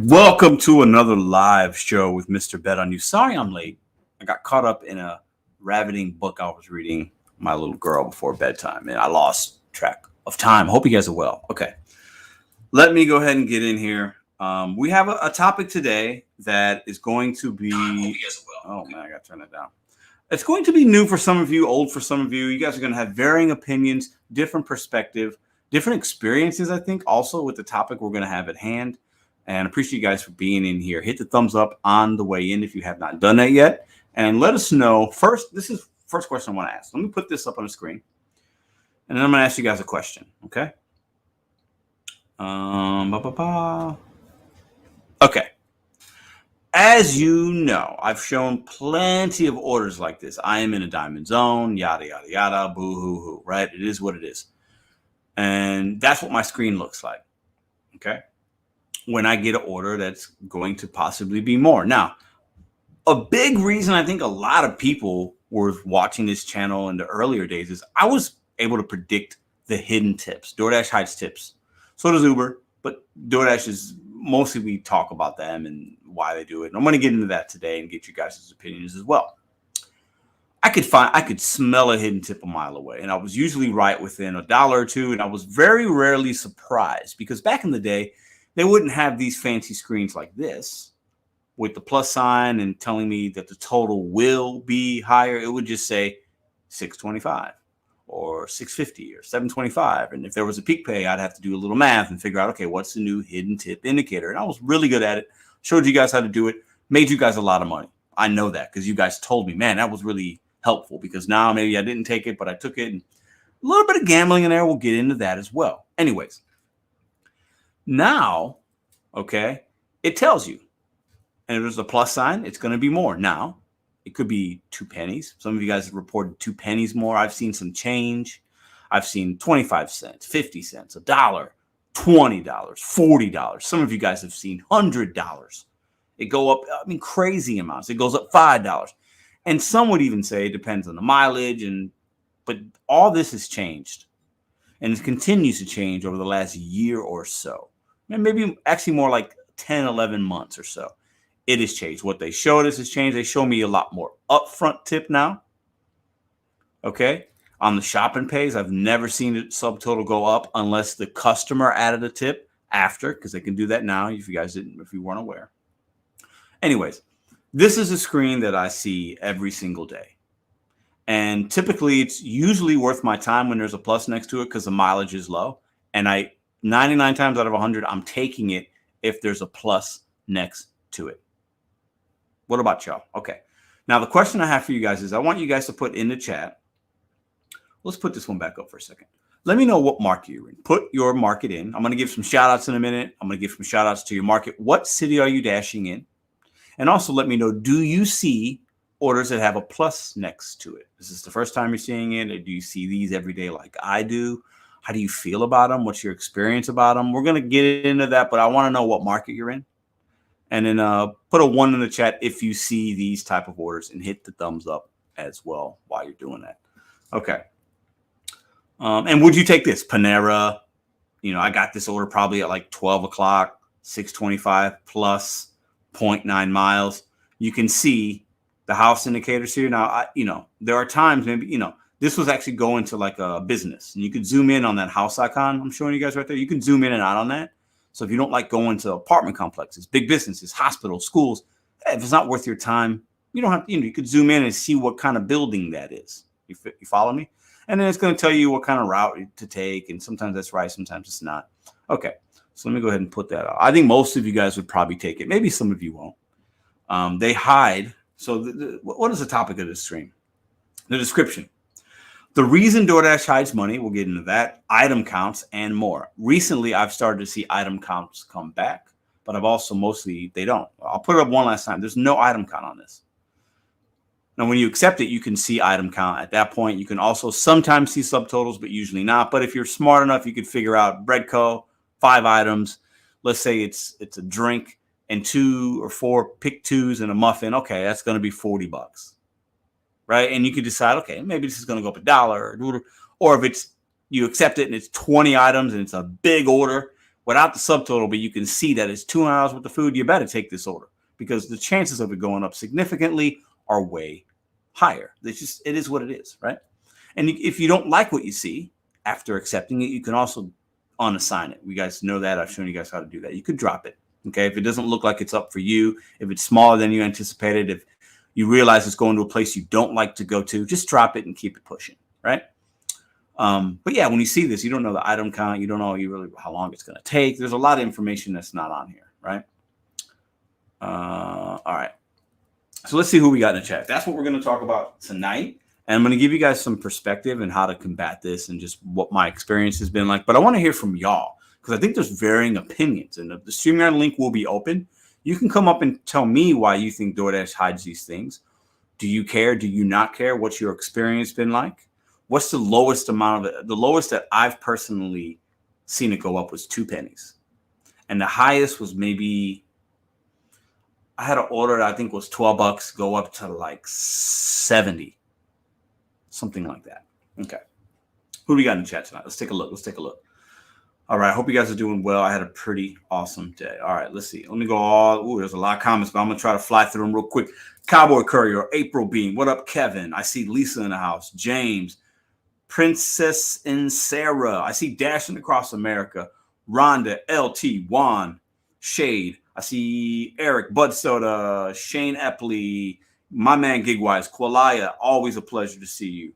Welcome to another live show with Mr.BetonYou. Sorry I'm late. I got caught up in a ravening book I was reading my little girl before bedtime, and I lost track of time. Hope you guys are well. Okay, let me go ahead and get in here. We have a topic today that is going to be... Oh, man, I got to turn that down. It's going to be new for some of you, old for some of you. You guys are going to have varying opinions, different perspective, different experiences, I think, also with the topic we're going to have at hand. And appreciate you guys for being in here. Hit the thumbs up on the way in if you have not done that yet. And let us know. First, this is first question I want to ask. Let me put this up on the screen. And then I'm going to ask you guys a question. Okay. Okay. As you know, I've shown plenty of orders like this. I am in a diamond zone, yada, yada, yada, boo, hoo, hoo, right? It is what it is. And that's what my screen looks like. Okay. When I get an order that's going to possibly be more. Now, a big reason I think a lot of people were watching this channel in the earlier days is I was able to predict the hidden tips. DoorDash hides tips. So does Uber, but DoorDash is mostly we talk about them and why they do it. And I'm going to get into that today and get you guys' opinions as well. I could smell a hidden tip a mile away, and I was usually right within $1 or $2, and I was very rarely surprised because back in the day, they wouldn't have these fancy screens like this with the plus sign and telling me that the total will be higher. It would just say 625 or 650 or 725. And if there was a peak pay, I'd have to do a little math and figure out, okay, what's the new hidden tip indicator? And I was really good at it. Showed you guys how to do it. Made you guys a lot of money. I know that because you guys told me, man, that was really helpful because now maybe I didn't take it, but I took it. And a little bit of gambling in there. We'll get into that as well. Anyways. Now, okay, it tells you, and if there's a plus sign, it's going to be more. Now, it could be 2 pennies. Some of you guys have reported 2 pennies more. I've seen some change. I've seen 25 cents, 50 cents, $1, $20, $40. Some of you guys have seen $100. It go up, I mean, crazy amounts. It goes up $5. And some would even say it depends on the mileage, but all this has changed. And it continues to change over the last year or so. And maybe actually more like 10, 11 months or so. It has changed. What they showed us has changed. They show me a lot more upfront tip now. Okay. On the shopping pays, I've never seen the subtotal go up unless the customer added a tip after, because they can do that now if you weren't aware. Anyways, this is a screen that I see every single day. And typically it's usually worth my time when there's a plus next to it because the mileage is low. And 99 times out of 100, I'm taking it if there's a plus next to it. What about y'all? Okay. Now, the question I have for you guys is I want you guys to put in the chat. Let's put this one back up for a second. Let me know what market you're in. Put your market in. I'm going to give some shout outs in a minute. I'm going to give some shout outs to your market. What city are you dashing in? And also let me know, do you see orders that have a plus next to it? Is this the first time you're seeing it? Or do you see these every day like I do? How do you feel about them? What's your experience about them? We're going to get into that, but I want to know what market you're in. And then put a 1 in the chat if you see these type of orders and hit the thumbs up as well while you're doing that. Okay. And would you take this? Panera, I got this order probably at like 12 o'clock, 625 plus 0.9 miles. You can see the house indicators here. Now, there are times maybe, this was actually going to like a business and you could zoom in on that house icon. I'm showing you guys right there. You can zoom in and out on that. So if you don't like going to apartment complexes, big businesses, hospitals, schools, if it's not worth your time, you don't have to, you could zoom in and see what kind of building that is. You follow me? And then it's going to tell you what kind of route to take. And sometimes that's right. Sometimes it's not. Okay. So let me go ahead and put that out. I think most of you guys would probably take it. Maybe some of you won't. They hide. So what is the topic of this stream? The description. The reason DoorDash hides money, we'll get into that, item counts, and more. Recently, I've started to see item counts come back, but I've also they don't. I'll put it up one last time. There's no item count on this. Now, when you accept it, you can see item count. At that point, you can also sometimes see subtotals, but usually not. But if you're smart enough, you could figure out Breadco, 5 items. Let's say it's a drink and 2 or 4 pick 2s and a muffin. Okay, that's going to be $40. Right. And you can decide, okay, maybe this is going to go up $1 or if you accept it and it's 20 items and it's a big order. without the subtotal, but you can see that it's 2 hours worth of food, you better take this order because the chances of it going up significantly are way higher. It is what it is, right? And if you don't like what you see after accepting it, you can also unassign it. You guys know that. I've shown you guys how to do that. You could drop it. Okay. If it doesn't look like it's up for you, if it's smaller than you anticipated, if you realize it's going to a place you don't like to go to, just drop it and keep it pushing. Right. But yeah, when you see this, you don't know the item count. You don't know how long it's going to take. There's a lot of information that's not on here. Right. All right. So let's see who we got in the chat. That's what we're going to talk about tonight. And I'm going to give you guys some perspective and how to combat this and just what my experience has been like. But I want to hear from y'all because I think there's varying opinions. And the StreamYard link will be open. You can come up and tell me why you think DoorDash hides these things. Do you care? Do you not care? What's your experience been like? What's the lowest amount of it? The lowest that I've personally seen it go up was 2 pennies. And the highest was maybe, I had an order that I think was $12, go up to like 70. Something like that. Okay. Who do we got in the chat tonight? Let's take a look. All right. I hope you guys are doing well. I had a pretty awesome day. All right. Let's see. Let me go there's a lot of comments, but I'm going to try to fly through them real quick. Cowboy Courier, April Bean. What up, Kevin? I see Lisa in the house. James, Princess and Sarah. I see Dashing Across America. Rhonda, LT, Juan, Shade. I see Eric, Bud Soda, Shane Epley, my man Gigwise, Qualia, always a pleasure to see you.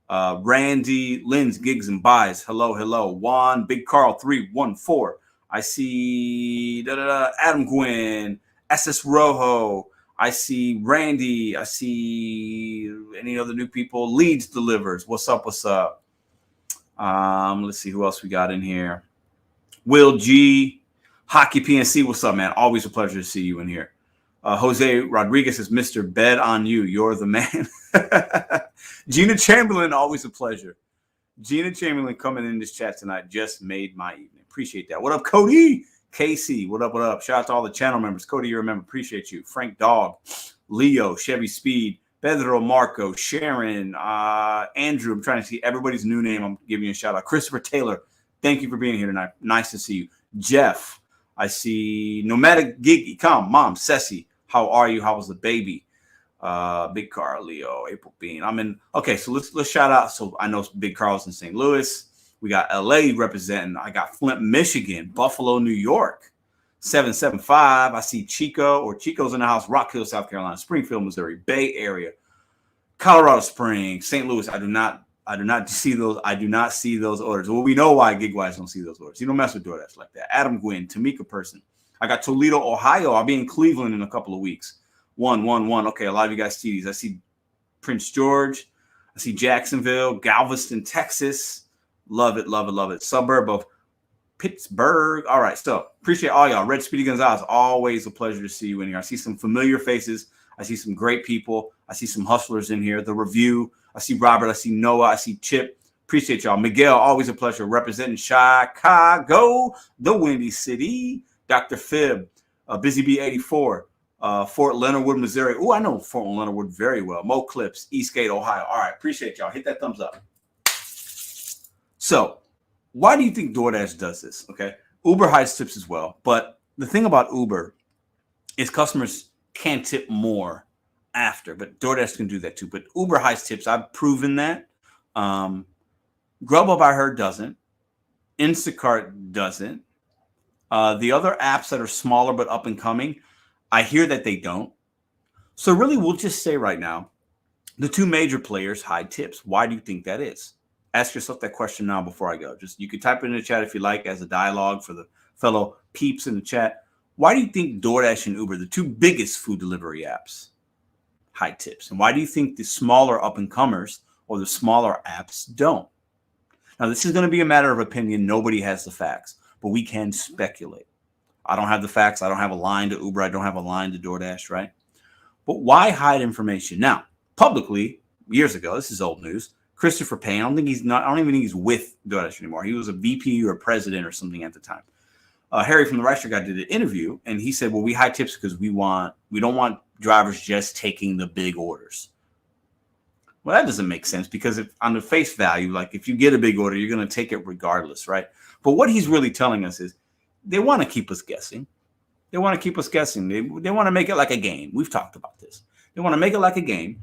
Randy, Lynn's Gigs and Buys, hello. Juan, Big Carl 314. I see Adam Gwynn, SS Rojo. I see Randy. I see any other new people. Leeds Delivers. What's up? Let's see who else we got in here. Will G, Hockey PNC. What's up, man? Always a pleasure to see you in here. Jose Rodriguez says, Mr.BetonYou, you're the man. Gina Chamberlain, always a pleasure. Gina Chamberlain coming in this chat tonight just made my evening. Appreciate that. What up, Cody? Casey, what up? Shout out to all the channel members. Cody, you remember, appreciate you. Frank Dog, Leo, Chevy Speed, Pedro Marco, Sharon, Andrew. I'm trying to see everybody's new name. I'm giving you a shout out. Christopher Taylor, thank you for being here tonight. Nice to see you. Jeff, I see Nomadic Giggy. Come, Mom, Ceci. How are you? How was the baby? Big Carl, Leo, April Bean. Okay, so let's shout out. So I know Big Carl's in St. Louis. We got LA representing. I got Flint, Michigan, Buffalo, New York, 775. I see Chico's in the house, Rock Hill, South Carolina, Springfield, Missouri, Bay Area, Colorado Springs, St. Louis. I do not see those. I do not see those orders. Well, we know why Gigwise don't see those orders. You don't mess with DoorDash like that. Adam Gwynn, Tamika Person. I got Toledo, Ohio. I'll be in Cleveland in a couple of weeks. 111. Okay, a lot of you guys see these. I see Prince George. I see Jacksonville, Galveston, Texas. Love it. Suburb of Pittsburgh. All right, so appreciate all y'all. Red Speedy Gonzalez, always a pleasure to see you in here. I see some familiar faces. I see some great people. I see some hustlers in here. The Review. I see Robert. I see Noah. I see Chip. Appreciate y'all. Miguel, always a pleasure. Representing Chicago, the Windy City. Dr. Fib, Busy Bee 84, Fort Leonard Wood, Missouri. Oh, I know Fort Leonard Wood very well. Mo Clips, Eastgate, Ohio. All right, appreciate y'all. Hit that thumbs up. So, why do you think DoorDash does this? Okay, Uber hides tips as well, but the thing about Uber is customers can tip more after, but DoorDash can do that too. But Uber hides tips. I've proven that. Grubhub, I heard, doesn't. Instacart doesn't. The other apps that are smaller but up and coming, I hear that they don't. So really, we'll just say right now, the 2 major players hide tips. Why do you think that is? Ask yourself that question now before I go. You can type it in the chat if you like as a dialogue for the fellow peeps in the chat. Why do you think DoorDash and Uber, the 2 biggest food delivery apps, hide tips? And why do you think the smaller up and comers or the smaller apps don't? Now, this is going to be a matter of opinion. Nobody has the facts. But we can speculate. I don't have the facts. I don't have a line to Uber. I don't have a line to DoorDash, right? But why hide information? Now, publicly, years ago, this is old news, Christopher Payne, I don't even think he's with DoorDash anymore. He was a VP or a president or something at the time. Harry from the Reister Guy did an interview, and he said, well, we hide tips because we don't want drivers just taking the big orders. Well, that doesn't make sense because if on the face value, like if you get a big order, you're going to take it regardless, right? But what he's really telling us is they want to keep us guessing. They want to keep us guessing. They want to make it like a game. We've talked about this. They want to make it like a game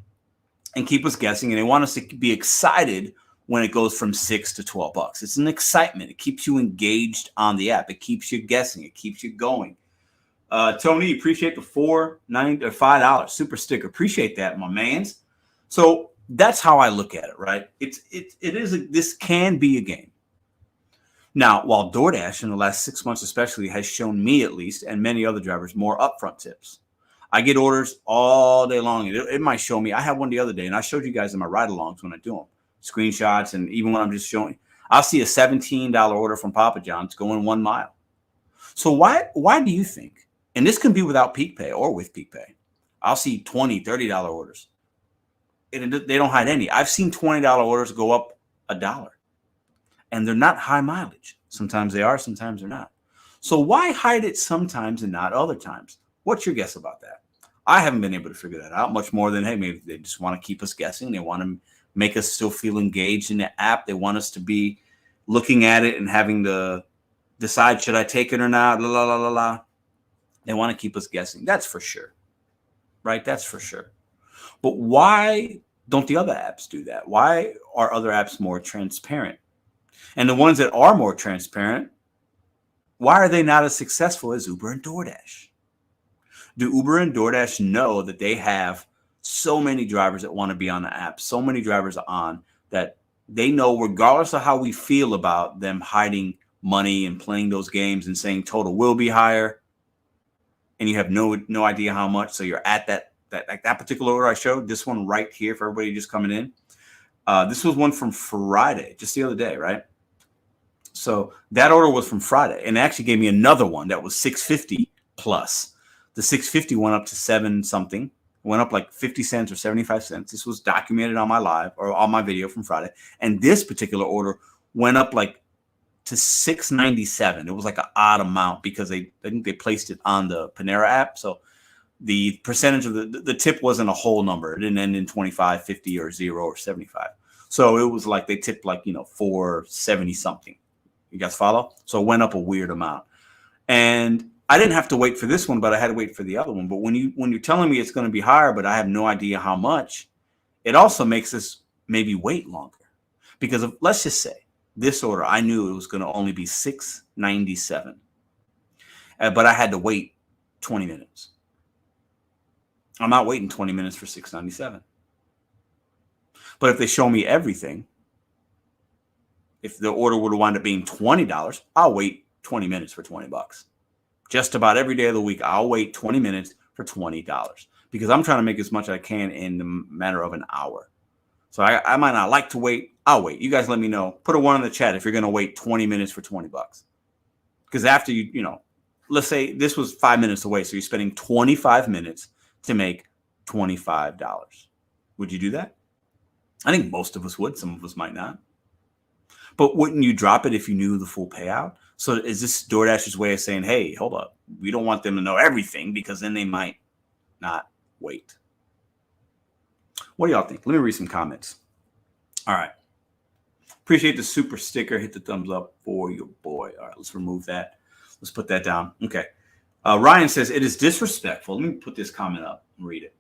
and keep us guessing, and they want us to be excited when it goes from $6 to $12. It's an excitement. It keeps you engaged on the app. It keeps you guessing. It keeps you going. Tony, appreciate the $5 super sticker. Appreciate that, my mans. So that's how I look at it, right? This can be a game. Now, while DoorDash in the last 6 months especially has shown me at least, and many other drivers, more upfront tips. I get orders all day long. It might show me. I had one the other day, and I showed you guys in my ride-alongs when I do them. Screenshots, and even when I'm just showing. I'll see a $17 order from Papa John's going 1 mile. So why do you think, and this can be without Peak Pay or with Peak Pay, I'll see $20, $30 orders. And they don't hide any. I've seen $20 orders go up $1. And they're not high mileage. Sometimes they are, sometimes they're not. So why hide it sometimes and not other times? What's your guess about that? I haven't been able to figure that out much more than, hey, maybe they just want to keep us guessing. They want to make us still feel engaged in the app. They want us to be looking at it and having to decide, should I take it or not? La, la, la, la, la. They want to keep us guessing. That's for sure. Right? That's for sure. But why don't the other apps do that? Why are other apps more transparent? And the ones that are more transparent, why are they not as successful as Uber and DoorDash? Do Uber and DoorDash know that they have so many drivers that want to be on the app, so many drivers are on, that they know regardless of how we feel about them hiding money and playing those games and saying total will be higher, and you have no idea how much, so you're at that particular order I showed, this one right here for everybody just coming in. This was one from Friday, just the other day, right? So that order was from Friday, and it actually gave me another one that was $6.50 plus. The $6.50 went up to 7 something, went up like 50 cents or 75 cents. This was documented on my live or on my video from Friday. And this particular order went up like to $6.97. It was like an odd amount because I think they placed it on the Panera app. So the percentage of the tip wasn't a whole number. It didn't end in 25, 50 or 0 or 75. So it was like they tipped like, $4.70 something. You guys follow? So it went up a weird amount. And I didn't have to wait for this one, but I had to wait for the other one. But when you're telling me it's going to be higher, but I have no idea how much, it also makes us maybe wait longer. Because let's just say this order, I knew it was going to only be $6.97. But I had to wait 20 minutes. I'm not waiting 20 minutes for $6.97. But if they show me everything, if the order would wind up being $20, I'll wait 20 minutes for $20. Just about every day of the week, I'll wait 20 minutes for $20 because I'm trying to make as much as I can in the matter of an hour. So I might not like to wait. I'll wait. You guys let me know. Put a 1 in the chat if you're going to wait 20 minutes for $20. Because after let's say this was 5 minutes away. So you're spending 25 minutes to make $25. Would you do that? I think most of us would. Some of us might not. But wouldn't you drop it if you knew the full payout? So is this DoorDash's way of saying, hey, hold up, we don't want them to know everything because then they might not wait? What do y'all think? Let me read some comments. All right. Appreciate the super sticker. Hit the thumbs up for your boy. All right, let's remove that. Let's put that down. Okay. Ryan says, it is disrespectful. Let me put this comment up and read it.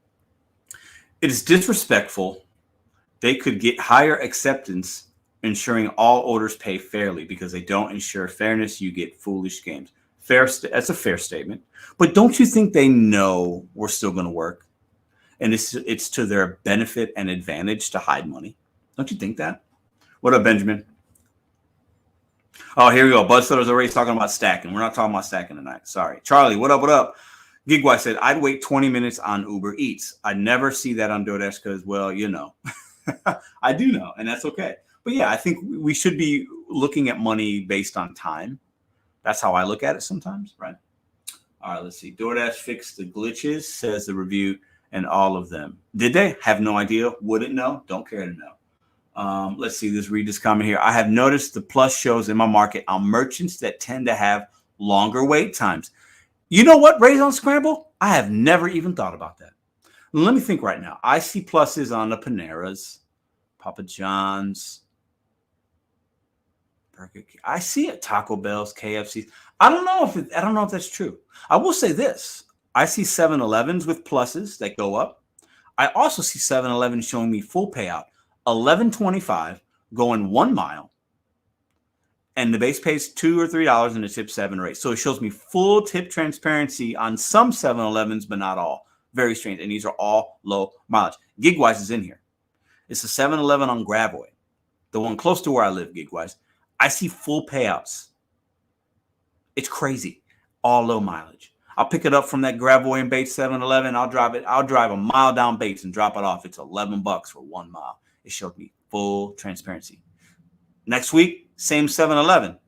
It is disrespectful. They could get higher acceptance ensuring all orders pay fairly because they don't ensure fairness. You get foolish games. That's a fair statement. But don't you think they know we're still going to work? And it's to their benefit and advantage to hide money. Don't you think that? What up, Benjamin? Oh, here we go. Buzzfiller's already talking about stacking. We're not talking about stacking tonight. Sorry. Charlie, what up? What up? Gigwise said, I'd wait 20 minutes on Uber Eats. I never see that on DoorDash because, well, I do know, and that's okay. But yeah, I think we should be looking at money based on time. That's how I look at it sometimes, right? All right, let's see. DoorDash fixed the glitches, says the review, and all of them. Did they? Have no idea. Wouldn't know. Don't care to know. Let's see. Let's read this comment here. I have noticed the plus shows in my market on merchants that tend to have longer wait times. You know what, Raise on Scramble? I have never even thought about that. Let me think right now. I see pluses on the Paneras, Papa John's, I see it. Taco Bell's, KFC's. I don't know if that's true. I will say this. I see 7-Elevens with pluses that go up. I also see 7-Eleven showing me full payout, $11.25 going 1 mile. And the base pays $2 or $3 and the tip $7 or $8. So it shows me full tip transparency on some 7-Elevens, but not all. Very strange. And these are all low mileage. Gigwise is in here. It's a 7-Eleven on Gravois, the one close to where I live, Gigwise. I see full payouts. It's crazy. All low mileage. I'll pick it up from that Gravois and Bates 7-Eleven. I'll drive a mile down Bates and drop it off. It's $11 for 1 mile. It showed me full transparency. Next week, same 7-Eleven.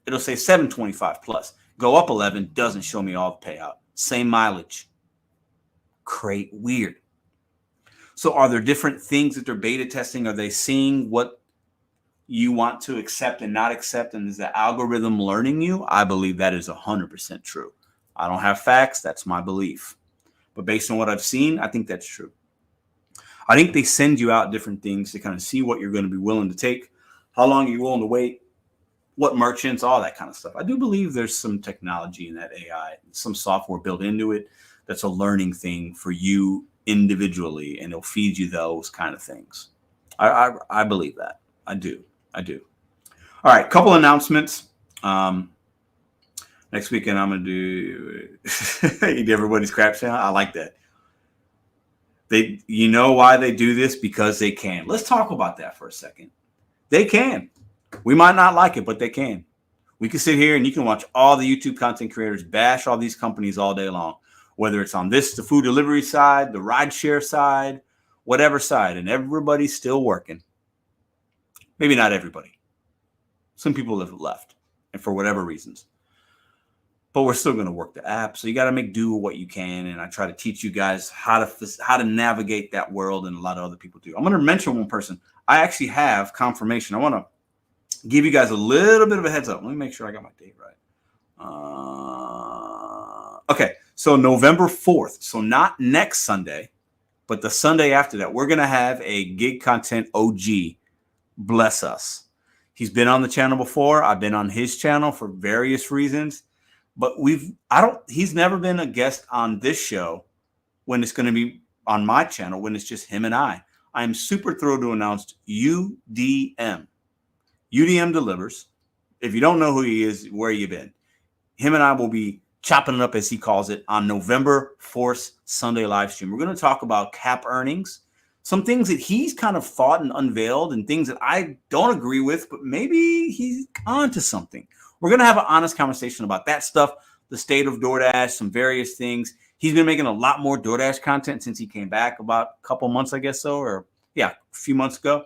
It'll say $7.25 plus. Go up 11, doesn't show me all the payout. Same mileage. Weird. So are there different things that they're beta testing? Are they seeing what you want to accept and not accept? And is the algorithm learning you? I believe that is 100% true. I don't have facts. That's my belief. But based on what I've seen, I think that's true. I think they send you out different things to kind of see what you're going to be willing to take, how long you're willing to wait, what merchants, all that kind of stuff. I do believe there's some technology in that AI, some software built into it that's a learning thing for you individually, and it'll feed you those kind of things. I believe that. I do. All right, couple announcements. Next weekend, I'm going to do everybody's crap channel. I like that. You know why they do this? Because they can. Let's talk about that for a second. They can. We might not like it, but they can. We can sit here and you can watch all the YouTube content creators bash all these companies all day long, whether it's on the food delivery side, the rideshare side, whatever side, and everybody's still working. Maybe not everybody. Some people have left, and for whatever reasons. But we're still going to work the app. So you got to make do with what you can. And I try to teach you guys how to navigate that world, and a lot of other people do. I'm going to mention one person. I actually have confirmation. I want to give you guys a little bit of a heads up. Let me make sure I got my date right. Okay. So November 4th. So not next Sunday, but the Sunday after that, we're going to have a Gig Content OG bless us. He's been on the channel before. I've been on his channel for various reasons. But he's never been a guest on this show when it's going to be on my channel, when it's just him and I. I'm super thrilled to announce UDM. UDM delivers. If you don't know who he is, where you been? Him and I will be chopping it up, as he calls it, on November 4th Sunday live stream. We're going to talk about cap earnings, some things that he's kind of thought and unveiled, and things that I don't agree with, but maybe he's onto something. We're going to have an honest conversation about that stuff, the state of DoorDash, some various things. He's been making a lot more DoorDash content since he came back about a couple months, I guess so, or a few months ago.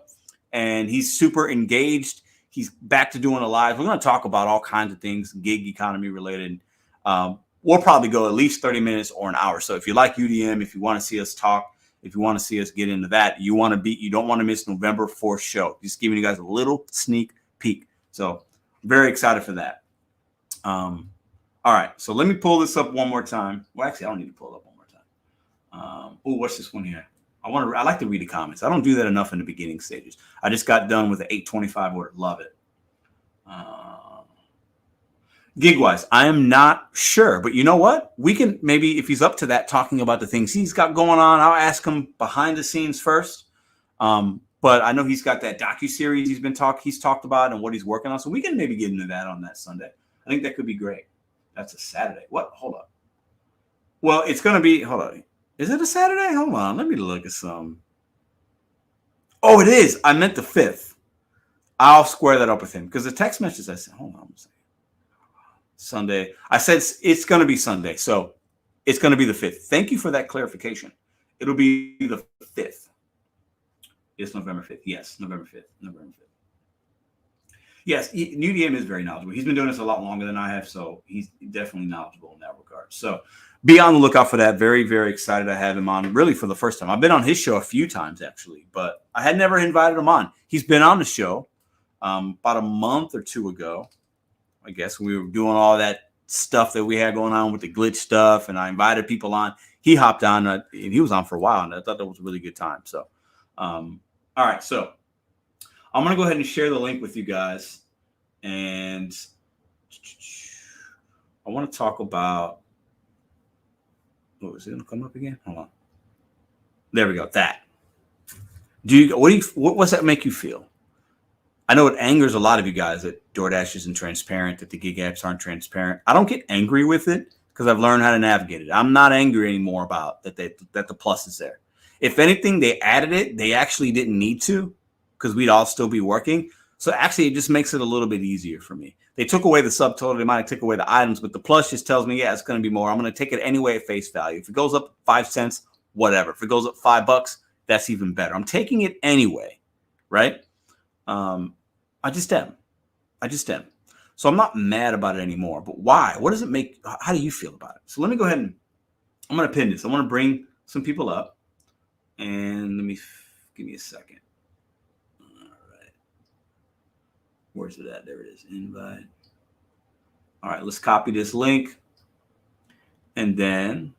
And he's super engaged. He's back to doing a live. We're going to talk about all kinds of things, gig economy related. We'll probably go at least 30 minutes or an hour. So if you like UDM, if you want to see us talk, if you want to see us get into that, you don't want to miss November 4th show. Just giving you guys a little sneak peek. So very excited for that. All right, so let me pull this up one more time. Well, actually, I don't need to pull it up one more time. What's this one here? I like to read the comments. I don't do that enough in the beginning stages. I just got done with the 825 order. Love it. Gigwise, I am not sure, but you know what? We can maybe, if he's up to that, talking about the things he's got going on, I'll ask him behind the scenes first. But I know he's got that docuseries he's talked about and what he's working on. So we can maybe get into that on that Sunday. I think that could be great. That's a Saturday. What? Hold up. Well, it's going to be, hold on. Is it a Saturday? Hold on. Let me look at some. Oh, it is. I meant the 5th. I'll square that up with him because the text message I said, hold on a second. Sunday. I said it's going to be Sunday. So it's going to be the 5th. Thank you for that clarification. It'll be the 5th. It's November 5th. Yes, November 5th. November 5th. Yes, UDM is very knowledgeable. He's been doing this a lot longer than I have, so he's definitely knowledgeable in that regard. So be on the lookout for that. Very, very excited to have him on, really for the first time. I've been on his show a few times, actually, but I had never invited him on. He's been on the show about a month or two ago. I guess we were doing all that stuff that we had going on with the glitch stuff, and I invited people on. He hopped on, and he was on for a while, and I thought that was a really good time. So, all right, so I'm going to go ahead and share the link with you guys. And I want to talk about, what was it going to come up again? Hold on. There we go. That. What's that make you feel? I know it angers a lot of you guys that DoorDash isn't transparent, that the gig apps aren't transparent. I don't get angry with it because I've learned how to navigate it. I'm not angry anymore about that the plus is there. If anything, they added it. They actually didn't need to because we'd all still be working. So actually, it just makes it a little bit easier for me. They took away the subtotal. They might have took away the items, but the plus just tells me, yeah, it's going to be more. I'm going to take it anyway at face value. If it goes up 5 cents, whatever. If it goes up $5, that's even better. I'm taking it anyway, right? I just am. So I'm not mad about it anymore. But why? What does it make? How do you feel about it? So let me go ahead and I'm going to pin this. I want to bring some people up. And give me a second. All right. Where's it at? There it is. Invite. All right. Let's copy this link. And then,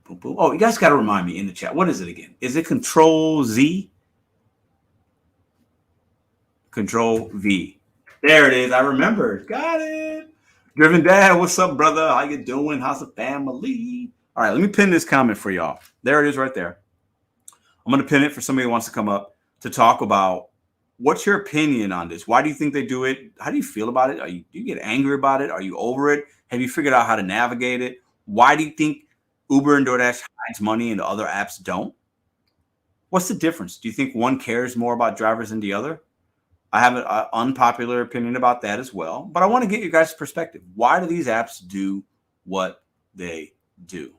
boom, boom. Oh, you guys got to remind me in the chat. What is it again? Is it Control Z? Control V. There it is. I remember. Got it. Driven Dad, what's up, brother? How you doing? How's the family? All right, let me pin this comment for y'all. There it is right there. I'm going to pin it for somebody who wants to come up to talk about what's your opinion on this? Why do you think they do it? How do you feel about it? Do you get angry about it? Are you over it? Have you figured out how to navigate it? Why do you think Uber and DoorDash hides money and the other apps don't? What's the difference? Do you think one cares more about drivers than the other? I have an unpopular opinion about that as well, but I want to get your guys' perspective. Why do these apps do what they do?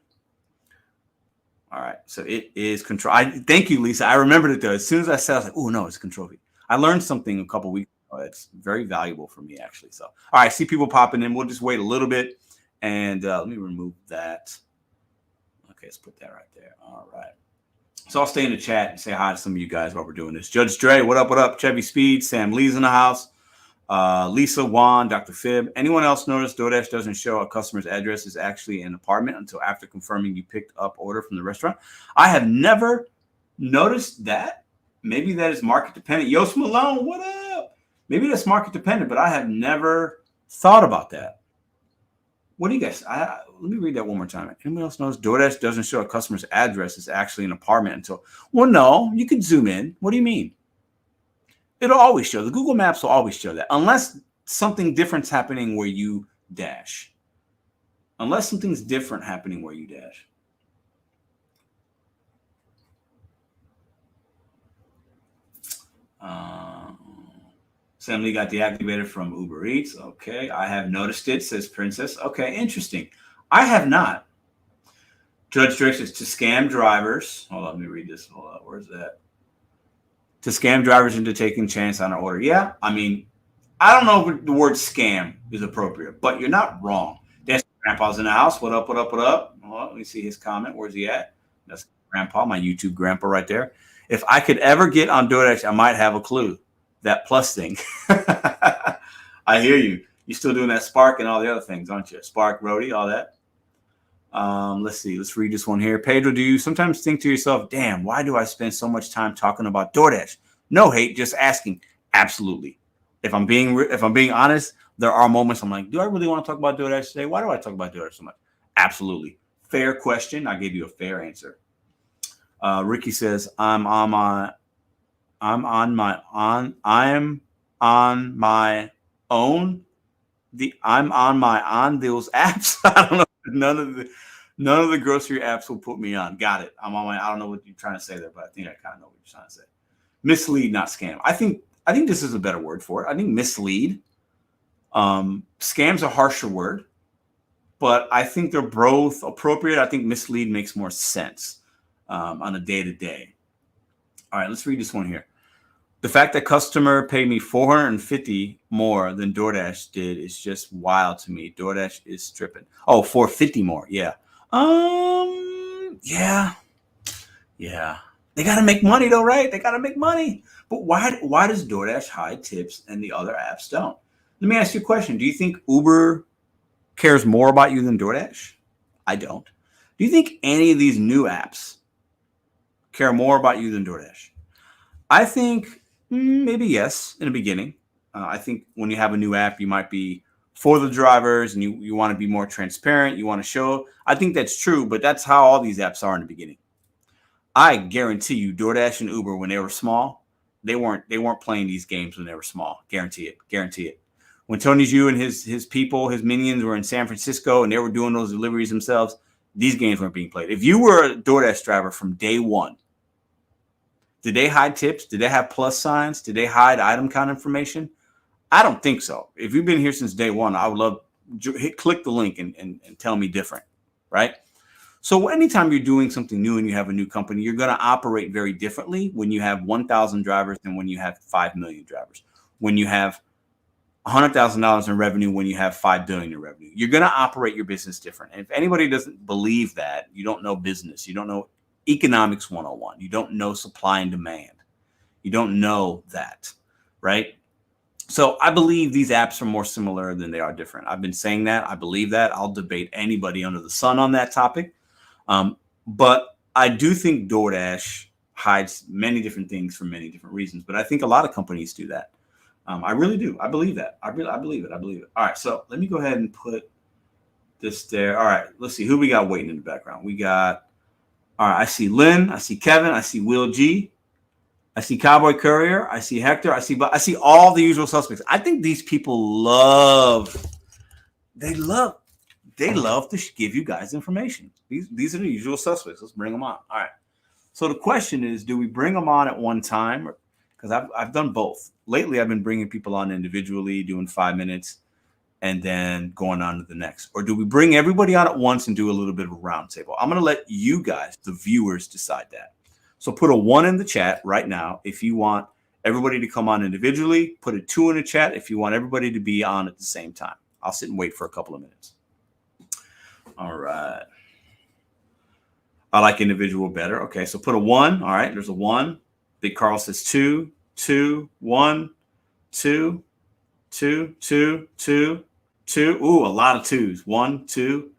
All right, so it is Control. Thank you, Lisa. I remembered it though. As soon as I said, I was like, "Oh no, it's Control V." I learned something a couple weeks ago. It's very valuable for me, actually. So, all right, see people popping in. We'll just wait a little bit, and let me remove that. Okay, let's put that right there. All right. So I'll stay in the chat and say hi to some of you guys while we're doing this. Judge Dre, what up, what up? Chevy Speed, Sam Lee's in the house. Lisa, Juan, Dr. Fib. Anyone else notice DoorDash doesn't show a customer's address is actually an apartment until after confirming you picked up order from the restaurant? I have never noticed that. Maybe that is market dependent. Yos Malone, what up? Maybe that's market dependent, but I have never thought about that. What do you guys? Let me read that one more time. Anyone else knows DoorDash doesn't show a customer's address is actually an apartment until? Well, no, you can zoom in. What do you mean? It'll always show. The Google Maps will always show that, unless something different's happening where you dash. Unless something's different happening where you dash. Sam Lee got deactivated from Uber Eats. Okay, I have noticed it, says Princess. Okay, interesting. I have not. Judge Drake says to scam drivers. Hold on, let me read this. Hold on, where's that? To scam drivers into taking chance on an order. Yeah, I mean, I don't know if the word scam is appropriate, but you're not wrong. That's Grandpa's in the house. What up, what up, what up? Well, let me see his comment. Where's he at? That's Grandpa, my YouTube grandpa right there. If I could ever get on DoorDash, I might have a clue. That plus thing. I hear you. You're still doing that Spark and all the other things, aren't you? Spark, Roadie, all that. Let's see. Let's read this one here. Pedro, do you sometimes think to yourself, damn, why do I spend so much time talking about DoorDash? No hate, just asking. Absolutely. If I'm being honest, there are moments I'm like, do I really want to talk about DoorDash today? Why do I talk about DoorDash so much? Absolutely. Fair question. I gave you a fair answer. Ricky says, I'm on my own. I'm on those apps. I don't know. None of the grocery apps will put me on. Got it. I'm on my. I don't know what you're trying to say there, but I think I kind of know what you're trying to say. Mislead, not scam. I think this is a better word for it. I think mislead. Scam's a harsher word, but I think they're both appropriate. I think mislead makes more sense on a day-to-day. All right, let's read this one here. The fact that customer paid me $450 more than DoorDash did is just wild to me. DoorDash is stripping. Oh, $450 more. Yeah. Yeah. They got to make money though, right? They got to make money. But why does DoorDash hide tips and the other apps don't? Let me ask you a question. Do you think Uber cares more about you than DoorDash? I don't. Do you think any of these new apps care more about you than DoorDash? I think maybe yes in the beginning. I think when you have a new app, you might be for the drivers and you want to be more transparent. You want to show. I think that's true, but that's how all these apps are in the beginning. I guarantee you, DoorDash and Uber, when they were small, they weren't playing these games when they were small. Guarantee it. When DeBetonYou and his people, his minions were in San Francisco and they were doing those deliveries themselves, these games weren't being played. If you were a DoorDash driver from day one, did they hide tips? Did they have plus signs? Did they hide item count information? I don't think so. If you've been here since day one, I would love click the link and tell me different, right? So anytime you're doing something new and you have a new company, you're going to operate very differently when you have 1,000 drivers than when you have 5 million drivers. When you have $100,000 in revenue, when you have 5 billion in revenue, you're going to operate your business different. And if anybody doesn't believe that, you don't know business, you don't know economics 101, you don't know supply and demand, you don't know that, right? So I believe these apps are more similar than they are different. I've been saying that. I believe that. I'll debate anybody under the sun on that topic. But I do think DoorDash hides many different things for many different reasons. But I think a lot of companies do that. I really do. I believe that. I believe it. All right. So let me go ahead and put this there. All right. Let's see who we got waiting in the background. We got, all right. I see Lynn. I see Kevin. I see Will G. I see Cowboy Courier. I see Hector. I see all the usual suspects. I think these people love to give you guys information. These are the usual suspects. Let's bring them on. All right. So the question is, do we bring them on at one time? Because I've done both. Lately, I've been bringing people on individually, doing 5 minutes, and then going on to the next. Or do we bring everybody on at once and do a little bit of a roundtable? I'm going to let you guys, the viewers, decide that. So put a 1 in the chat right now if you want everybody to come on individually. Put a 2 in the chat if you want everybody to be on at the same time. I'll sit and wait for a couple of minutes. All right. I like individual better. Okay, so put a 1. All right, there's a 1. Big Carl says 2, 2, 1, 2, 2, 2, 2, 2. Ooh, a lot of 2s. 1, 2.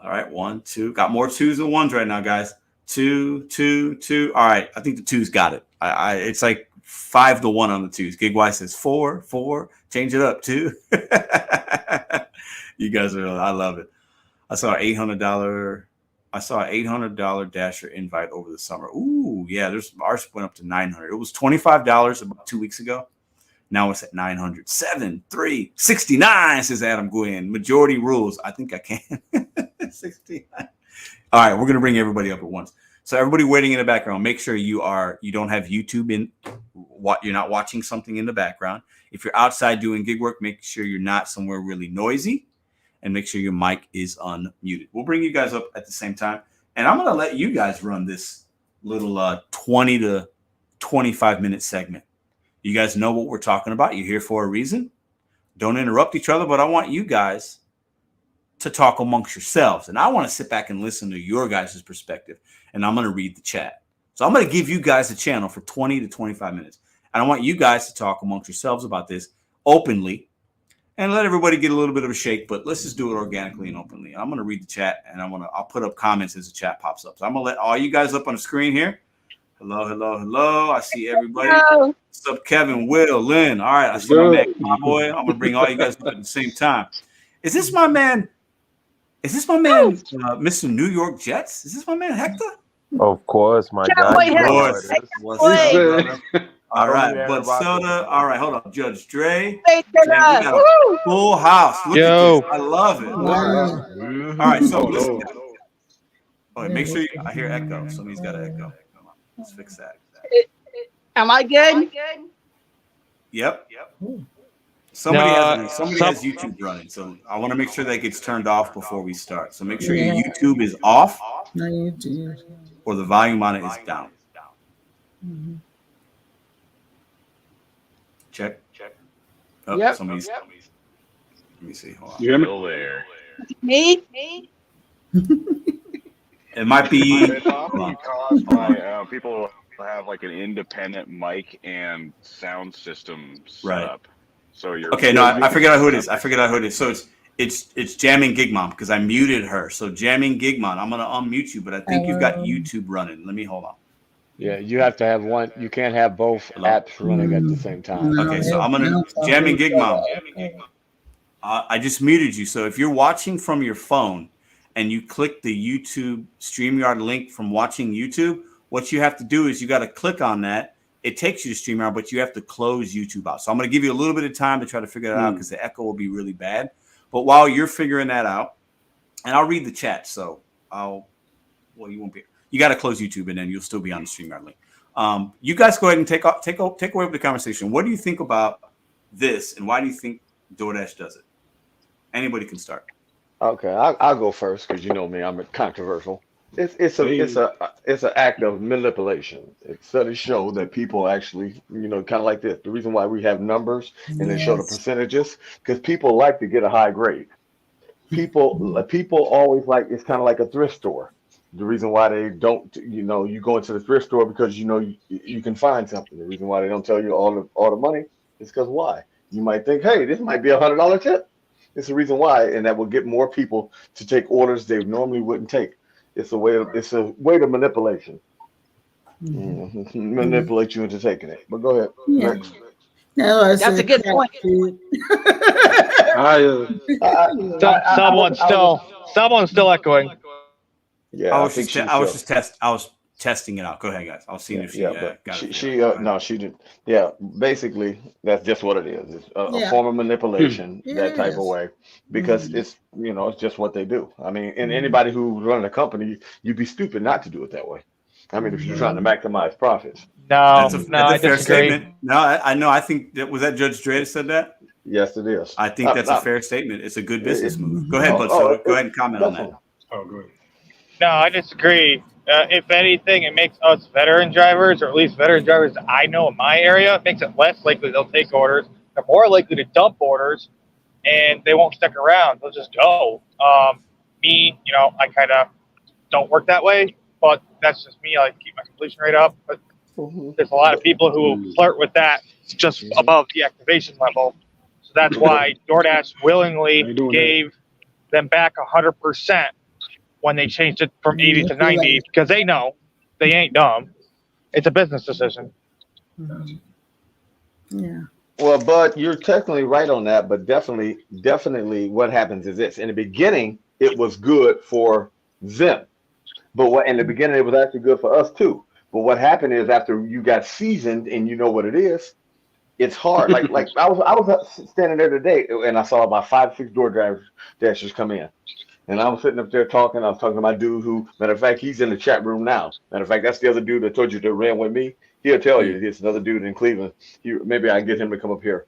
All right, 1, 2. Got more 2s than 1s right now, guys. 2, 2, 2. All right, I think the 2's got it. It's like 5 to 1 on the 2s. Gigwise says 4, 4. Change it up, 2. You guys are, I love it. I saw an $800 Dasher invite over the summer. Ooh, yeah, ours went up to $900. It was $25 about 2 weeks ago. Now it's at $900. 7, 3, 69, says Adam Gwynn. Majority rules. I think I can. 69. All right, we're gonna bring everybody up at once. So everybody waiting in the background, make sure you don't have YouTube in. You're not watching something in the background. If you're outside doing gig work, make sure you're not somewhere really noisy, and make sure your mic is unmuted. We'll bring you guys up at the same time, and I'm gonna let you guys run this little 20 to 25 minute segment. You guys know what we're talking about. You're here for a reason. Don't interrupt each other, but I want you guys to talk amongst yourselves. And I want to sit back and listen to your guys' perspective. And I'm going to read the chat. So I'm going to give you guys a channel for 20 to 25 minutes. And I want you guys to talk amongst yourselves about this openly and let everybody get a little bit of a shake. But let's just do it organically and openly. I'm going to read the chat and I'll put up comments as the chat pops up. So I'm going to let all you guys up on the screen here. Hello, hello, hello. I see everybody. Hello. What's up, Kevin, Will, Lynn? All right. I see my man, Cowboy. I'm going to bring all you guys up at the same time. Is this my man, Mr. New York Jets? Is this my man, Hector? Of course, my God. All right, Bud Soda. All right, hold up. Judge Dre. We got a full house. Look at this. I love it. Wow. All right, so listen. Oh, make sure I hear echo. Somebody's got an echo. Let's fix that. Am I good? Yep. Somebody has YouTube running, so I want to make sure that gets turned off before we start. So make sure your YouTube is off, or the volume on it is down. Mm-hmm. Check. Oh, Yep. Somebody's. Let me see. Hold on. You hear me? Still there. Me? It might be. It's often caused by people have like an independent mic and sound system set up. So you're okay. No, I figured out who it is. So it's Jamming Gig Mom because I muted her. So Jamming Gig Mom, I'm gonna unmute you, but I think you've got YouTube running. Let me hold on. Yeah, you have to have one. You can't have both Hello? apps running at the same time. No, Okay, so I'm gonna Jam and Gig Mom. I just muted you. So if you're watching from your phone and you click the YouTube StreamYard link from watching YouTube, what you have to do is you got to click on that. It takes you to StreamYard, but you have to close YouTube out. So I'm going to give you a little bit of time to try to figure that out because the echo will be really bad. But while you're figuring that out, and I'll read the chat, so you won't be. You got to close YouTube, and then you'll still be on the StreamYard link. You guys go ahead and take away with the conversation. What do you think about this, and why do you think DoorDash does it? Anybody can start. Okay, I'll go first because you know me, I'm controversial. It's an act of manipulation. Studies show that people actually, kind of like this. The reason why we have numbers and they show the percentages because people like to get a high grade. People always like it's kind of like a thrift store. The reason why they don't, you go into the thrift store because you can find something. The reason why they don't tell you all the money is because why? You might think, hey, this might be $100 tip. It's the reason why, and that will get more people to take orders they normally wouldn't take. It's a way to manipulation. Manipulate you into taking it. But go ahead. Yeah. Next. No, That's a good point. Someone's still echoing. Yeah, I was testing it out. Go ahead, guys. I'll see if she got it. No, she didn't. Yeah, basically, that's just what it is. It's a form of manipulation, that type of way, because it's it's just what they do. I mean, and anybody who's running a company, you'd be stupid not to do it that way. I mean, if you're trying to maximize profits. That's a fair statement. No, I know. I think was that Judge Dre that said that. Yes, it is. I think that's a fair statement. It's a good business move. Go ahead, Bud. Go ahead and comment on that. Oh, good. No, I disagree. If anything, it makes us veteran drivers, or at least veteran drivers that I know in my area, it makes it less likely they'll take orders. They're more likely to dump orders, and they won't stick around. They'll just go. Me, I kind of don't work that way, but that's just me. I like to keep my completion rate up. But there's a lot of people who flirt with that just above the activation level. So that's why DoorDash willingly gave them back 100%. When they changed it from 80 to 90, because they know they ain't dumb. It's a business decision. Yeah. Well, Bud, you're technically right on that, but definitely what happens is this. In the beginning, it was good for them. But in the beginning, it was actually good for us too. But what happened is after you got seasoned and you know what it is, it's hard. Like I was standing there today and I saw about 5, 6 DoorDashers come in. And I was sitting up there talking. I was talking to my dude who, matter of fact, he's in the chat room now. Matter of fact, that's the other dude that told you to ran with me. He'll tell you. It's another dude in Cleveland. Maybe I can get him to come up here.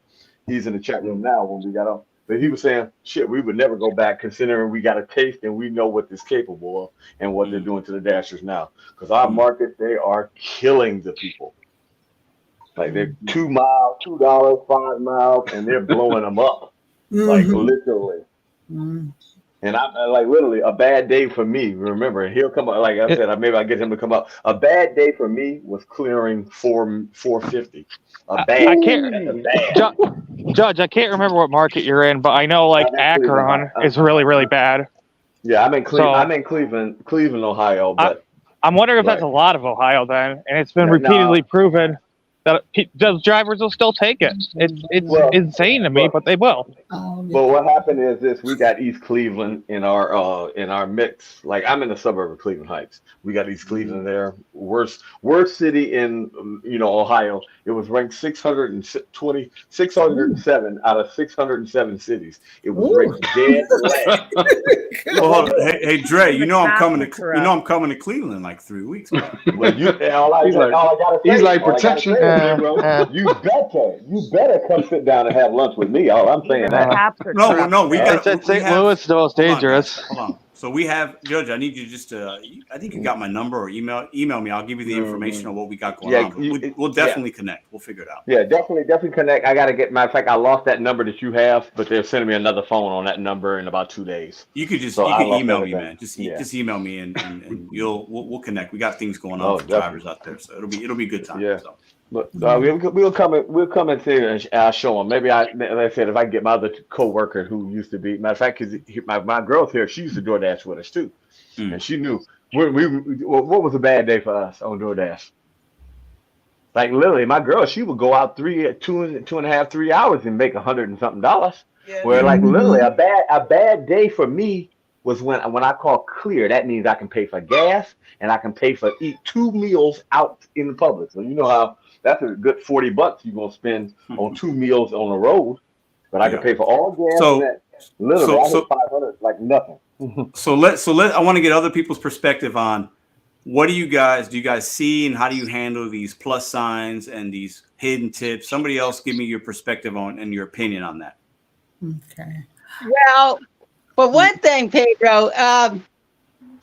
He's in the chat room now when we got on. But he was saying, shit, we would never go back considering we got a taste and we know what this capable of and what they're doing to the Dashers now. Because our market, they are killing the people. Like they're 2 miles, $2, 5 miles, and they're blowing them up. Like literally. And I like literally a bad day for me. Remember, he'll come up. Like I said, maybe I get him to come up. A bad day for me was clearing 450. I can't, Judge. I can't remember what market you're in, but I know like Akron is really, really bad. Yeah, I'm in Cleveland, Ohio. But I'm wondering if that's a lot of Ohio then, and it's been repeatedly proven that those drivers will still take it. It's insane to me, but they will. But what happened is this: we got East Cleveland in our mix. Like I'm in the suburb of Cleveland Heights. We got East Cleveland there. Worst city in Ohio. It was ranked 607 out of 607 cities. It was ranked dead last. Well, hold on. Hey Dre, I'm coming to Cleveland in like 3 weeks. Well, he's like protection. Bro. You better come sit down and have lunch with me. All I'm saying that. No, we got St. Louis is the most dangerous. Hold on. So we have Judge. I need you just to. I think you got my number or email me. I'll give you the information on what we got going on. We'll definitely connect. We'll figure it out. Yeah, definitely connect. I got to get. Matter of fact, I lost that number that you have, but they're sending me another phone on that number in about 2 days. You could just email me, man. Just email me and we'll connect. We got things going on for drivers out there, so it'll be a good time. Yeah. So. But we'll come in here and I'll show them. Maybe like I said, if I can get my other co-worker who used to be, matter of fact, because my girl's here, she used to DoorDash with us too, and she knew what was a bad day for us on DoorDash. Like literally, my girl, she would go out 2.5, 3 hours and make $100 and something. Yeah. Where like literally a bad day for me was when I call clear. That means I can pay for gas and I can pay for eat 2 meals out in the public. So you know how that's a good $40 you're gonna spend on 2 meals on the road. But I can pay for all gas and that. Literally, I hit 500 like nothing. So let I want to get other people's perspective on what do you guys see and how do you handle these plus signs and these hidden tips? Somebody else give me your perspective on and your opinion on that. Okay. Well, for one thing, Pedro, I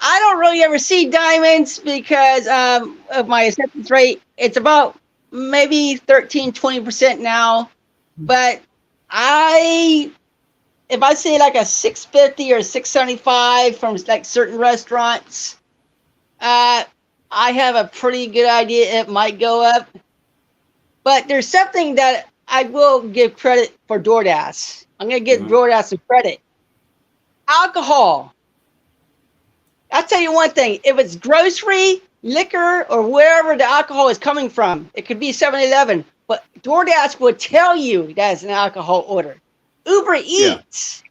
don't really ever see diamonds because of my acceptance rate. It's about maybe 13-20% now. But if I say like a 650 or 675 from like certain restaurants, I have a pretty good idea it might go up. But there's something that I will give credit for DoorDash. I'm going to give DoorDash some credit. Alcohol. I'll tell you one thing. If it's grocery, liquor, or wherever the alcohol is coming from, it could be 7-Eleven, but DoorDash will tell you that's an alcohol order. Uber Eats,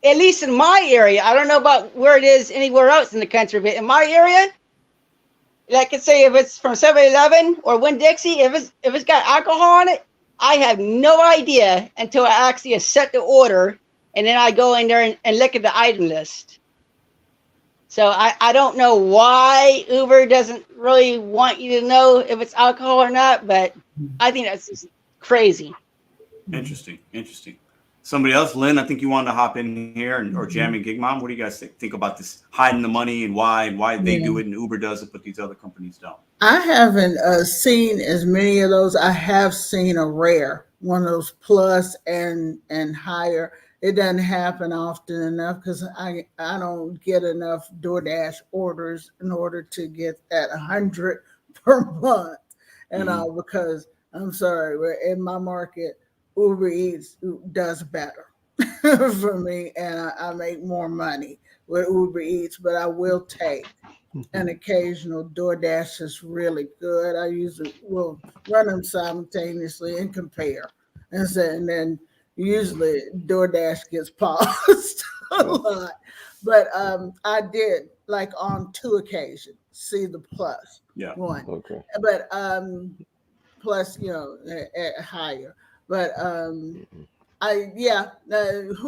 at least in my area, I don't know about where it is anywhere else in the country, but in my area, like I say, if it's from 7-Eleven or Winn-Dixie, if it's got alcohol on it, I have no idea until I actually set the order, and then I go in there and look at the item list. So I don't know why Uber doesn't really want you to know if it's alcohol or not, but I think that's just crazy. Interesting. Somebody else, Lynn, I think you wanted to hop in here, or Jamie Gig Mom. What do you guys think about this hiding the money and why they do it and Uber does it, but these other companies don't? I haven't seen as many of those. I have seen a rare one of those plus and higher. It doesn't happen often enough because I don't get enough DoorDash orders in order to get that 100 per month. And because I'm sorry, in my market, Uber Eats does better for me, and I make more money with Uber Eats, but I will take an occasional DoorDash is really good. I usually will run them simultaneously and compare. And then usually DoorDash gets paused a lot. But I did, like on 2 occasions, see the plus one. Okay. But plus, at higher. But who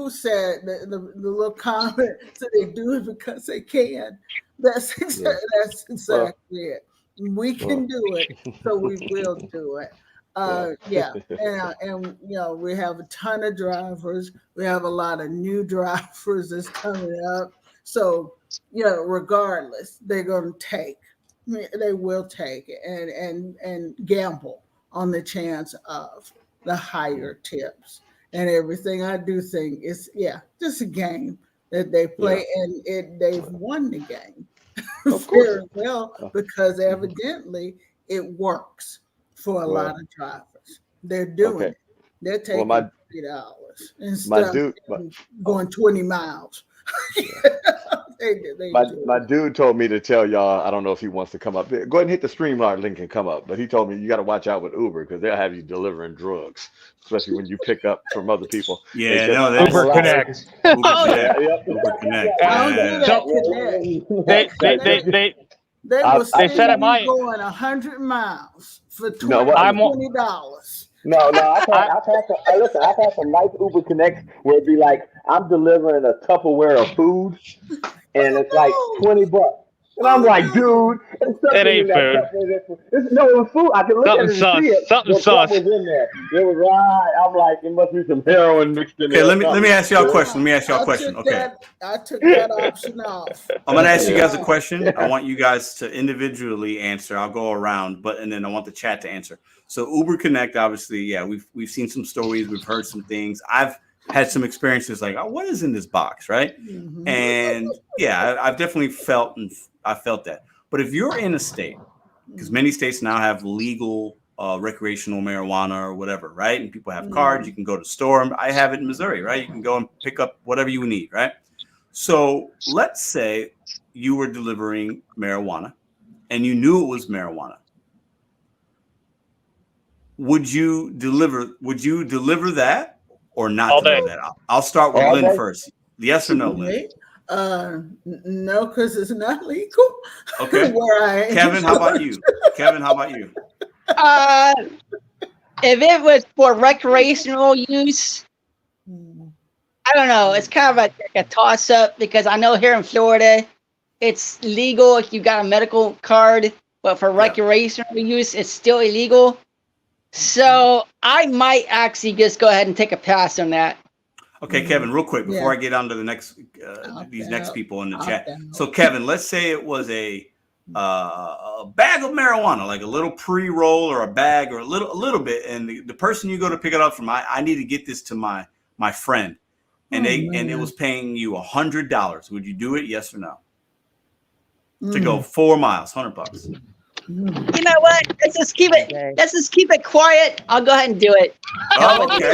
said the little comment said they do it because they can. That's exactly it. We can do it, so we will do it. And we have a ton of drivers. We have a lot of new drivers that's coming up. So regardless, they're going to take. They will take it and gamble on the chance of the higher tips and everything. I do think it's just a game that they play, and they've won the game very well because evidently it works for a lot of drivers. They're doing it. They're taking $3 instead of going 20 miles. My dude told me to tell y'all, I don't know if he wants to come up. Go ahead and hit the StreamYard link and come up. But he told me you got to watch out with Uber because they'll have you delivering drugs, especially when you pick up from other people. Uber Connect. Uber Connect. They said I might going 100 miles for $20. No, I've had some nice Uber Connects where it'd be like I'm delivering a Tupperware of food, and it's like $20. And I'm like, dude, it ain't food. It was food. I can look at it and see it. Something sauce. Was in there. It was right. I'm like, it must be some heroin mixed in there. Okay, let me ask y'all a question. Okay. I took that option off. I'm gonna ask you guys a question. I want you guys to individually answer. I'll go around, and then I want the chat to answer. So Uber Connect, obviously, we've seen some stories, we've heard some things. I've had some experiences like, oh, what is in this box, right? Mm-hmm. And I've definitely felt that. But if you're in a state, because many states now have legal recreational marijuana or whatever, right? And people have cards, you can go to the store. I have it in Missouri, right? You can go and pick up whatever you need, right? So let's say you were delivering marijuana and you knew it was marijuana. would you deliver that or not All day. deliver that? I'll start with All Lynn day. first. Yes or no, Lynn? No, because it's not legal. Okay. Where I am. Kevin, how about you? If it was for recreational use, I don't know. It's kind of like a toss up because I know here in Florida, it's legal if you got a medical card, but for recreational use, it's still illegal. So I might actually just go ahead and take a pass on that. Okay, Kevin, real quick before I get on to the next next people in the chat. So Kevin, let's say it was a bag of marijuana, like a little pre-roll or a bag or a little bit, and the person you go to pick it up from, I need to get this to my friend, and it was paying you $100. Would you do it? Yes or no? To go 4 miles, $100. You know what? Let's just keep it quiet. I'll go ahead and do it. Oh, okay.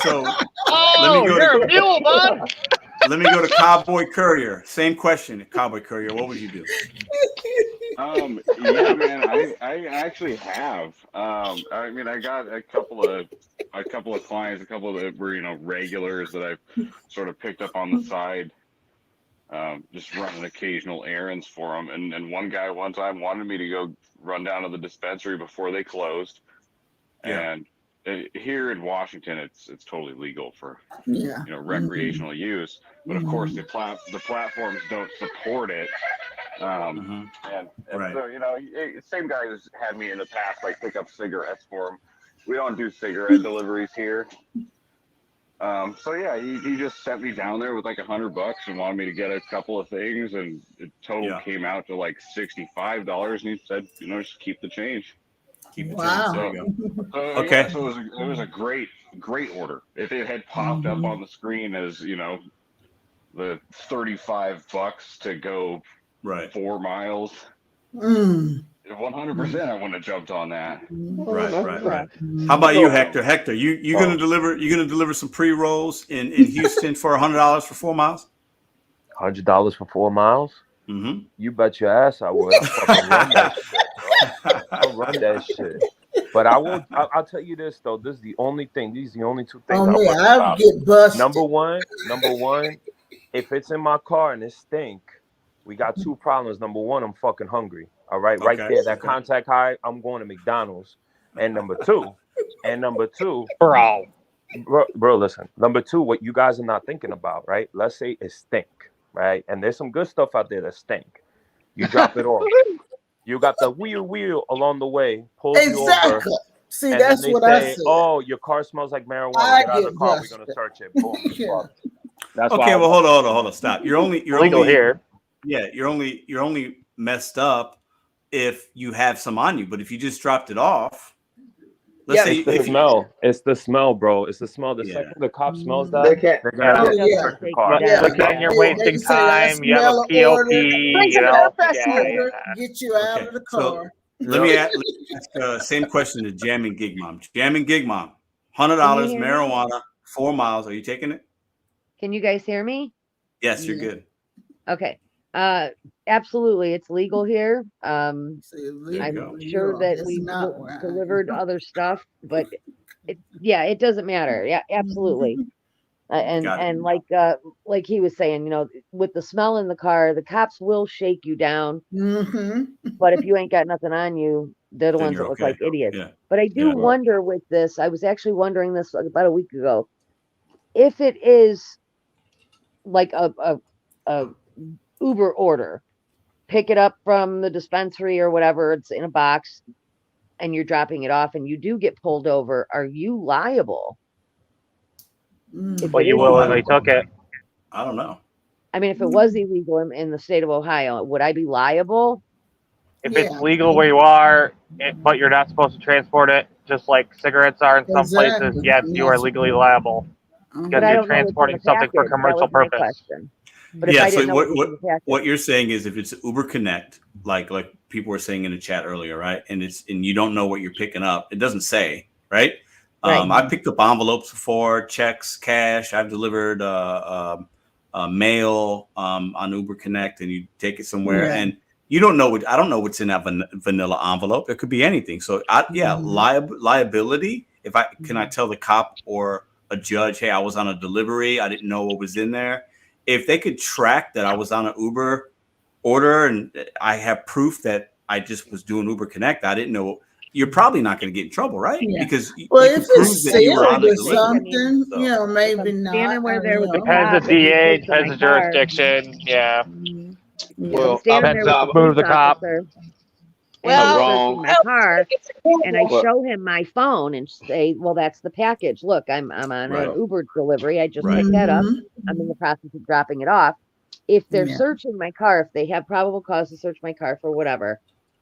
So let me go to Cowboy Courier. Same question, Cowboy Courier. What would you do? Yeah, man, I actually have. I mean, I got a couple of clients, a couple that were regulars that I've sort of picked up on the side. Just running occasional errands for them. And one guy one time wanted me to go run down to the dispensary before they closed. Yeah. And here in Washington, it's totally legal for recreational use. But of course, the platforms don't support it. And so, same guy who's had me in the past, like pick up cigarettes for him. We don't do cigarette deliveries here. So yeah, he just sent me down there with like $100 and wanted me to get a couple of things, and it total came out to like $65. And he said, just keep the change. Wow. There you go. Okay. Yeah, so it was a great order. If it had popped up on the screen as the $35 to go 4 miles. 100%, I wouldn't have jumped on that. Right. How about you, Hector? Hector, you gonna deliver some pre-rolls in Houston for $100 for 4 miles? $100 for 4 miles? Mm-hmm. You bet your ass I would. I'll fucking run that shit, bro. I'll run that shit. But I won't. I'll tell you this though. This is the only thing. These are the only two things I worry about. Get busted. Number one. If it's in my car and it stink, we got two problems. Number one, I'm fucking hungry. All right, right there, that contact high, I'm going to McDonald's. And number two, bro, listen. Number two, what you guys are not thinking about, right? Let's say it stink, right? And there's some good stuff out there that stink. You drop it off. You got the wheel along the way, pulls you over. See, that's what I said. Oh, your car smells like marijuana. Get out of the car. We're gonna search it. Boom. That's okay. Well, hold on. Stop. You're legal here. Yeah, you're only messed up if you have some on you, but if you just dropped it off, let's say it's the smell. It's the smell, bro. It's the smell. The second the cop smells that, they can't. Look, then you're wasting time. You have a POP. Get you out of the car. So let me ask same question to Jam and Gig Mom. Jam and Gig Mom, $100 marijuana, 4 miles. Are you taking it? Can you guys hear me? Yes, you're good. Okay. Absolutely, it's legal here. I'm sure that we delivered other stuff, but it doesn't matter. Yeah, absolutely. And like he was saying, with the smell in the car, the cops will shake you down. But if you ain't got nothing on you, they're the ones that look like idiots. Yeah. But I do wonder with this. I was actually wondering this about a week ago. If it is like a Uber order, pick it up from the dispensary or whatever, it's in a box, and you're dropping it off, and you do get pulled over, are you liable? Well, you willingly took it. I don't know. I mean, if it was illegal in the state of Ohio, would I be liable? If it's legal where you are, but you're not supposed to transport it, just like cigarettes are in some places, yes, you are legally liable. Because you're transporting something for commercial purpose. But so what you're saying is if it's Uber Connect, like people were saying in the chat earlier, right? And you don't know what you're picking up, it doesn't say, right? I picked up envelopes before, checks, cash. I've delivered mail on Uber Connect, and you take it somewhere. And You don't know I don't know what's in that vanilla envelope. It could be anything. So liability. Can I tell the cop or a judge, hey, I was on a delivery, I didn't know what was in there. If they could track that I was on an Uber order and I have proof that I just was doing Uber Connect, I didn't know. You're probably not going to get in trouble, right? Yeah. Because you if it's that you were on sealed the or delivery. something, So, you know, maybe not. Standing where there was a Depends the DA, depends the jurisdiction. Yeah. Well, standing there with the move the cop. officer, Well, searching my car, and I show him my phone and say, "Well, that's the package. Look, I'm on an Uber delivery. I just picked that up. I'm in the process of dropping it off." If they're searching my car, if they have probable cause to search my car for whatever,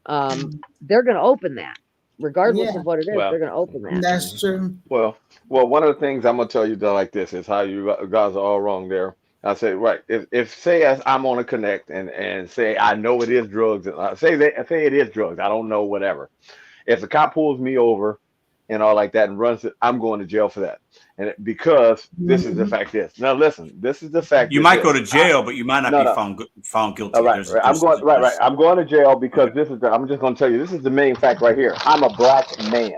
they're going to open that, regardless of what it is. They're going to open that. That's true. Well, one of the things I'm gonna tell you like this is how you guys are all wrong there. I say if say I'm on a connect and say I know it is drugs, and say it is drugs. I don't know, whatever. If the cop pulls me over and all like that and runs it, I'm going to jail for that. And because this is the fact is. Now listen, this is the fact. You might go to jail, but you might not be found guilty. All right, I'm going to jail because this is. I'm just going to tell you, this is the main fact right here. I'm a black man,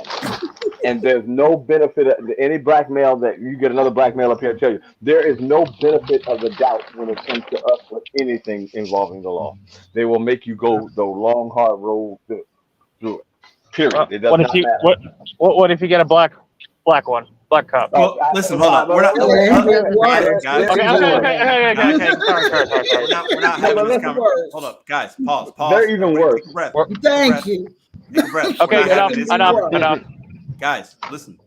and there's no benefit of any black male that you get another black male up here to tell you. There is no benefit of the doubt when it comes to us with anything involving the law. They will make you go the long, hard road through it. Period. It does What not if you matter. what if you get a black one? Black cop. Well, listen, hold on. We're not. Guys, Okay. We're not having this conversation. Hold up, guys. Pause. They're even worse. Take a breath. Thank you. Take a breath. Okay, enough. Guys, listen.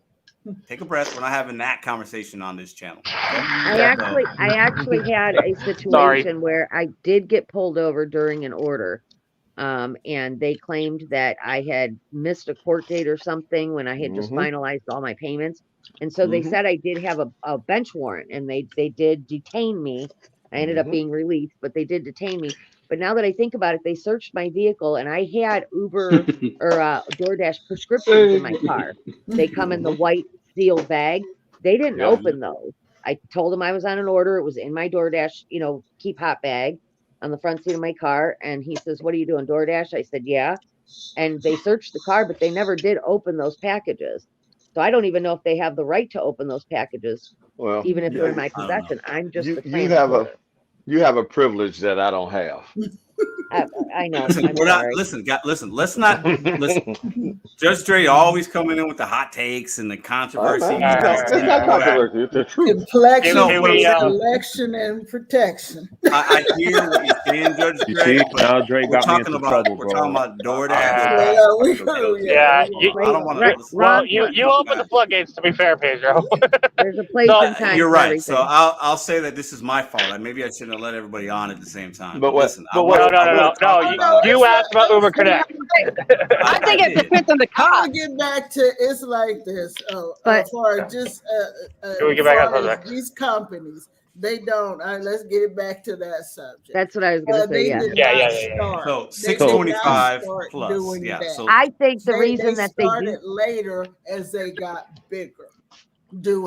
Take a breath. We're not having that conversation on this channel. Okay? I actually had a situation where I did get pulled over during an order. And they claimed that I had missed a court date or something when I had just finalized all my payments. And so they said I did have a bench warrant, and they did detain me. I ended up being released, but they did detain me. But now that I think about it, they searched my vehicle, and I had Uber or DoorDash prescriptions in my car. They come in the white sealed bag. They didn't open those. I told them I was on an order. It was in my DoorDash, keep hot bag on the front seat of my car. And he says, "What are you doing, DoorDash?" I said, "Yeah." And they searched the car, but they never did open those packages. So I don't even know if they have the right to open those packages, even if they're in my possession. I'm just you have a privilege that I don't have. I know. Listen. Let's not listen. Judge Dre always coming in with the hot takes and the controversy. It's not controversy. It's the truth. Selection and protection. I hear what you're saying, Judge Dre. Now Dre got me into trouble, we're talking about DoorDash. I don't want to. Well, you open the floodgates. To be fair, Pedro. There's a place and time. You're right. Everything. So I'll say that this is my fault. Maybe I shouldn't have let everybody on at the same time. But listen, No. You asked about Uber Connect. I think it depends on the cop. I'll get back to it's like this. For just we get back on subject? These companies, they don't. Let's get it back to that subject. That's what I was going to say. Yeah. So 625 plus. Yeah. So I think the reason that they started later as they got bigger.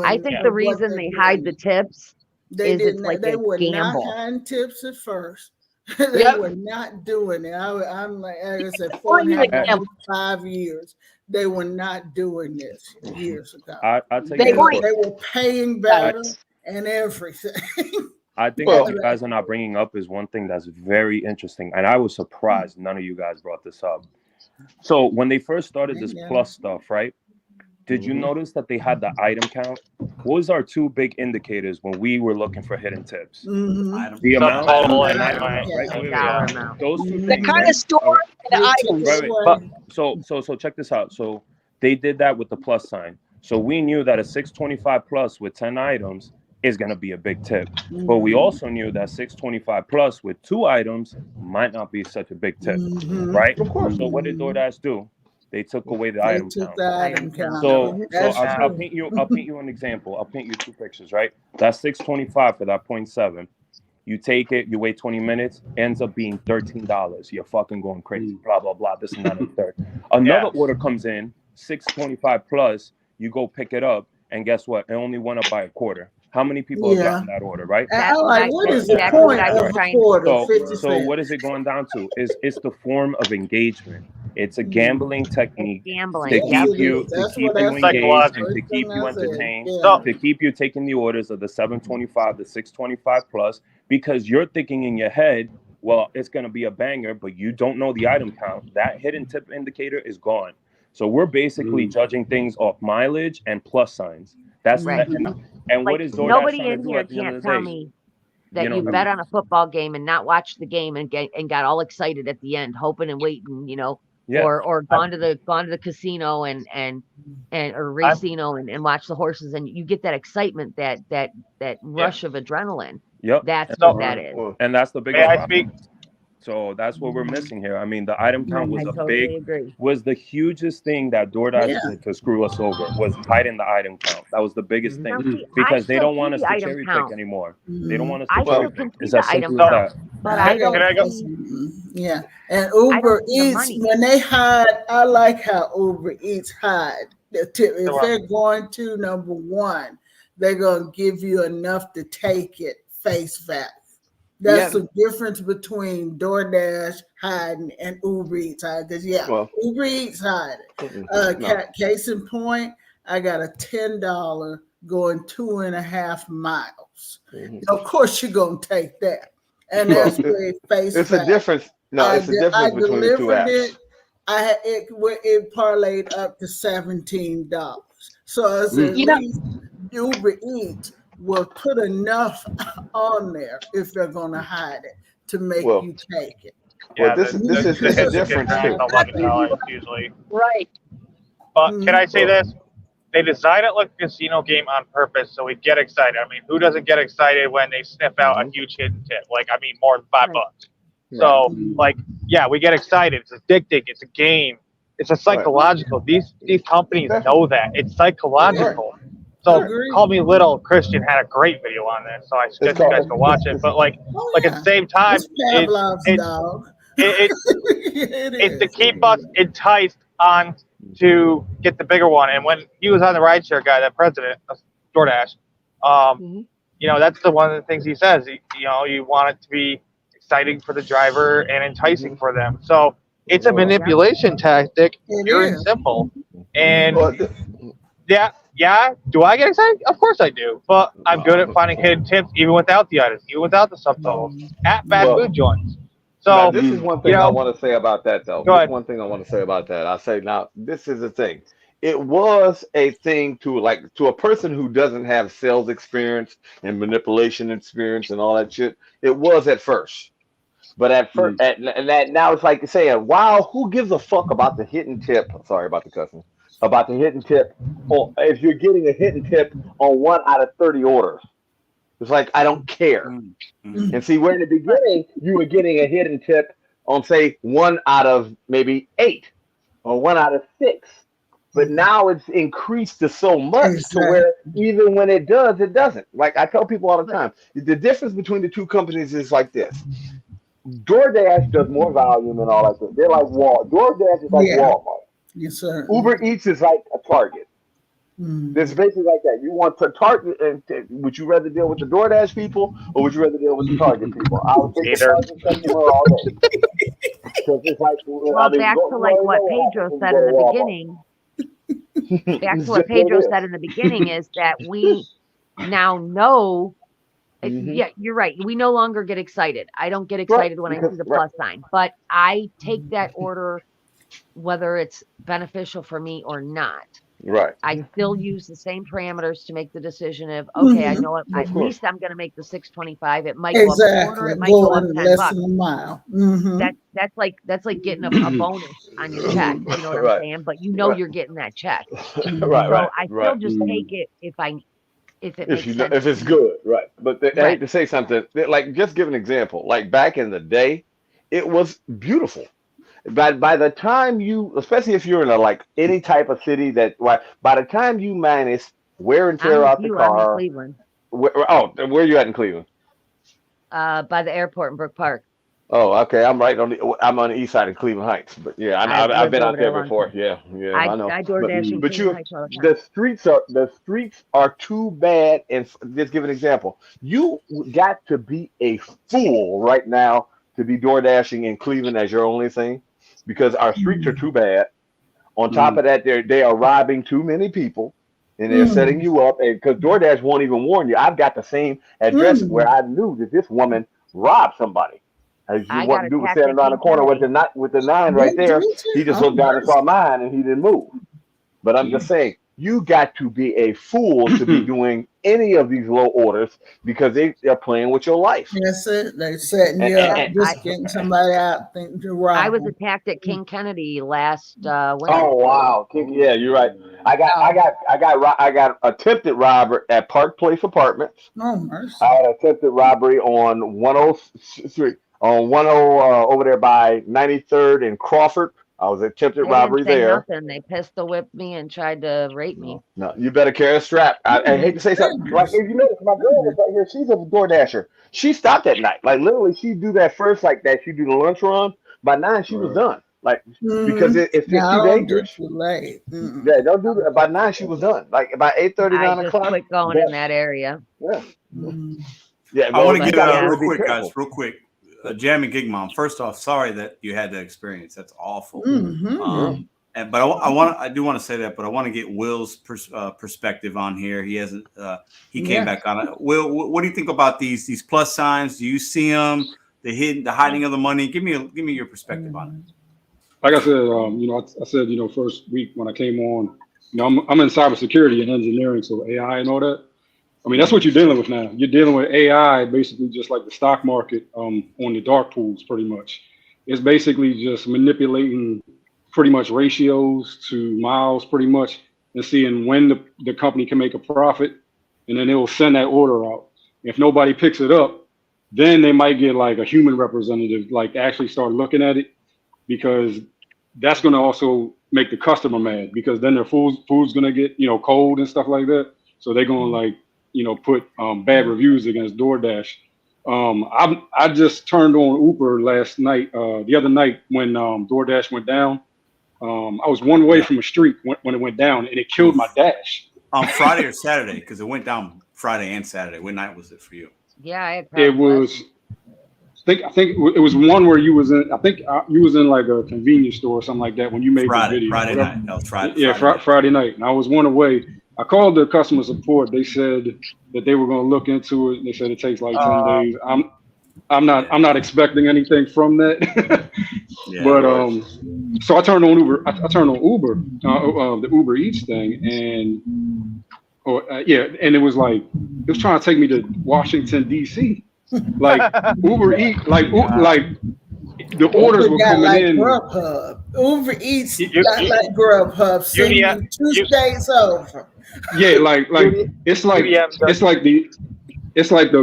I think the reason they hide the tips is it's like they were gamble. not hiding tips at first. They were not doing it. I'm like I said, 4.5 5 years. They were not doing this years ago. They were paying better and everything. I think what you guys are not bringing up is one thing that's very interesting, and I was surprised none of you guys brought this up. So when they first started this plus stuff, right? Did you notice that they had the item count? What was our two big indicators when we were looking for hidden tips? The amount and item. Those two things. The kind of store and the items. But, so check this out. So they did that with the plus sign. So we knew that a 625 plus with 10 items is going to be a big tip. But we also knew that 625 plus with 2 items might not be such a big tip, right? Of course. So what did DoorDash do? They took away the item count. So I'll paint you an example. I'll paint you 2 pictures, right? That's 625 for that 0.7. You take it, you wait 20 minutes, ends up being $13. You're fucking going crazy. Blah, blah, blah. This and that and the third. Another order comes in, 625 plus, you go pick it up, and guess what? It only went up by a quarter. How many people have gotten that order, right? And I'm like, what is the exactly point what I was of a trying to quarter? 50 So cents. what is it going down to? It's the form of engagement. It's a gambling technique gambling. to Yes, keep it you is. That's what I said. engaged and Psychological. to keep First you thing I said. entertained, Yeah. to keep you taking the orders of the 725, the 625 plus, because you're thinking in your head, well, it's going to be a banger, but you don't know the item count. That hidden tip indicator is gone. So we're basically judging things off mileage and plus signs. That's Right. and Like, what is DoorDash nobody trying to in do here at the end can't of the tell day? me that You know, you bet on a football game and not watch the game and got all excited at the end, hoping and waiting, Yeah. or gone to the casino and or racino and watch the horses, and you get that excitement, that rush of adrenaline. Yep. That's So- what that is. And that's the May biggest I problem. speak? So that's what we're missing here. I mean, the item count was I totally agree. was the hugest thing that DoorDash did to screw us over, was hiding the item count. That was the biggest Now, thing, see, because they still don't want see us the to item cherry count. pick anymore. They don't want us I to still cherry can pick. see It's the as item simple as count, that. but I don't Can I go? see. Yeah, and I Uber don't see the Eats, money. when they hide, I like how Uber Eats hide. If they're going to, number one, they're going to give you enough to take it face value. That's the difference between DoorDash hiding and Uber Eats hiding. Because Uber Eats hiding. Case in point, I got a $10 going 2.5 miles. Of course, you're going to take that. And that's where face It's value. a difference. No, it's a difference between the two apps. It parlayed up to $17. So I said, at least Uber Eats will put enough on there if they're going to hide it to make you take it. Yeah, this is a difference too. $11 usually. Right. But can I say this? They designed it like a casino game on purpose, so we get excited. I mean, who doesn't get excited when they sniff out a huge hidden tip? Like, I mean, more than $5. So, we get excited. It's addicting. It's a game. It's a psychological. These companies know that. It's psychological. So, Call Me Little Christian had a great video on this, so I suggest you guys go watch it. But at the same time, it's to keep us enticed on to get the bigger one. And when he was on the rideshare guy, that president of DoorDash, that's the one of the things he says. You want it to be exciting for the driver and enticing for them. So it's a manipulation tactic, pure and simple. And do I get excited? Of course I do. But I'm good at finding hidden tips even without the items, even without the subtitles at fast food joints. So now, this is one thing I want to say about that, though. Go ahead. One thing I want to say about that. I say now, this is the thing. It was a thing to a person who doesn't have sales experience and manipulation experience and all that shit. It was at first, but at first, now it's like saying, "Wow, who gives a fuck about the hidden tip?" Sorry about the cussing. About the hidden tip, or if you're getting a hidden tip on 1 out of 30 orders. It's like, I don't care. And see, where in the beginning, you were getting a hidden tip on, say, 1 out of maybe 8 or 1 out of 6. But now it's increased to so much to where even when it does, it doesn't. Like I tell people all the time, the difference between the two companies is like this. DoorDash does more volume and all that stuff. They're like Walmart. DoorDash is like Walmart. Yes, sir. Uber Eats is like a Target. It's basically like that. You want to Target, and would you rather deal with the DoorDash people or would you rather deal with the Target people? I would take the Target customer all day. It's like, back to like what Pedro said in the beginning. Back to what Pedro said in the beginning is that we now know. Yeah, you're right. We no longer get excited. I don't get excited when I see the plus sign, but I take that order whether it's beneficial for me or not. Right. I still use the same parameters to make the decision of, okay, I know at least I'm going to make the 625. It might go up a quarter, it might go up $10. Than a mile. That's like getting a bonus on your check. You know what I'm saying? But you know you're getting that check. So I still just take it if it makes sense. If it's good, right? But I hate to say something. Like, just give an example. Like back in the day, it was beautiful. By the time you, especially if you're in any type of city by the time you manage wear and tear out the car. I'm in Cleveland. Where are you at in Cleveland? By the airport in Brook Park. Oh, okay. I'm on the east side of Cleveland Heights, but yeah, I've lived been over out there there a long before. time. Yeah, I know. I DoorDash in But Cleveland you, Heights all the time. the streets are too bad. And just give an example. You got to be a fool right now to be door dashing in Cleveland as your only thing, because our streets are too bad. On top of that, they are robbing too many people, and they're setting you up. And because DoorDash won't even warn you, I've got the same address where I knew that this woman robbed somebody. As you I want got to do was attacked standing at around the King corner with Kennedy. the nine right there. He just looked down and saw mine, and he didn't move. But I'm just saying, you got to be a fool to be doing any of these low orders because they're playing with your life. That's it. They're setting you up, just getting somebody out thinking to rob. I was attacked at King Kennedy last winter. Oh wow! Yeah, you're right. I got attempted robbery at Park Place Apartments. Oh mercy! I had attempted robbery on 103 on 10 over there by 93rd and Crawford. I was attempted robbery They didn't say there. nothing. They pistol whipped me and tried to rape me. No, you better carry a strap. I hate to say something. Like if you notice, my girl was right here. She's a door dasher. She stopped at night. Like literally, she do that first like that. She do the lunch run. By 9, she was done. Like because it's just too dangerous. Too late. Yeah, don't do that. By 9, she was done. Like by 8:30, 9 o'clock. Quit going in that area. Yeah. Yeah. I want to get real quick, guys. Real quick. Jam and Gig Mom. First off, sorry that you had that experience. That's awful. But I do want to say that. But I want to get Will's perspective on here. He hasn't. He came back on it. Will, what do you think about these plus signs? Do you see them? The hiding of the money. Give me your perspective on it. Like I said, I said, first week when I came on, I'm in cybersecurity and engineering, so AI and all that. I mean, that's what you're dealing with now. You're dealing with AI, basically just like the stock market on the dark pools, pretty much. It's basically just manipulating pretty much ratios to miles, pretty much, and seeing when the company can make a profit, and then it will send that order out. If nobody picks it up, then they might get like a human representative, like actually start looking at it, because that's going to also make the customer mad, because then their food's going to get, cold and stuff like that. So they're going to like, put bad reviews against DoorDash. I just turned on Uber last night, the other night when DoorDash went down. I was one way from a street when it went down, and it killed my dash. On Friday or Saturday, because it went down Friday and Saturday. What night was it for you? Yeah, it was. I think it was one where you was in. I think you was in like a convenience store or something like that when you made the video. Friday night. That was Friday. Yeah, Friday night, and I was one away. I called the customer support. They said that they were going to look into it. They said it takes like 10 days. I'm not expecting anything from that. But so I turned on Uber. I turned on Uber, the Uber Eats thing, and and it was like it was trying to take me to Washington D.C. Like Uber Eats, like the orders were coming like in. Grubhub. Uber Eats got like Grubhub. So you 2 days over. Yeah, like it's like the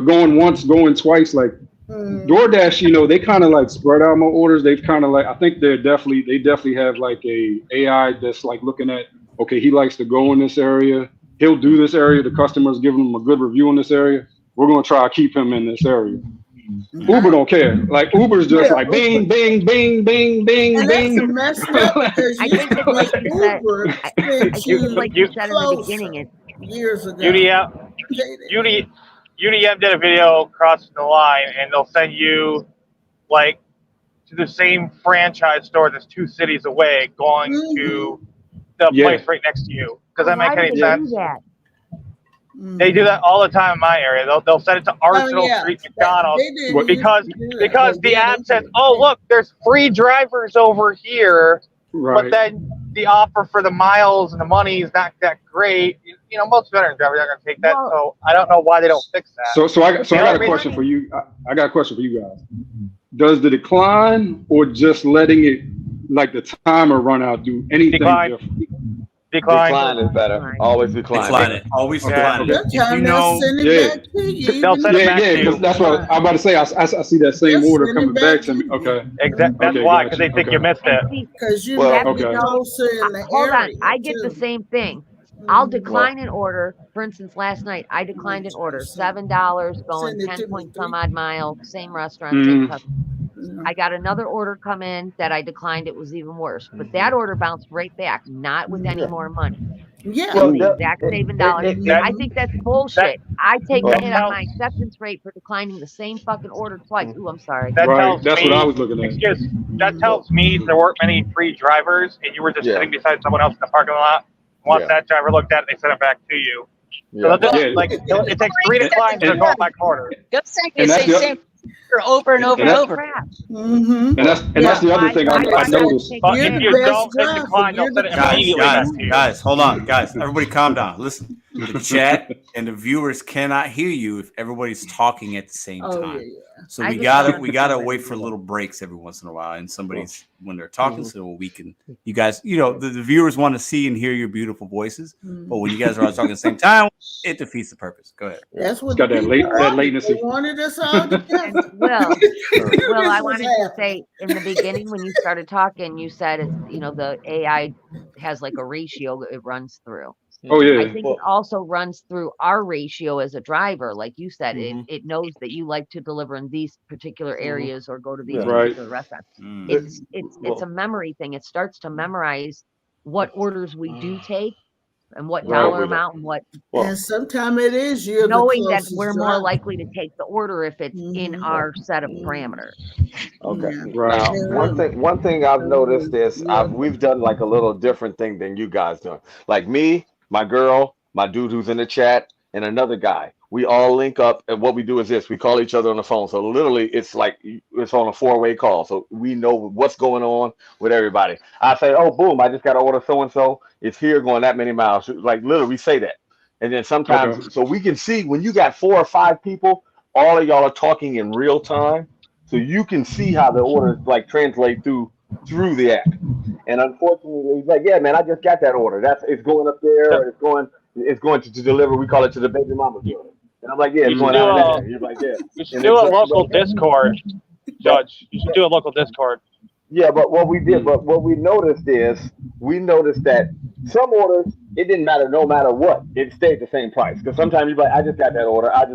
going once, going twice. Like DoorDash, they kind of like spread out my orders. They've kind of like, I think they definitely have like a AI that's like looking at, okay, he likes to go in this area. He'll do this area. The customer's giving him a good review in this area. We're going to try to keep him in this area. Uber don't care. Like Uber's just like bing, bing, bing, bing, bing, bing. That's messed up because I think it's like you said. I think it's like you said in the beginning. Years ago. UDM did a video crossing the line, and they'll send you like to the same franchise store that's 2 cities away, going to the place right next to you. Does that make any sense? They do that all the time in my area. They'll send it to Arsenal Street McDonald's because the app says, "Oh, look, there's free drivers over here," but then the offer for the miles and the money is not that great. Most veteran drivers aren't going to take that. So I don't know why they don't fix that. So I got a question for you. I got a question for you guys. Does the decline or just letting it like the timer run out do anything different? Decline is better. Always decline it. Always decline it. They'll send it back to you. Because that's what I'm about to say. I see that same order coming back to me. Okay. Exactly. That's why, because they think you missed it. Because you have to go hold on. I get the same thing. I'll decline an order. For instance, last night I declined an order. $7 going 10 point some odd miles. Same restaurant, same customer. I got another order come in that I declined. It was even worse. But that order bounced right back, not with any more money. Yeah. Still the exact saving dollars. I think that's bullshit. I take the hit on my acceptance rate for declining the same fucking order twice. Ooh, I'm sorry. That Right, tells that's me, what I was looking at. that tells me there weren't many free drivers, and you were just sitting beside someone else in the parking lot. Once that driver looked at it, they sent it back to you. So like it takes 3 declines to go back order. Go say the same over and over and over. And that's the other thing I noticed. If you don't hit decline, they'll send it immediately back to you. Guys, hold on, guys. Everybody, calm down. Listen, the chat and the viewers cannot hear you if everybody's talking at the same time. So we gotta wait for little breaks every once in a while, and somebody's when they're talking, so we can. You guys, the viewers want to see and hear your beautiful voices, but when you guys are all talking at the same time, it defeats the purpose. Go ahead. That's what it's got that latency. They wanted us all together. Well, I wanted to say in the beginning when you started talking, you said it's the AI has like a ratio it runs through. Oh yeah. I think it also runs through our ratio as a driver, like you said. It knows that you like to deliver in these particular areas or go to these particular restaurants. It's a memory thing. It starts to memorize what orders we do take and what dollar amount and what. And sometimes it is you knowing that we're more likely to take the order if it's in our set of parameters. Okay. Right. Now, one thing I've noticed is we've done like a little different thing than you guys done. Like me, my girl, my dude who's in the chat, and another guy. We all link up, and what we do is this: we call each other on the phone. So literally, it's like it's on a 4-way call. So we know what's going on with everybody. I say, "Oh, boom! I just got to order so and so. It's here, going that many miles." Like literally, we say that, and then sometimes, so we can see when you got 4 or 5 people, all of y'all are talking in real time, so you can see how the orders like translate through the app. And unfortunately, he's like, "Yeah, man, I just got that order. It's going up there, or it's going to deliver. We call it to the baby mama building." And I'm like, "Yeah, it's going out there." You're like, "Yeah." You should do a local Discord, Judge. You should do a local Discord. Yeah, but what we noticed is that some orders, it didn't matter no matter what, it stayed the same price. Because sometimes you're like, "I just got that order, and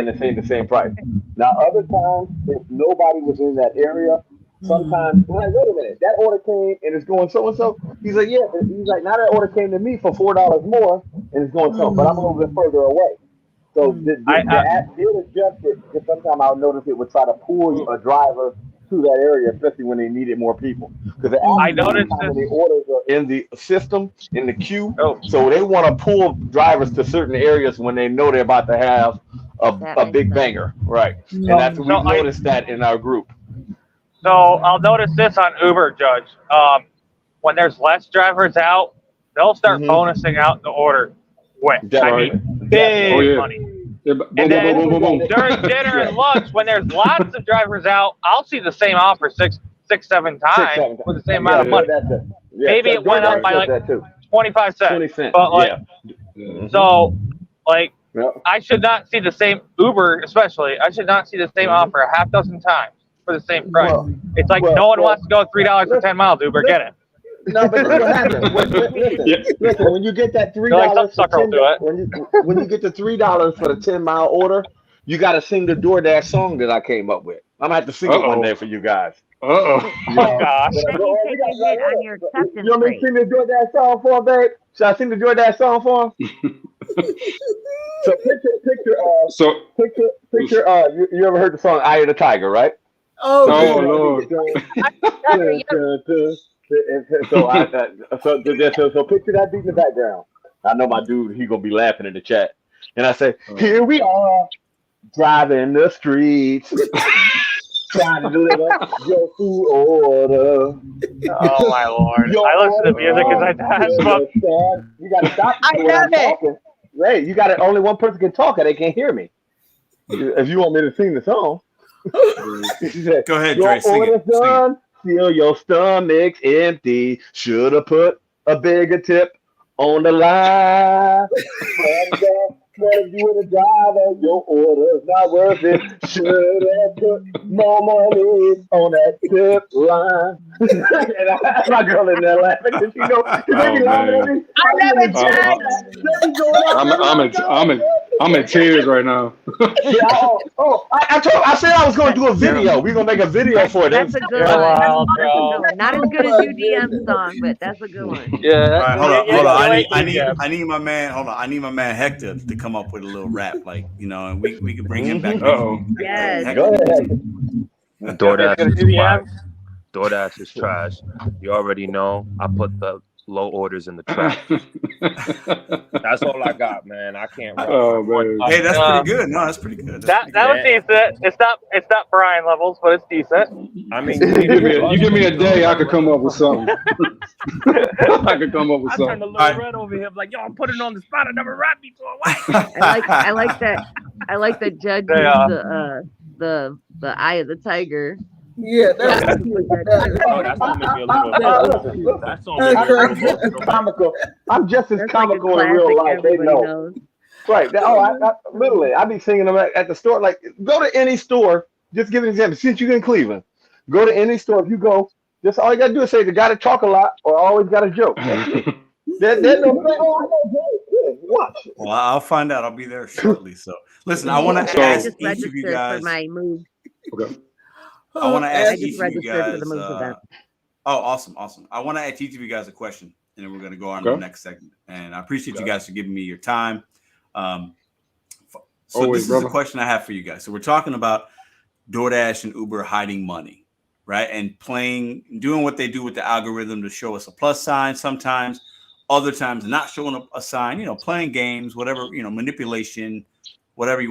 it stayed the same price." Now other times, if nobody was in that area, sometimes I'm like, "Wait a minute, that order came and it's going so and so." He's like, "Yeah," he's like, "Now that order came to me for $4 more and it's going so, but I'm a little bit further away." So the app did adjust it. Because sometimes I'll notice it would try to pull a driver to that area, especially when they needed more people. Because I noticed how many orders are in the system, in the queue. So they want to pull drivers to certain areas when they know they're about to have a big banger, right? And that's we've noticed that in our group. So I'll notice this on Uber, Judge. When there's less drivers out, they'll start bonusing out the order quick. Big money. And then during dinner and lunch, when there's lots of drivers out, I'll see the same offer 6, 7 times with the same amount of money. Maybe it went up by like 25 cents. But like, so like, I should not see the same Uber, especially. I should not see the same offer a half dozen times for the same price. It's like no one wants to go $3 for 10 miles. Uber, get it. No, but what happens? Listen, when you get that $3, when you get the $3 for the 10-mile order, you got to sing the DoorDash song that I came up with. I'm gonna have to sing it one day for you guys. Oh gosh! You want me to sing the DoorDash song for him, babe? Should I sing the DoorDash song for him? So picture. You ever heard the song "Eye of the Tiger"? Right? Oh Lord. So picture that beat in the background. I know my dude, he gonna be laughing in the chat. And I say, "Here we are, driving the streets, trying to deliver your food order." Oh my Lord! I listen to music as I pass. You gotta stop. I love it. Right, you got it. Only one person can talk, and they can't hear me. If you want me to sing the song, go ahead, Dre. Sing it. Feel your stomach's empty. Should have put a bigger tip on the line. Let you in the driver, your order's not worth it. Should have put more money on that tip line. And I have my girl in there laughing because you know, they be laughing at me. I love it, Jack. I'm in tears right now. I said I was going to do a video. We're going to make a video for it. That's a good one. Not as good as UDM song, but that's a good one. Yeah. All right, hold on. I need my man. Hold on. I need my man Hector to come up with a little rap, like, you know, and we can bring him back. Yes. Go ahead. DoorDash is trash. You already know. I put the low orders in the trash. That's all I got, man. I can't. Hey, that's pretty good. No, that's pretty good. That was decent. It's not Brian levels, but it's decent. I mean, you give me a day, I could come up with something. I could come up with something. I turned a little red over here, like, yo, I'm putting on the spot. I never rapped before. I like that. I like that Judge used the eye of the tiger. Yeah, that's comical. I'm just as comical in real life. They know. Right. Literally, I be singing them at the store. Like, go to any store. Just give an example. Since you're in Cleveland, go to any store. If you go, just all you gotta do is say the guy that talk a lot or always got a joke. Watch. Well, I'll find out. I'll be there shortly. So, listen, I want to ask each of you guys. For my move. Okay. I want to ask each of you registered guys. for the moves event. Awesome. I want to ask each of you guys a question, and then we're going to go on to the next segment. And I appreciate you guys for giving me your time. This is a question I have for you guys. So we're talking about DoorDash and Uber hiding money, right? And doing what they do with the algorithm to show us a plus sign sometimes, other times not showing a sign, you know, playing games, whatever, you know, manipulation, whatever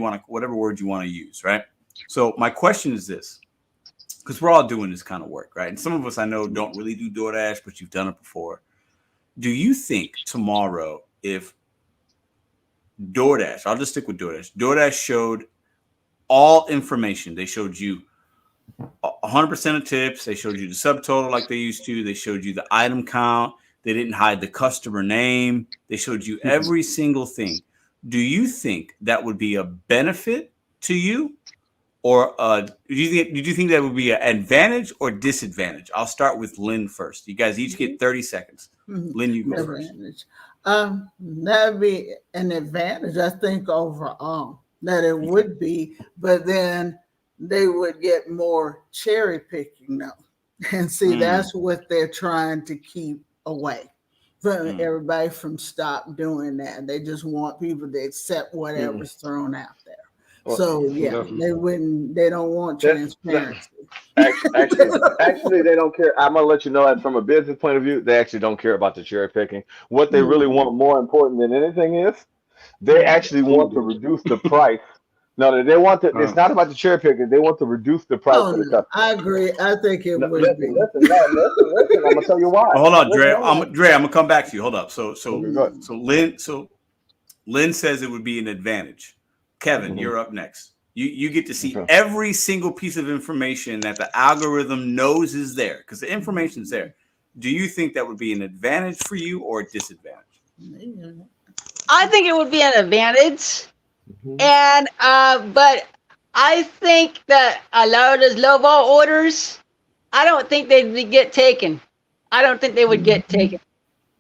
word you want to use, right? So my question is this, because we're all doing this kind of work, right? And some of us I know don't really do DoorDash, but you've done it before. Do you think tomorrow, if DoorDash, I'll just stick with DoorDash showed all information, they showed you 100% of tips, they showed you the subtotal like they used to, they showed you the item count, they didn't hide the customer name, they showed you every single thing. Do you think that would be a benefit to you? Or do you think that would be an advantage or disadvantage? I'll start with Lynn first. You guys each get 30 seconds. Lynn, you go first. That'd be an advantage, I think, overall, that it would be, but then they would get more cherry picking though. And see, that's what they're trying to keep away from everybody from stop doing that. They just want people to accept whatever's thrown out there. So they don't want transparency. Actually, they don't care. I'm gonna let you know that from a business point of view, they actually don't care about the cherry picking. What they really want, more important than anything, is they actually want to reduce the price. No, they want to. It's not about the cherry picking. They want to reduce the price for the customer. I agree. I think it would be. Listen. I'm gonna tell you why. Well, hold on, Dre. I'm gonna come back to you. Hold up. So Lynn says it would be an advantage. Kevin, you're up next. You get to see every single piece of information that the algorithm knows is there, because the information's there. Do you think that would be an advantage for you or a disadvantage? I think it would be an advantage. And but I think that a lot of those low vol orders, I don't think they'd get taken. I don't think they would get taken.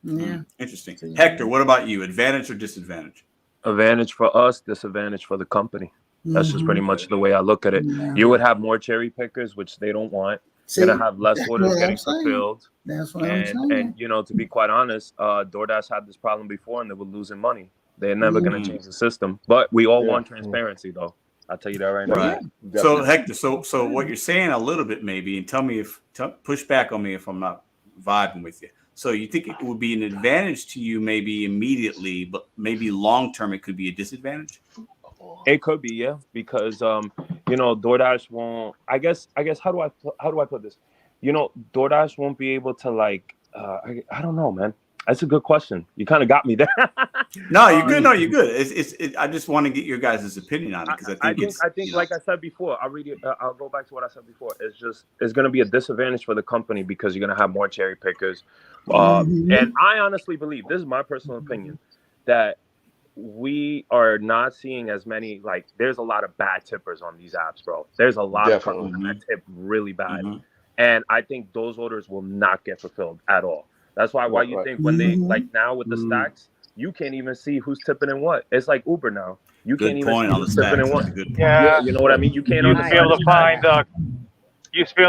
Yeah. Interesting. Hector, what about you? Advantage or disadvantage? Advantage for us, disadvantage for the company. That's just pretty much the way I look at it. You would have more cherry pickers, which they don't want. You're gonna have less orders getting fulfilled. That's what I'm saying. And you know, to be quite honest, DoorDash had this problem before, and they were losing money. They're never gonna change the system. But we all want transparency, though. I'll tell you that right now. Right. So Hector, so what you're saying a little bit maybe, and tell me push back on me if I'm not vibing with you. So you think it would be an advantage to you maybe immediately, but maybe long term it could be a disadvantage? It could be, yeah, because you know, DoorDash won't. I guess how do I put this? You know, DoorDash won't be able to I don't know, man. That's a good question. You kind of got me there. No, you're good. No, you're good. I just want to get your guys' opinion on it, because I think, like I said before, I'll go back to what I said before. It's going to be a disadvantage for the company because you're going to have more cherry pickers. And I honestly believe, this is my personal opinion, that we are not seeing as many, like, there's a lot of bad tippers on these apps, bro. There's a lot of customers that tip really bad. And I think those orders will not get fulfilled at all. That's why you think when they, like now with the stacks, you can't even see who's tipping and what. It's like Uber now. You can't even see who's tipping and what. Yeah. You know what I mean? You can't used to be able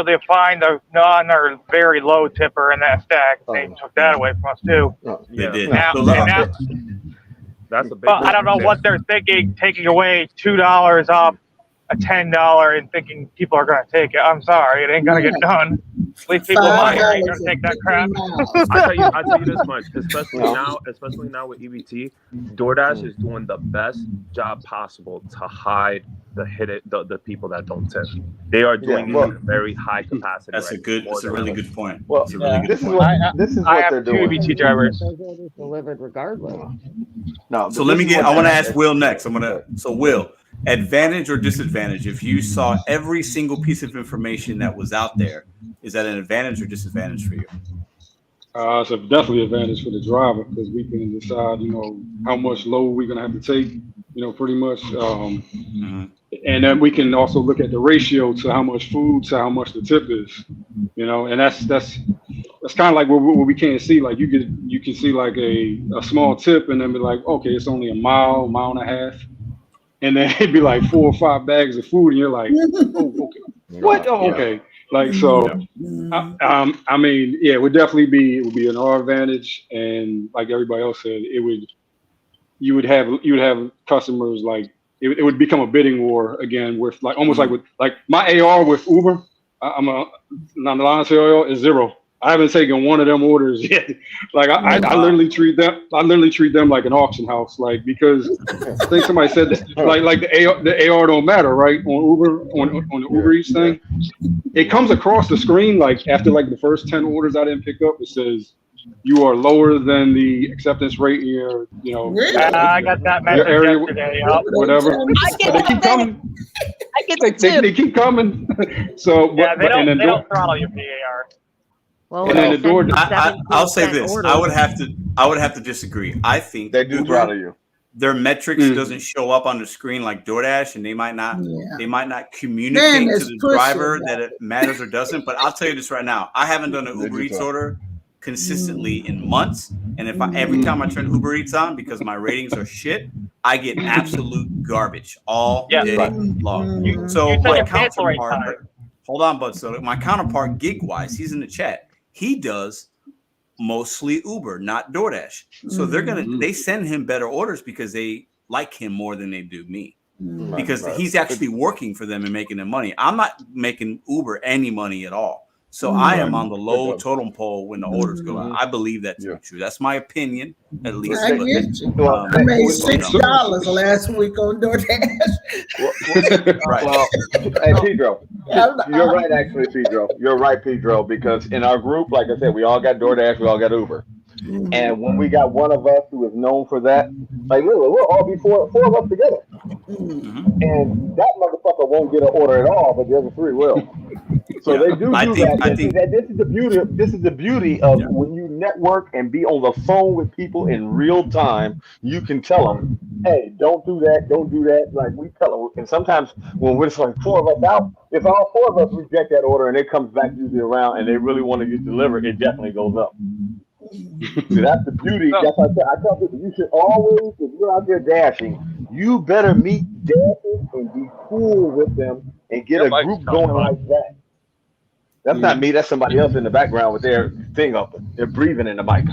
to find the non or very low tipper in that stack. They took that away from us too. They did. Now, that's a big I don't know what they're thinking, taking away $2 off a $10 and thinking people are going to take it. I'm sorry, it ain't going to get done. At least people ain't going to take that crap. I tell you this much, especially now with EBT, DoorDash is doing the best job possible to hide the people that don't tip. They are doing it at a very high capacity. That's a really good point. Well, that's a really good point. This is I what have they're two doing. EBT drivers. Delivered regardless. No, So I want to ask Will next. So Will, advantage or disadvantage? If you saw every single piece of information that was out there, is that an advantage or disadvantage for you? It's definitely an advantage for the driver because we can decide, how much load we're gonna have to take, pretty much. And then we can also look at the ratio to how much food to how much the tip is, and that's kind of like what we can't see. Like you can see like a small tip and then be like, okay, it's only a mile and a half. And then it'd be like 4 or 5 bags of food, and you're like, "Oh, okay, what? Oh, okay." Like so, I mean, yeah, it would definitely be in our advantage, and like everybody else said, you would have customers like it would become a bidding war again, with like almost like with like my AR with Uber. I'm a non-honest AR is 0. I haven't taken one of them orders yet. Like I literally treat them like an auction house, like because I think somebody said that like the AR don't matter, right? On Uber on the Uber Eats thing, it comes across the screen like after like the first 10 orders I didn't pick up, it says you are lower than the acceptance rate in your I got that message area, yesterday. Whatever. I They keep coming. I get the They keep coming. So yeah, they don't throttle your PAR. Well, and then the door. I'll say this. I would have to disagree. I think they do throttle you. Their metrics doesn't show up on the screen like DoorDash, and they might not communicate to the driver that it matters or doesn't. But I'll tell you this right now: I haven't done an Uber Eats order consistently in months, and every time I turn Uber Eats on because my ratings are shit, I get absolute garbage all day long. So my counterpart, hold on, bud. So my counterpart, Gigwise, he's in the chat. He does mostly Uber, not DoorDash. So they send him better orders because they like him more than they do me. Because he's actually working for them and making them money. I'm not making Uber any money at all. So I am on the low totem pole when the orders go out. I believe that to be true. That's my opinion, at least. I get you. I made $6 last week on DoorDash. Right. Well, hey, Pedro, you're right, actually, Pedro. You're right, Pedro, because in our group, like I said, we all got DoorDash, we all got Uber. And when we got one of us who is known for that, like literally, we'll all be four of us together. And that motherfucker won't get an order at all, but the other 3 will. So they do that. I think that this is the beauty. This is the beauty of when you network and be on the phone with people in real time. You can tell them, "Hey, don't do that. Don't do that." Like we tell them. And sometimes when we're just like 4 of us out, if all 4 of us reject that order and it comes back usually around and they really want to get delivered, it definitely goes up. See, that's the beauty. That's why I tell people you should always, if you're out there dashing, you better meet dashers and be cool with them and get a group going like that. That's not me. That's somebody else in the background with their thing open. They're breathing in the mic.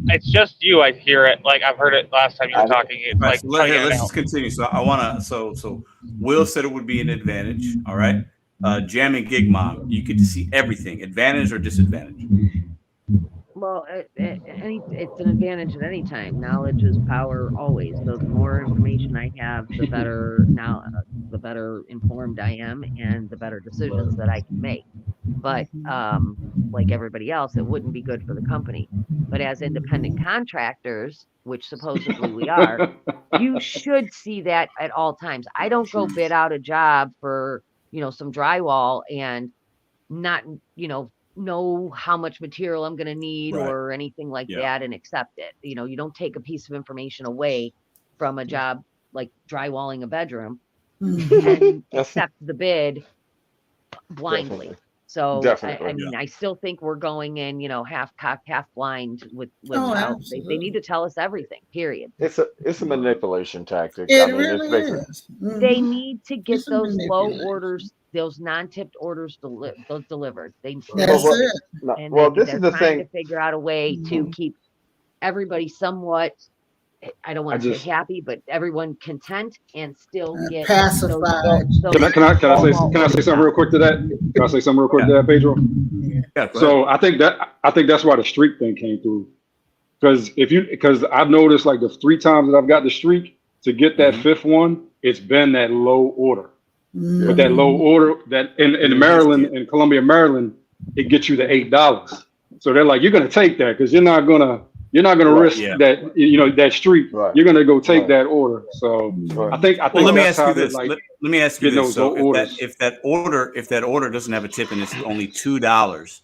It's just you. I hear it. Like I've heard it last time you were talking. Right, so let's just continue. So I want to. So Will said it would be an advantage. All right. Jam and Gig Mom, you get to see everything. Advantage or disadvantage? Well, it's an advantage at any time. Knowledge is power always. So the more information I have, the better the better informed I am, and the better decisions that I can make. But like everybody else, it wouldn't be good for the company. But as independent contractors, which supposedly we are, you should see that at all times. I don't go bid out a job for some drywall and not know how much material I'm going to need Right. or anything like that and accept it. You know, you don't take a piece of information away from a job like drywalling a bedroom and accept the bid blindly. Definitely. So Definitely. I mean, I still think we're going in, you know, half cocked, half blind with Oh, how they need to tell us everything, period. It's a manipulation tactic. It I mean, really it's basically is. They need to get It's a those low manipulation. orders, those non-tipped orders delivered. That's it. no, And well, they're this is the trying to thing. figure out a way to keep everybody somewhat, I don't want to say happy, but everyone content and still get pacified. Can I say something real quick to that? Can I say something real quick to that, Pedro? Yeah. So I think that's why the streak thing came through. Because I've noticed like the 3 times that I've got the streak to get that 5th one, it's been that low order. But that low order that in Maryland, in Columbia, Maryland, it gets you the $8. So they're like, you're gonna take that because you're not gonna risk that, you know, that streak. Right. You're gonna go take that order. So I think well, let me that's ask you how this. like, let me ask you this. So if that order doesn't have a tip and it's only $2,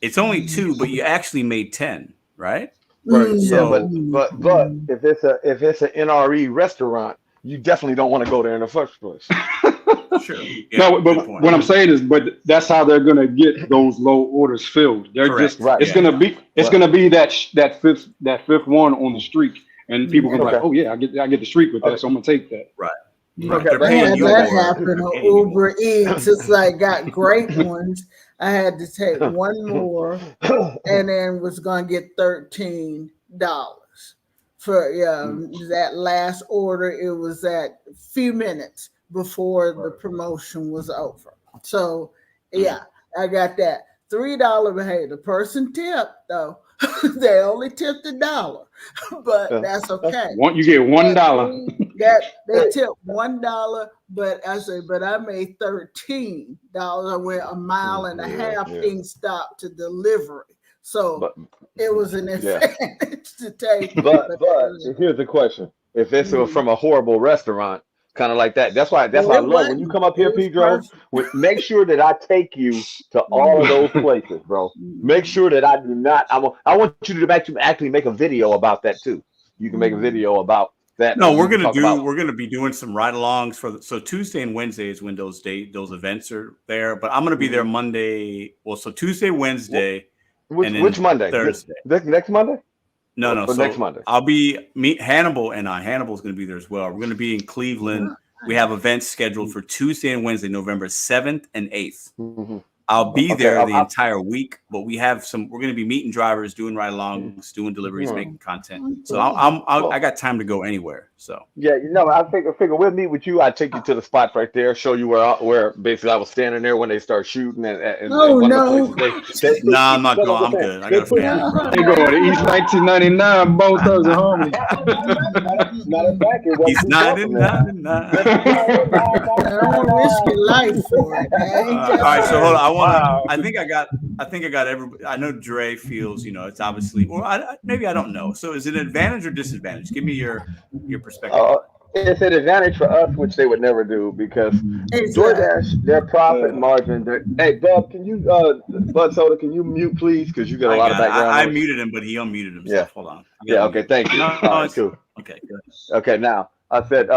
it's only 2, but you actually made 10, right? Right. So, but if it's an NRE restaurant, you definitely don't want to go there in the first place. Sure. Yeah, no, but what I'm saying is, but that's how they're gonna get those low orders filled. They're correct. just it's gonna be that fifth one on the streak, and people gonna be like, oh yeah, I get the streak with that, so I'm gonna take that. Right. Okay, I had that happen on Uber Eats. It's like got great ones. I had to take one more, and then was gonna get $13 for that last order. It was at a few minutes before the promotion was over. So I got that $3. Hey, the person tipped though. They only tipped $1, but that's okay. You get $1. They tipped $1, but I said, but I made $13. I went a mile and a half being stopped to delivery. So it was an advantage to take. But here's the question: if it's from a horrible restaurant, kind of like that, that's why I love when you come up here, Pedro. Make sure that I take you to all of those places, bro. Make sure that I do not. I want you to actually make a video about that too. You can make a video about that. No, we're gonna be doing some ride-alongs so Tuesday and Wednesday is when those events are there. But I'm gonna be there Monday. Well, so Tuesday, Wednesday. Which Monday? Thursday. Next Monday? No. So next Monday. I'll meet Hannibal, and Hannibal's going to be there as well. We're going to be in Cleveland. We have events scheduled for Tuesday and Wednesday, November 7th and 8th. Mm-hmm. I'll be there the entire week, but we're going to be meeting drivers, doing ride-alongs, doing deliveries, making content. So I got time to go anywhere. So I figure we'll meet with you. I take you to the spots right there, show you where basically I was standing there when they start shooting. No, I'm not going. I'm good. I got a family. They going to East 1999, both of them harmony. He's 99. I don't risk your life for it. All right, so hold on. I think I got everybody. I know Dre feels, it's obviously, or maybe I don't know. So is it an advantage or disadvantage? Give me your perspective. It's an advantage for us, which they would never do because DoorDash, their profit margin. Hey, Bub, Bud Soda, can you mute please? Because you got a lot of background. I muted him, but he unmuted himself. Yeah. Hold on. Okay, thank you. Right, cool. Okay, good. Okay, now I said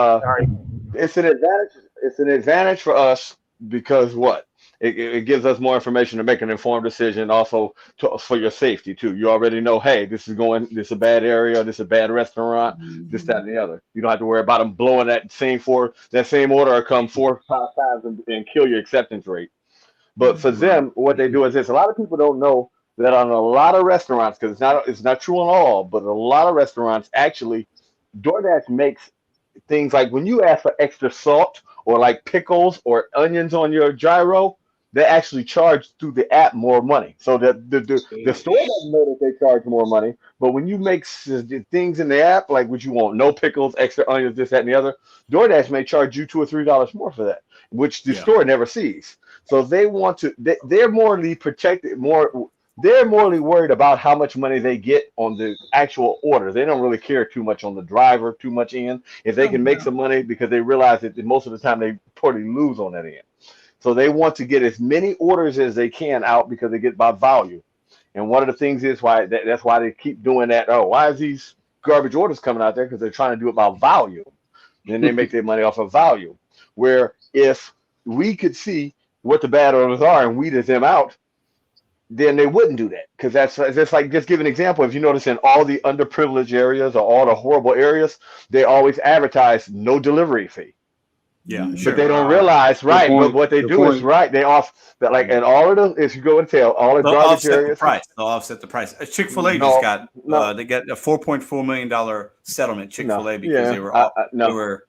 it's an advantage. It's an advantage for us because what? It gives us more information to make an informed decision. Also for your safety too. You already know, hey, this is a bad area. This is a bad restaurant. This, that, and the other. You don't have to worry about them blowing that same order or come 4 or 5 times and kill your acceptance rate. But for them, what they do is this. A lot of people don't know that on a lot of restaurants, because it's not true on all, but a lot of restaurants actually, DoorDash makes things like when you ask for extra salt or like pickles or onions on your gyro, they actually charge through the app more money. So the store doesn't know that they charge more money, but when you make things in the app, like what you want, no pickles, extra onions, this, that, and the other, DoorDash may charge you $2 or $3 more for that, which the store never sees. So they want to, they're morally protected, they're morally worried about how much money they get on the actual order. They don't really care too much on the driver, too much in. If they can make some money, because they realize that most of the time they probably lose on that end. So they want to get as many orders as they can out because they get by volume. And one of the things is why that's why they keep doing that. Oh, why is these garbage orders coming out there? Because they're trying to do it by volume. Then they make their money off of volume. Where if we could see what the bad orders are and weeded them out, then they wouldn't do that. Because that's like, just give an example. If you notice in all the underprivileged areas or all the horrible areas, they always advertise no delivery fee. Yeah, but they don't realize, right? But what they do is, right? They off that, like, and all of them. If you go and tell all the garbage areas, they'll offset the price. Chick-fil-A just got they got a $4.4 million settlement. Chick-fil-A because they were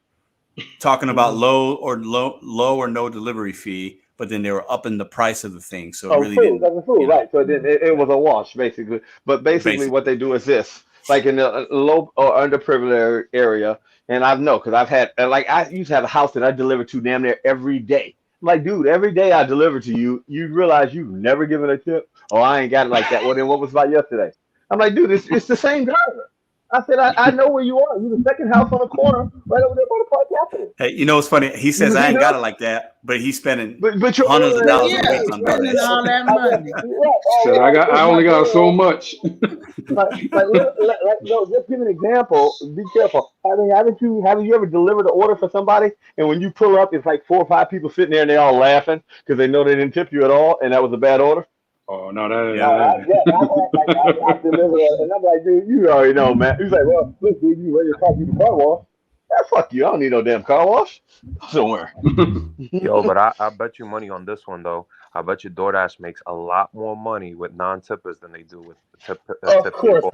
talking about low or no delivery fee, but then they were upping the price of the thing. So it really didn't. Food, right? So it was a wash basically. But basically, what they do is this: like in the low or underprivileged area. And I know because I've had, like, I used to have a house that I delivered to damn near every day. I'm like, dude, every day I deliver to you, you realize you've never given a tip? Oh, I ain't got it like that. Well, then what was about yesterday? I'm like, dude, it's the same driver. I said, I know where you are. You're the second house on the corner, right over there by the Park Capital. Hey, you know what's funny? He says I ain't got it like that, but he's spending hundreds of dollars a week on DoorDash. All that money. Said I only got so much. No, just give an example. Be careful. I mean, haven't you ever delivered an order for somebody, and when you pull up, it's like 4 or 5 people sitting there, and they all laughing because they know they didn't tip you at all, and that was a bad order? Oh no, that I delivered it, and I'm like, dude, you already know, man. He's like, well, look, dude, you ready to talk to the car wash? Yeah, fuck you. I don't need no damn car wash. Somewhere. Yo, but I bet you money on this one though. I bet you DoorDash makes a lot more money with non-tippers than they do with tip Of course people.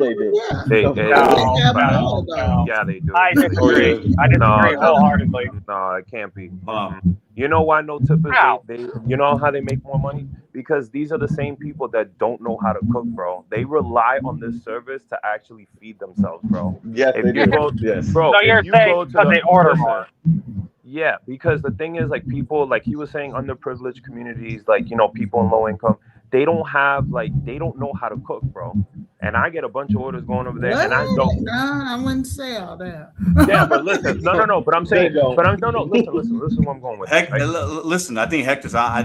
they do. Yeah, they do. I disagree. I disagree wholeheartedly. No, it can't be. You know why no tippers? They you know how they make more money? Because these are the same people that don't know how to cook, bro. They rely on this service to actually feed themselves, bro. Yes, they do. Yes. Bro, so you're saying because they order more. Yeah, because the thing is, like, people, like he was saying, underprivileged communities, like, you know, people in low income, they don't know how to cook, bro. And I get a bunch of orders going over there, and I don't. No, I wouldn't say all that. Yeah, but listen, no. But I'm saying, listen. Listen, what I'm going with. Right? Listen, I think Hector's. I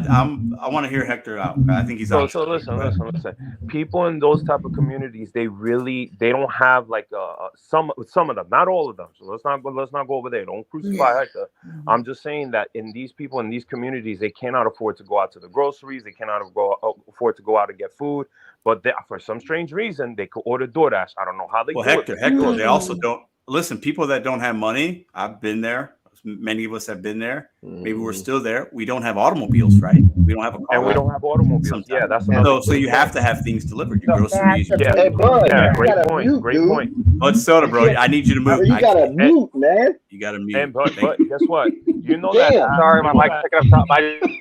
want to hear Hector out. I think he's out. So listen. People in those type of communities, they don't have like some of them, not all of them. So let's not go over there. Don't crucify Hector. I'm just saying that in these people in these communities, they cannot afford to go out to the groceries. They cannot afford to go out and get food. But for some strange reason, they could order DoorDash. I don't know how they do Hector, it. Hector, they also don't. Listen, people that don't have money, I've been there. Many of us have been there. Maybe we're still there. We don't have automobiles, right? We don't have a car. And we don't have automobiles. Sometimes. Yeah, that's another so you have to have things delivered. Your groceries. Hey, bud, great point. But soda, bro, I need you to move. You gotta mute, man. You gotta mute. And but guess what? You know that. Sorry, my mic's picking up something.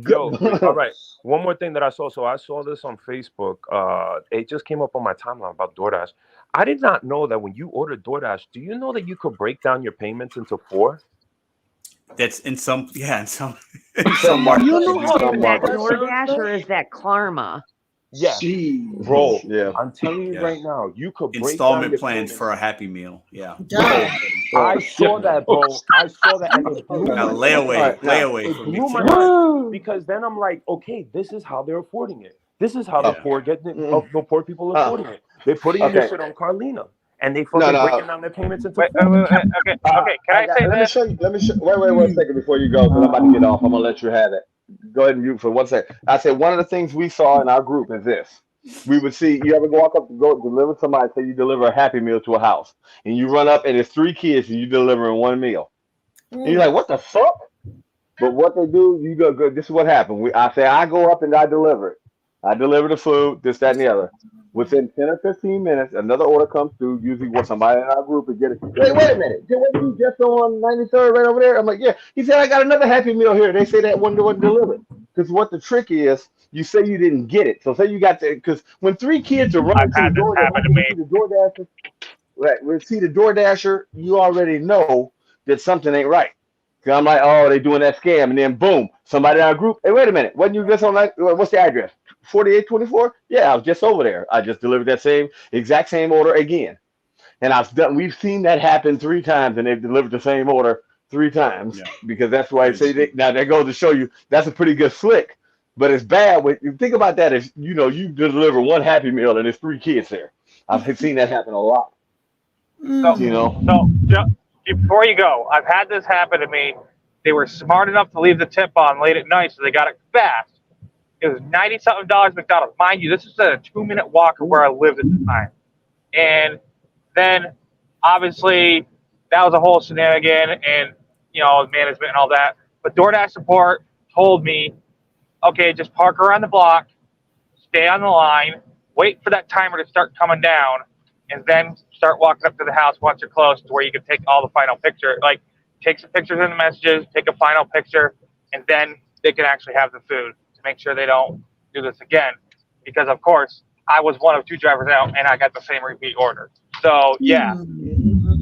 Yo, all right. One more thing that I saw. So I saw this on Facebook. It just came up on my timeline about DoorDash. I did not know that when you order DoorDash, do you know that you could break down your payments into 4? That's in some markets. You know how is that DoorDash or is that Klarma? Yeah, bro. Yeah, I'm telling you right now, you could break installment down plans for a Happy Meal. Yeah, I saw that, bro. I saw that. And it blew layaway. It blew my mind because then I'm like, okay, this is how they're affording it. This is how the poor the poor people are affording it. They're putting this shit on Carlina. And they fucking breaking down their payments into. Okay. Can I say this? Let me show you. Wait 1 second before you go, because I'm about to get off. I'm gonna let you have it. Go ahead and mute for 1 second. I said one of the things we saw in our group is this. We would see you ever walk up to go deliver somebody. Say you deliver a Happy Meal to a house, and you run up and there's 3 kids and you delivering 1 meal. And you're like, what the fuck? But what they do, you go. This is what happened. I go up and I deliver it. I deliver the food, this, that, and the other. Within 10 or 15 minutes, another order comes through, usually with somebody in our group and get it. Wait a minute. Wasn't you just on 93rd right over there? I'm like, yeah. He said, I got another Happy Meal here. They say that one wasn't delivered. Because what the trick is, you say you didn't get it. So say you got the, because when 3 kids are running to the DoorDasher, right, we see the DoorDasher, you already know that something ain't right. Because I'm like, oh, they doing that scam. And then boom, somebody in our group, hey, wait a minute. Wasn't you just on that? What's the address? 4824? Yeah, I was just over there. I just delivered that exact same order again. And we've seen that happen 3 times, and they've delivered the same order 3 times Yeah. because that's why I say now that goes to show you that's a pretty good slick, but it's bad when you think about that. If you deliver one Happy Meal and there's 3 kids there, I've seen that happen a lot. So, You know, before you go, I've had this happen to me. They were smart enough to leave the tip on late at night, so they got it fast. It was $90-something McDonald's. Mind you, this is a 2-minute walk of where I lived at the time. And then, obviously, that was a whole shenanigan and, management and all that. But DoorDash support told me, okay, just park around the block, stay on the line, wait for that timer to start coming down, and then start walking up to the house once you're close to where you can take all the final picture. Like, take some pictures in the messages, take a final picture, and then they can actually have the food to make sure they don't do this again. Because, of course, I was one of 2 drivers out, and I got the same repeat order. So, yeah,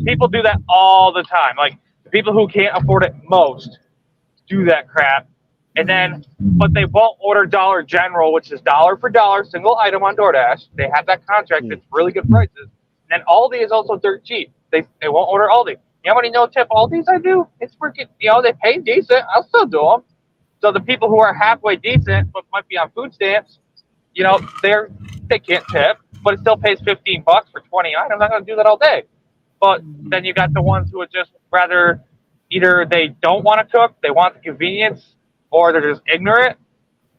people do that all the time. Like, the people who can't afford it most do that crap. And then, but they won't order Dollar General, which is dollar for dollar, single item on DoorDash. They have that contract. It's really good prices. And Aldi is also dirt cheap. They won't order Aldi. You know how many no-tip Aldis I do? It's freaking, they pay decent. I'll still do them. So the people who are halfway decent but might be on food stamps, they can't tip, but it still pays $15 for 20 items. I'm not going to do that all day. But then you got the ones who would just rather either they don't want to cook, they want the convenience, or they're just ignorant,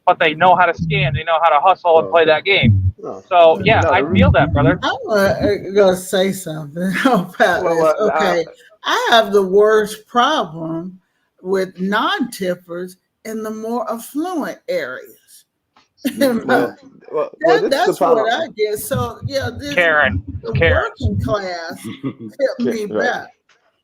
but they know how to scan, they know how to hustle and play that game. So, yeah, I feel that, brother. I'm going to say something about this. Okay, I have the worst problem with non-tippers in the more affluent areas. That's what I get. So, Karen. Working class hit me back.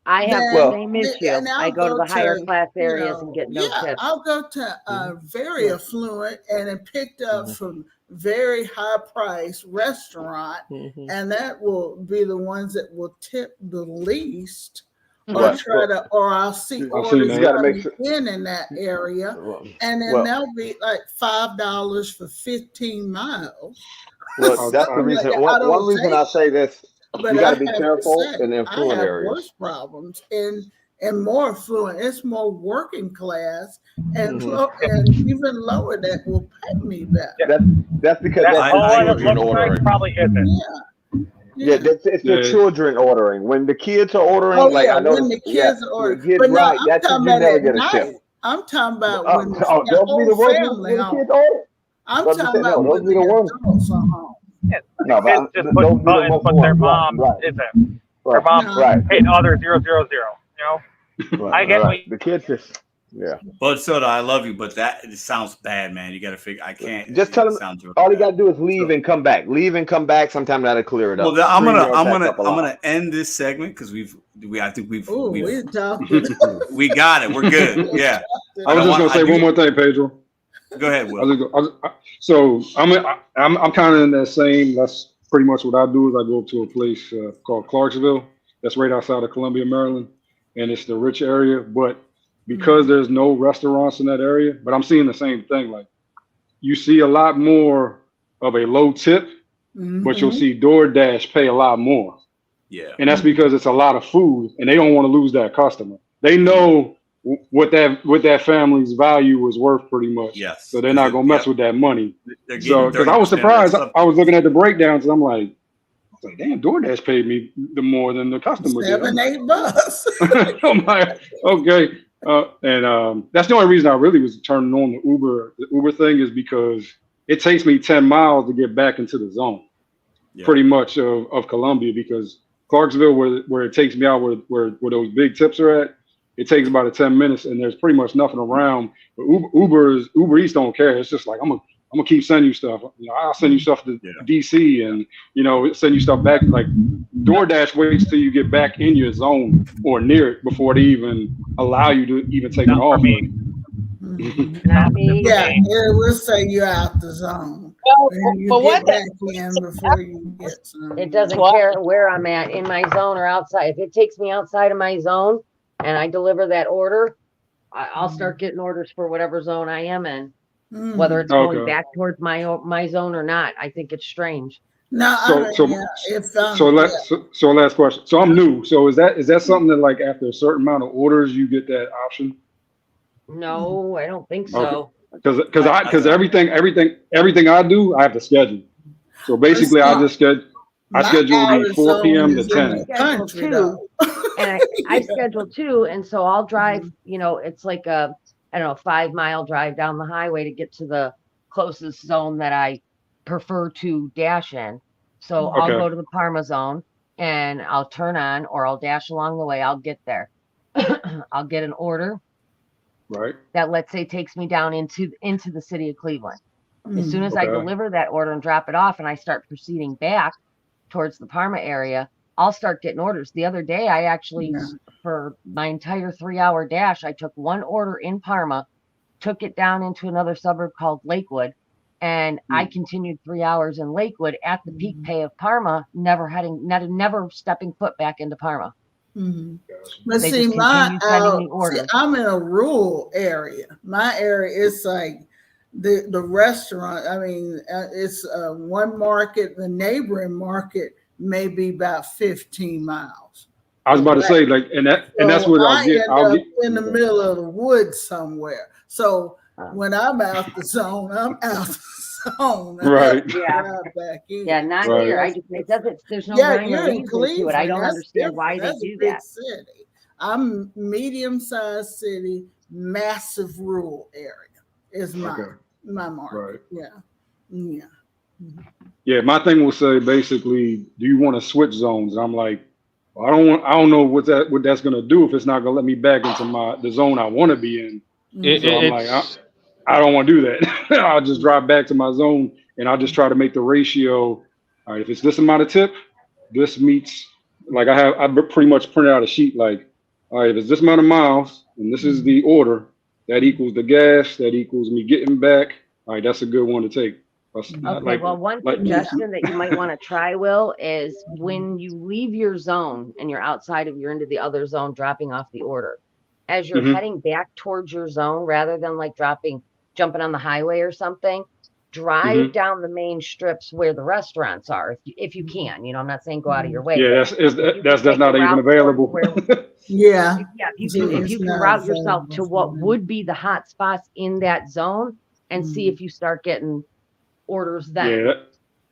I have the same issue. I go to the higher class areas and get no tips. I'll go to very affluent and then picked up from very high price restaurant, and that will be the ones that will tip the least. Or I'll see orders coming in that area, and then they'll be like $5 for 15 miles. Well, that's the reason. One reason I say this. But you got to be careful in affluent areas. Worse problems in more affluent. It's more working class and even lower that will pay me back. That's because that's children ordering. Probably isn't. Yeah, it's the children ordering. When the kids are ordering, I know when the kids are ordering. But no, I'm talking about at night. I'm talking about when the whole family home. I'm talking about when the adults are home. Yeah, no, kids just push buttons, but their mom isn't. Their mom paid other 000. I get the kids just But Soda, I love you, but it sounds bad, man. You got to figure. I can't. Just tell them all you got to do is leave and come back. Leave and come back. Sometime that'll clear it up. Well, I'm gonna end this segment because I think we've we got it. We're good. Yeah. I was just gonna say one more thing, Pedro. Go ahead, Will. So I'm kind of in that same. That's pretty much what I do. Is I go up to a place called Clarksville. That's right outside of Columbia, Maryland, and it's the rich area. But because there's no restaurants in that area, but I'm seeing the same thing. Like you see a lot more of a low tip, but you'll see DoorDash pay a lot more. Yeah, and that's because it's a lot of food, and they don't want to lose that customer. They know what that family's value is worth pretty much. Yes. So they're not gonna mess with that money. So because I was surprised, I was looking at the breakdowns and I'm like, damn, DoorDash paid me the more than the customer did. $7-8. I'm like, okay. And that's the only reason I really was turning on the Uber thing is because it takes me 10 miles to get back into the zone, pretty much of Columbia, because Clarksville, where it takes me out, where those big tips are at, it takes about 10 minutes, and there's pretty much nothing around. But Uber Eats don't care. It's just like I'm gonna keep sending you stuff. I'll send you stuff to DC, and send you stuff back. Like DoorDash waits till you get back in your zone or near it before they even allow you to even take it off. Not me. Yeah, we'll say you're out the zone. It doesn't care where I'm at, in my zone or outside. If it takes me outside of my zone and I deliver that order, I'll start getting orders for whatever zone I am in, whether it's going back towards my zone or not. I think it's strange. No, so last question. So I'm new. So is that something that like after a certain amount of orders you get that option? No, I don't think so. Because everything I do, I have to schedule. So basically, I schedule the 4 p.m. to 10. And I schedule too, and so I'll drive. You know, it's like a 5-mile drive down the highway to get to the closest zone that I prefer to dash in. So I'll go to the Parma zone and I'll turn on, or I'll dash along the way. I'll get there. I'll get an order. Right. That, let's say, takes me down into the city of Cleveland. As soon as I deliver that order and drop it off and I start proceeding back towards the Parma area, I'll start getting orders. The other day, I actually, for my entire 3-hour dash, I took one order in Parma, took it down into another suburb called Lakewood, and I continued 3 hours in Lakewood at the peak pay of Parma, never stepping foot back into Parma. But see, I'm in a rural area. My area is like the restaurant. I mean, it's one market. The neighboring market may be about 15 miles. I was about to say, like, and that's what I'll get in the middle of the woods somewhere. So when I'm out the zone, I'm out the zone. Right. Yeah, not here. It doesn't. There's no rhyme or reason to it. I don't understand why they do that. City. I'm medium-sized city, massive rural area is my market. Right. Yeah. My thing will say basically, do you want to switch zones? I'm like, well, I don't know what that's gonna do if it's not gonna let me back into the zone I want to be in. I'm like, I don't want to do that. I'll just drive back to my zone and I'll just try to make the ratio. All right, if it's this amount of tip, this meets, like I pretty much printed out a sheet like, all right, if it's this amount of miles and this is the order, that equals the gas, that equals me getting back. All right, that's a good one to take. Okay, well, one suggestion that you might want to try, Will, is when you leave your zone and you're outside of, you're into the other zone, dropping off the order. As you're heading back towards your zone, rather than like jumping on the highway or something, drive down the main strips where the restaurants are, if you can. You know, I'm not saying go out of your way. Yeah, that's not even available. If you can route yourself to what would be the hot spots in that zone and see if you start getting orders then.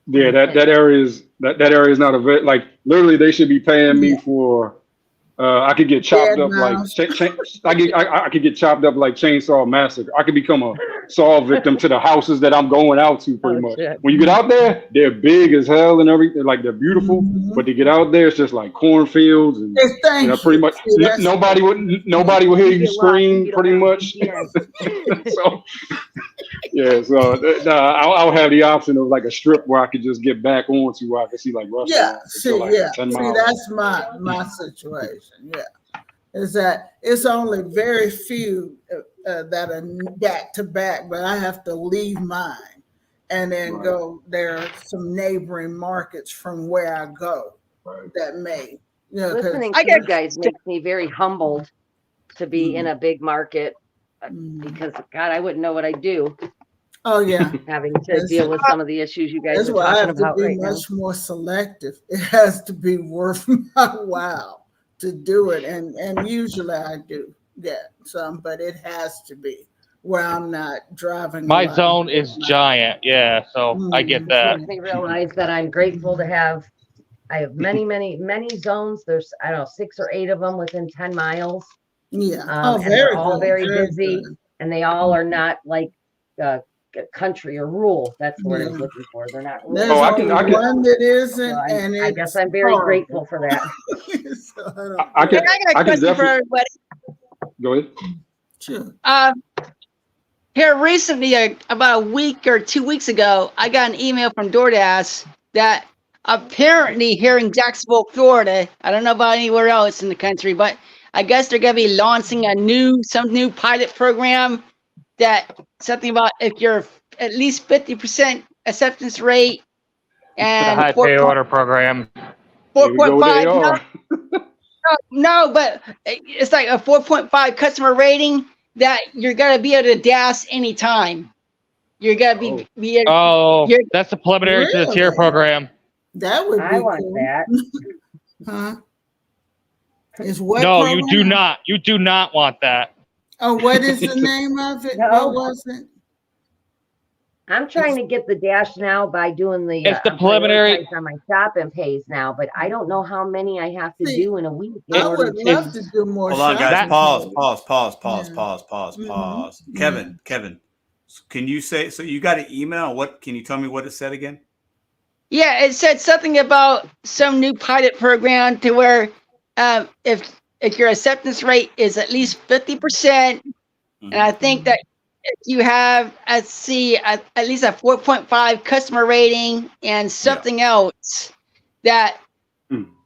That area is not available. Like literally, they should be paying me for. I could get chopped up like I could get chopped up like Chainsaw Massacre. I could become a Saw victim to the houses that I'm going out to pretty much. Shit. When you get out there, they're big as hell and everything. Like they're beautiful, but to get out there, it's just like cornfields and pretty much nobody will hear you scream pretty much. So I'll have the option of like a strip where I could just get back onto where I can see like restaurants. 10 miles. That's my situation. Is that it's only very few that are back to back, but I have to leave mine and then go. There are some neighboring markets from where I go that may. Listening to you guys makes me very humbled to be in a big market because God, I wouldn't know what I'd do. Oh yeah, having to deal with some of the issues you guys are talking I have about to be right much more selective. It has to be worth my while to do it, and usually I do get some, but it has to be where I'm not driving. My zone is giant, so I get that. It makes me realize that I'm grateful to have. I have many zones. There's 6 or 8 of them within 10 miles. Yeah, and they're all very busy, and they all are not like country or rural. That's the word I was looking for. They're not rural. There's one that isn't, so and I guess I'm very grateful for that. I got a question for everybody. Go ahead. Sure. Here recently, about a week or 2 weeks ago, I got an email from DoorDash that apparently here in Jacksonville, Florida, I don't know about anywhere else in the country, but I guess they're going to be launching some new pilot program that something about if you're at least 50% acceptance rate and the high pay order program. 4.5. No, but it's like a 4.5 customer rating that you're gonna be able to dash anytime. You're gonna be able that's the preliminary to the tier program. That would be I want cool. that. Huh? Is what No, program? you do not. You do not want that. Oh, what is the name of it? No. What was it? I'm trying to get the dash now by doing the. It's the I'm preliminary. prioritized on my shopping pays now, but I don't know how many I have to See, do in a week. I would love to do more. Hold on, guys. That- Pause. Yeah. Pause. Mhm. Kevin, can you say, so you got an email? What, can you tell me what it said again? Yeah, it said something about some new pilot program to where if your acceptance rate is at least 50%, and I think that if you have at least a 4.5 customer rating and something else that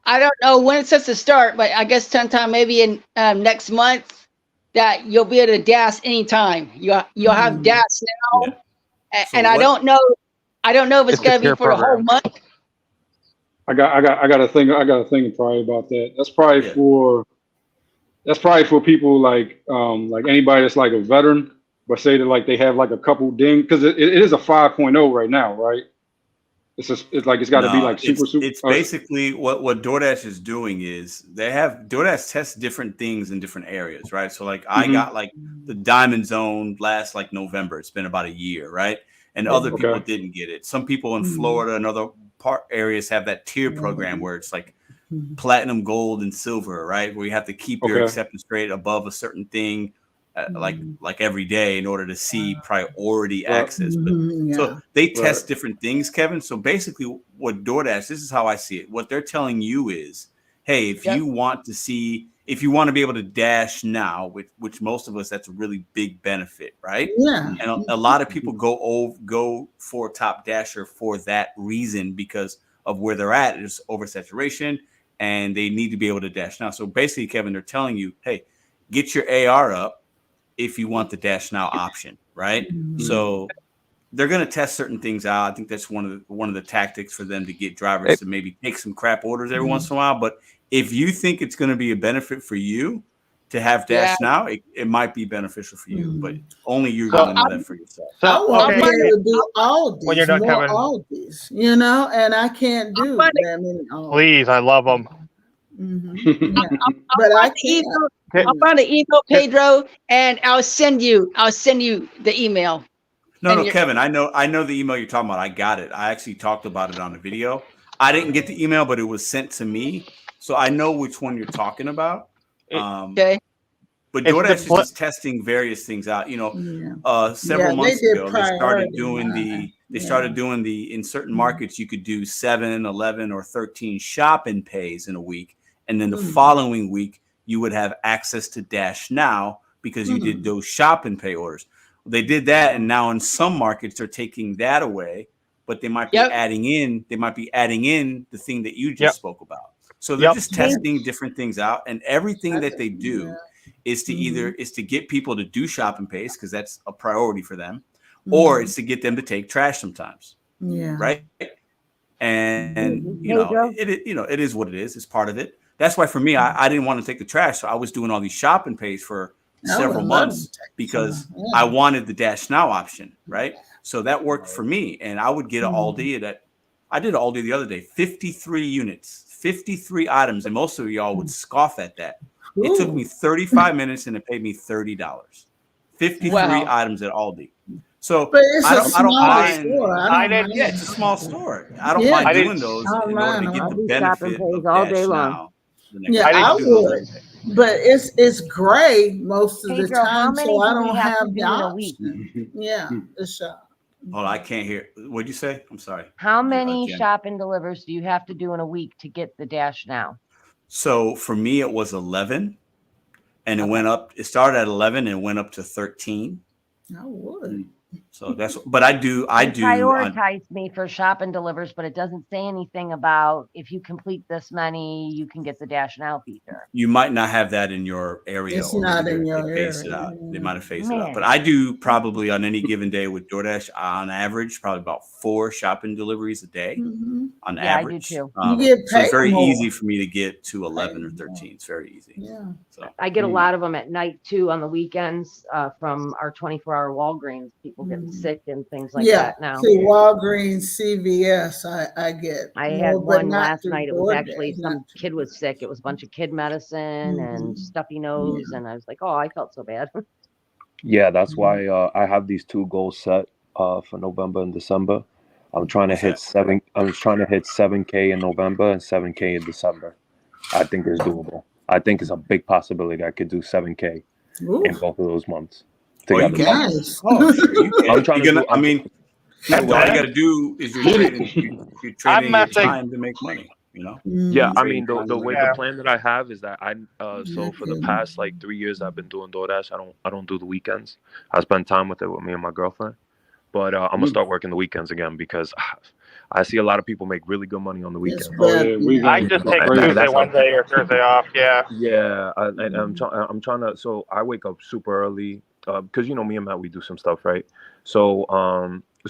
I don't know when it says to start, but I guess sometime maybe in next month that you'll be able to dash anytime. You'll have dash now, and I don't know if it's gonna be for the whole month. I got a thing probably about that. That's probably for people like anybody that's like a veteran, but say that like they have like a couple ding, because it is a 5.0 right now, right? It's got to be like super. It's basically what DoorDash is doing is DoorDash tests different things in different areas, right? So like I got like the Diamond Zone last like November. It's been about a year, right? And other people didn't get it. Some people in Florida and other areas have that tier program where it's like platinum, gold, and silver, right? Where you have to keep your acceptance rate above a certain thing, like every day in order to see priority access. But so they test different things, Kevin. So basically, what DoorDash, this is how I see it. What they're telling you is, hey, if you want to be able to dash now, which most of us, that's a really big benefit, right? Yeah. And a lot of people go for top dasher for that reason, because of where they're at is oversaturation, and they need to be able to dash now. So basically, Kevin, they're telling you, hey, get your AR up if you want the dash now option, right? So they're going to test certain things out. I think that's one of the tactics for them to get drivers to maybe take some crap orders every once in a while. But if you think it's going to be a benefit for you to have dash now, it might be beneficial for you, but only you're going to know that for yourself. I want to be able to do all these, when you're done, Kevin. all these, and I can't do that many. Please, I love them. But I can't. I'll find an email, Pedro, and I'll send you the email. No, Kevin, I know the email you're talking about. I got it. I actually talked about it on the video. I didn't get the email, but it was sent to me, so I know which one you're talking about. Okay. But DoorDash is just testing various things out. Several months ago, they started doing the in certain markets, you could do 7, 11, or 13 shopping pays in a week. And then the following week, you would have access to Dash Now because you did those shopping pay orders. They did that, and now in some markets, they're taking that away, but they might be adding in the thing that you just spoke about. So they're just testing different things out, and everything that they do is to is to get people to do shopping pays, because that's a priority for them, or it's to get them to take trash sometimes. Yeah. Right. And it is what it is. It's part of it. That's why for me, I didn't want to take the trash, so I was doing all these shopping pays for several months because I wanted the Dash Now option, right? So that worked for me, and I would get an Aldi I did Aldi the other day, 53 units, 53 items, and most of y'all would scoff at that. It took me 35 minutes, and it paid me $30. 53 items at Aldi. So I don't mind. It's a small store. I don't mind doing those in order to get the benefit of all Dash day Now. Yeah, I would. But it's gray most of the time, so I don't have the option. Yeah, the shop. Oh, I can't hear. What'd you say? I'm sorry. How many shop and delivers do you have to do in a week to get the Dash Now? So for me, it was 11, and it went up. It started at 11 and went up to 13. I would. So that's, but I do prioritize me for shop and delivers, but it doesn't say anything about if you complete this many, you can get the Dash Now feature. You might not have that in your area. It's not in your area. They might have phased it out. But I do probably on any given day with DoorDash, on average, probably about 4 shopping deliveries a day on average. I do too. You get paid so it's very more. easy for me to get to 11 or 13. It's very easy. Yeah. So I get a lot of them at night too on the weekends from our 24-hour Walgreens. People get sick and things like Yeah. that now. See, Walgreens, CVS, I get. I more, had but one not last through night. It was actually DoorDash, some not- kid was sick. It was a bunch of kid medicine and stuffy nose, and I was like, oh, I felt so bad. Yeah, that's why I have these 2 goals set for November and December. I'm trying to hit 7K in November and 7K in December. I think it's doable. I think it's a big possibility I could do 7K Ooh, in both of those months Oh, you together. can. nice. Oh, sure, you can. I'm trying to You're do. gonna, I mean, all you got to do is you're trading I'm your messing. time to make money. You know. Yeah, I Trading mean the time to way make the Yeah. plan that I have is that so for the past like 3 years I've been doing DoorDash. I don't do the weekends. I spend time with me and my girlfriend. But I'm gonna start working the weekends again because I see a lot of people make really good money on the It's weekends. Oh yeah, we I got just take crazy. Tuesday, Wednesday, or Thursday off. Yeah. Yeah, and I'm trying to. So I wake up super early because you know me and Matt we do some stuff, right? So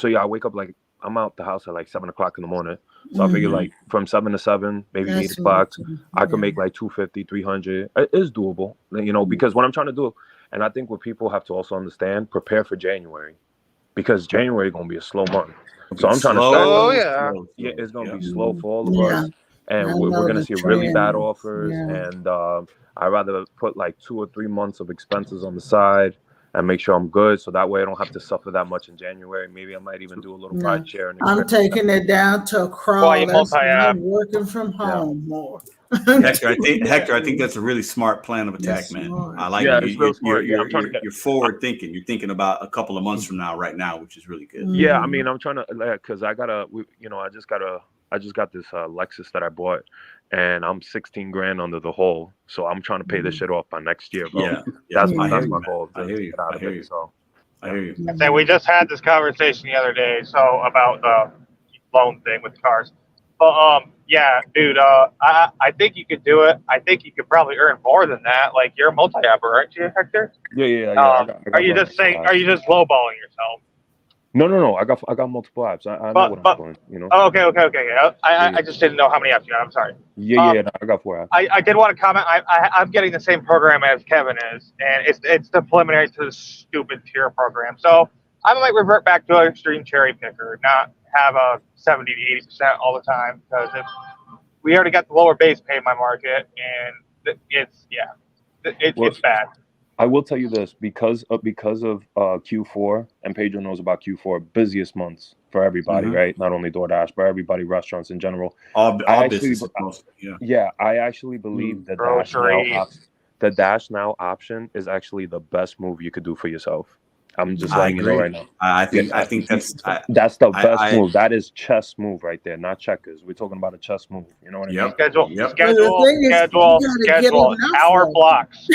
yeah, I wake up like I'm out the house at like 7 o'clock in the morning. So I figure like from 7 to 7, maybe That's 8 o'clock, what I could make like 250, 300. It is doable, you know, because what I'm trying to do, and I think what people have to also understand, prepare for January, because January is gonna be a slow month. So I'm trying to stack Oh, up. yeah. Yeah, it's gonna be slow for all of Yeah. us, and I we're know gonna the see really bad trend. offers. Yeah. And I rather put like 2 or 3 months of expenses on the side and make sure I'm good, so that way I don't have to suffer that much in January. Maybe I might even do a little pride share. And I'm taking it down to a crawl. Well, you That's why multi-app. I'm working from home more. Hector, I think that's a really smart plan of attack, That's man. smart. I like Yeah, it. it's real smart. Yeah, I'm trying to get. You're forward thinking. You're thinking about a couple of months from now, right now, which is really good. Yeah, I mean, I'm trying to, because I just got this Lexus that I bought, and I'm 16 grand under the hole, so I'm trying to pay this shit off by next year, bro. Yeah, that's I hear my you. goal. I hear you. Get out I of hear it, you. so. I hear you. Say we just had this conversation the other day, so about the loan thing with cars. But yeah, dude, I think you could do it. I think you could probably earn more than that. Like you're a multi-apper, aren't you, Hector? Yeah. I got Are you just saying? Are you just lowballing yourself? No. I got multiple apps. I know what I'm doing. You know. Oh, okay. I just didn't know how many apps you had. I'm sorry. Yeah. I got 4 apps. I did want to comment. I'm getting the same program as Kevin is, and it's the preliminary to the stupid tier program. So I might revert back to an extreme cherry picker, not have a 70 to 80% all the time, because if we already got the lower base pay in my market, and it's bad. I will tell you this, because of Q4, and Pedro knows about Q4, busiest months for everybody, right? Not only DoorDash, but everybody, restaurants in general. All businesses, mostly, yeah. I actually believe the Dash Now option is actually the best move you could do for yourself. I'm just letting you know right now. I think that's the best move. That is chess move right there, not checkers. We're talking about a chess move. You know what I mean? Schedule hour blocks.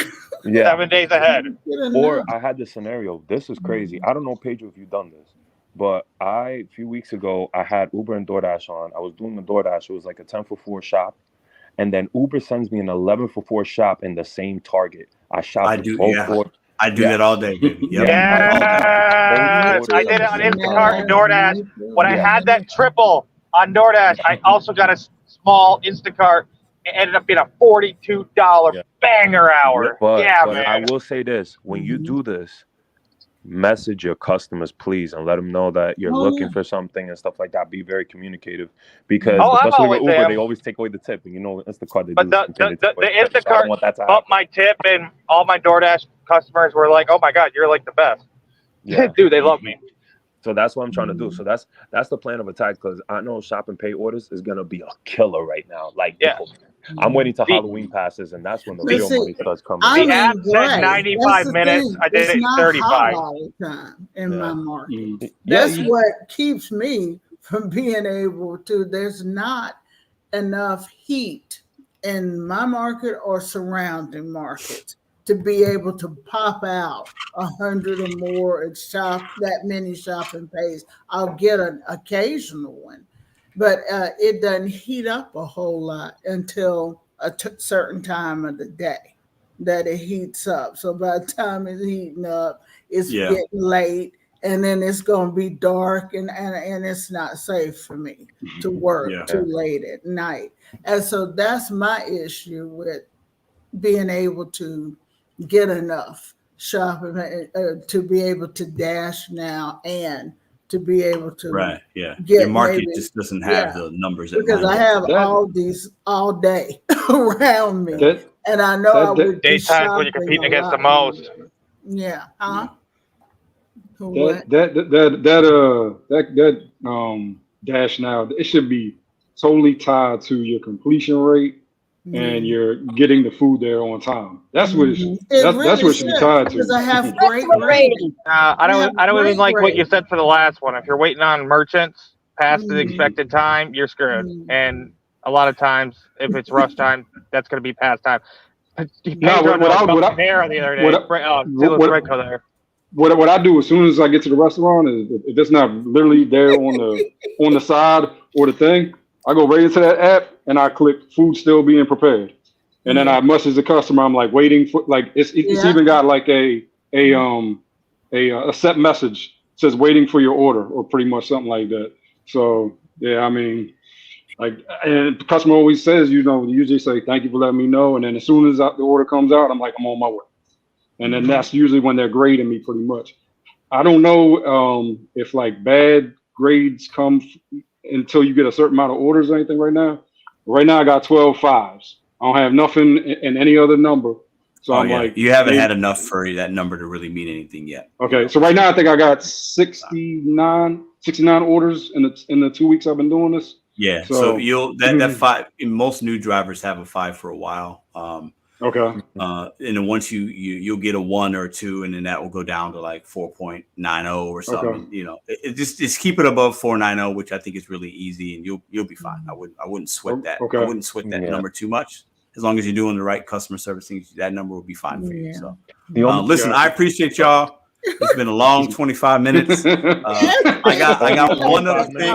Yeah. 7 days ahead. Or I had this scenario. This is crazy. I don't know, Pedro, if you've done this, but a few weeks ago, I had Uber and DoorDash on. I was doing the DoorDash. It was like a 10 for 4 shop. And then Uber sends me an 11 for 4 shop in the same Target. I do that all day, baby. Yep. Yeah, I did it on Instacart and DoorDash. When I had that triple on DoorDash, I also got a small Instacart. It ended up being a $42 banger hour. But man. I will say this: when you do this, message your customers, please, and let them know that you're looking for something and stuff like that. Be very communicative, because especially with Uber, they always take away the tip, and you know Instacart. But the Instacart bumped my tip, and all my DoorDash customers were like, "Oh my God, you're like the best." Yeah. Dude, they love me. So that's what I'm trying to do. So that's the plan of attack, because I know shop and pay orders is gonna be a killer right now. Like, I'm waiting till Halloween passes, and that's when the real money starts coming. The app said 95 minutes. I did it in 35. All the time in my market. That's what keeps me from being able to. There's not enough heat in my market or surrounding markets to be able to pop out 100 or more and shop that many shopping pays. I'll get an occasional one, but it doesn't heat up a whole lot until a certain time of the day that it heats up. So by the time it's heating up, it's getting late, and then it's going to be dark, and it's not safe for me to work too late at night. And so that's my issue with being able to get enough shop to be able to dash now and to be able to get your market just doesn't have the numbers because I have all these all day around me, and I know I would be daytimes when you're competing against the most. Yeah, huh? That dash now, it should be totally tied to your completion rate and you're getting the food there on time. That's what it should, that's what it should be tied to. Because I have great rating. I don't even like what you said for the last one. If you're waiting on merchants past the expected time, you're screwed. And a lot of times, if it's rush time, that's going to be past time. What I do as soon as I get to the restaurant is if it's not literally there on the side or the thing, I go right into that app and I click food still being prepared, and then I message the customer. I'm like waiting for it's even got like a set message says waiting for your order or pretty much something like that. So yeah, I mean, like, and the customer always says, usually say thank you for letting me know, and then as soon as the order comes out, I'm like, I'm on my way. And then that's usually when they're grading me pretty much. I don't know if like bad grades come until you get a certain amount of orders or anything right now. Right now I got 12 fives. I don't have nothing in any other number. So I'm like, you haven't had enough for that number to really mean anything yet. Okay. So right now I think I got 69 orders in the 2 weeks I've been doing this. Yeah. So you'll that 5, most new drivers have a 5 for a while. Okay. And then once you'll get a 1 or 2, and then that will go down to like 4.90 or something. Okay. Just keep it above 4.90, which I think is really easy, and you'll be fine. I wouldn't sweat that. Okay. I wouldn't sweat that number too much. As long as you're doing the right customer service things, that number will be fine for you. So listen, I appreciate y'all. It's been a long 25 minutes. I got one other thing.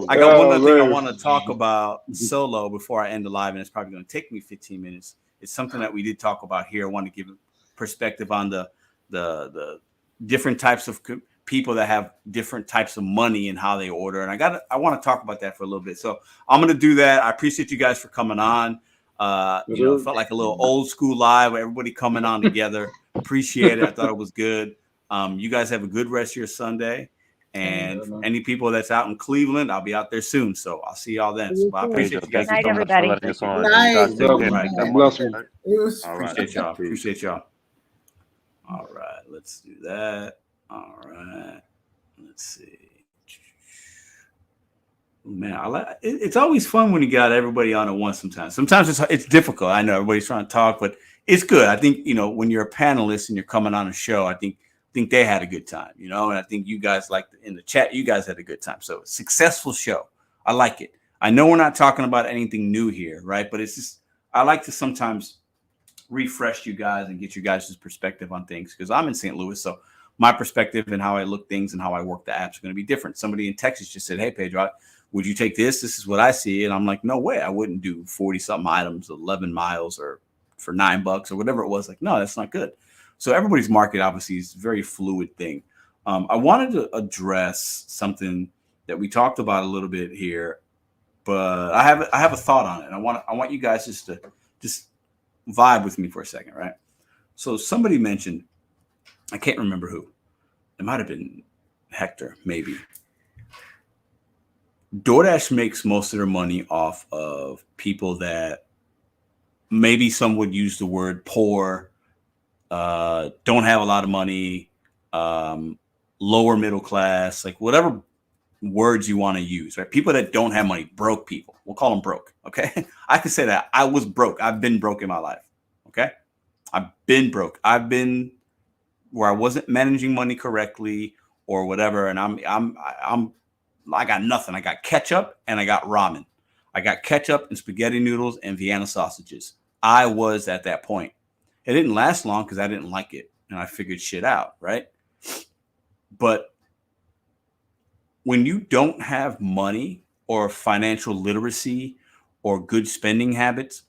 I got one other thing I want to talk about solo before I end the live, and it's probably going to take me 15 minutes. It's something that we did talk about here. I want to give perspective on the different types of people that have different types of money and how they order. And I want to talk about that for a little bit. So I'm going to do that. I appreciate you guys for coming on. It felt like a little old school live with everybody coming on together. Appreciate it. I thought it was good. You guys have a good rest of your Sunday. And for any people that's out in Cleveland, I'll be out there soon. So I'll see y'all then. So I appreciate you guys. Good night, everybody. Appreciate y'all. All right. Let's do that. All right. Let's see. Man, it's always fun when you got everybody on at once. Sometimes it's difficult. I know everybody's trying to talk, but it's good. I think when you're a panelist and you're coming on a show, I think they had a good time, and I think you guys in the chat, you guys had a good time. So successful show. I like it. I know we're not talking about anything new here, right? But it's just I like to sometimes refresh you guys and get you guys' perspective on things, because I'm in St. Louis, so my perspective and how I look things and how I work the apps are going to be different. Somebody in Texas just said, "Hey, Pedro, would you take this? This is what I see." And I'm like, no way. I wouldn't do 40-something items, 11 miles, or for $9 or whatever it was. Like, no, that's not good. So everybody's market obviously is a very fluid thing. I wanted to address something that we talked about a little bit here, but I have a thought on it. I want you guys just vibe with me for a second, right? So somebody mentioned, I can't remember who. It might have been Hector, maybe. DoorDash makes most of their money off of people that maybe some would use the word poor, don't have a lot of money, lower middle class, like whatever words you want to use, right? People that don't have money, broke people. We'll call them broke, okay? I can say that. I was broke. I've been broke in my life, okay? I've been broke. I've been where I wasn't managing money correctly or whatever, and I got nothing. I got ketchup and I got ramen. I got ketchup and spaghetti noodles and Vienna sausages. I was at that point. It didn't last long because I didn't like it and I figured shit out, right? But when you don't have money or financial literacy or good spending habits,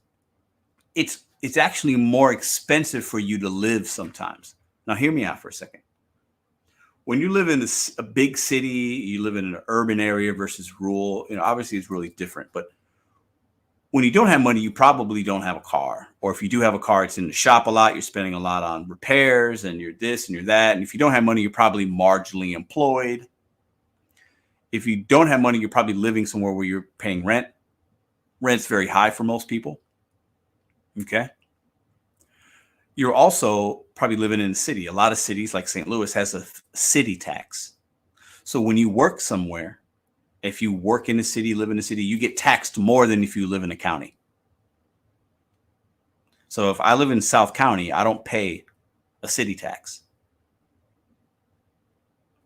it's actually more expensive for you to live sometimes. Now, hear me out for a second. When you live in a big city, you live in an urban area versus rural, obviously it's really different. But when you don't have money, you probably don't have a car. Or if you do have a car, it's in the shop a lot. You're spending a lot on repairs and you're this and you're that. And if you don't have money, you're probably marginally employed. If you don't have money, you're probably living somewhere where you're paying rent. Rent's very high for most people. Okay. You're also probably living in a city. A lot of cities like St. Louis has a city tax. So when you work somewhere, if you work in the city, live in the city, you get taxed more than if you live in a county. So if I live in South County, I don't pay a city tax.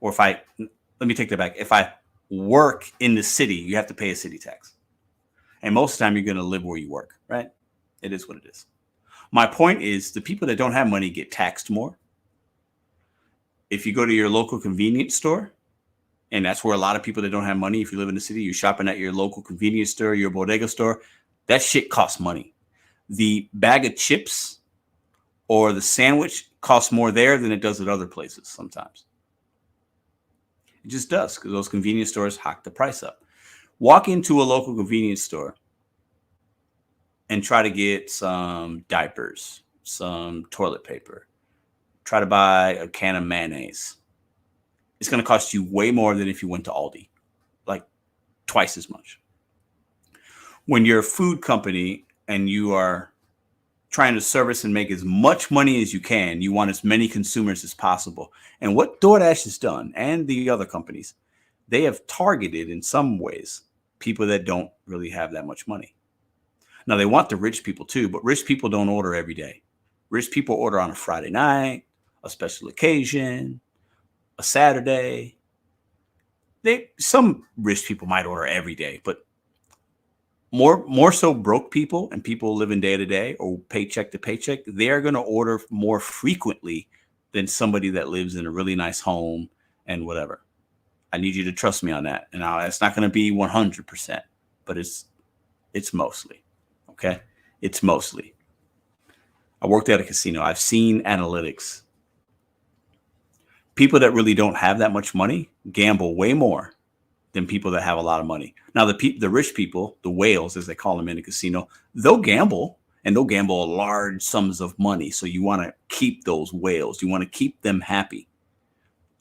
Or let me take that back. If I work in the city, you have to pay a city tax. And most of the time you're going to live where you work, right? It is what it is. My point is the people that don't have money get taxed more. If you go to your local convenience store, and that's where a lot of people that don't have money, if you live in the city, you're shopping at your local convenience store, your bodega store, that shit costs money. The bag of chips or the sandwich costs more there than it does at other places sometimes. It just does, because those convenience stores hike the price up. Walk into a local convenience store and try to get some diapers, some toilet paper. Try to buy a can of mayonnaise. It's going to cost you way more than if you went to Aldi, like twice as much. When you're a food company and you are trying to service and make as much money as you can, you want as many consumers as possible. And what DoorDash has done, and the other companies, they have targeted in some ways people that don't really have that much money. Now, they want the rich people too, but rich people don't order every day. Rich people order on a Friday night, a special occasion, a Saturday. Some rich people might order every day, but more so broke people and people living day to day or paycheck to paycheck, they are going to order more frequently than somebody that lives in a really nice home and whatever. I need you to trust me on that. And now it's not going to be 100%, but it's mostly. Okay. It's mostly. I worked at a casino. I've seen analytics. People that really don't have that much money gamble way more than people that have a lot of money. Now, the rich people, the whales, as they call them in the casino, they'll gamble, and they'll gamble large sums of money. So you want to keep those whales. You want to keep them happy.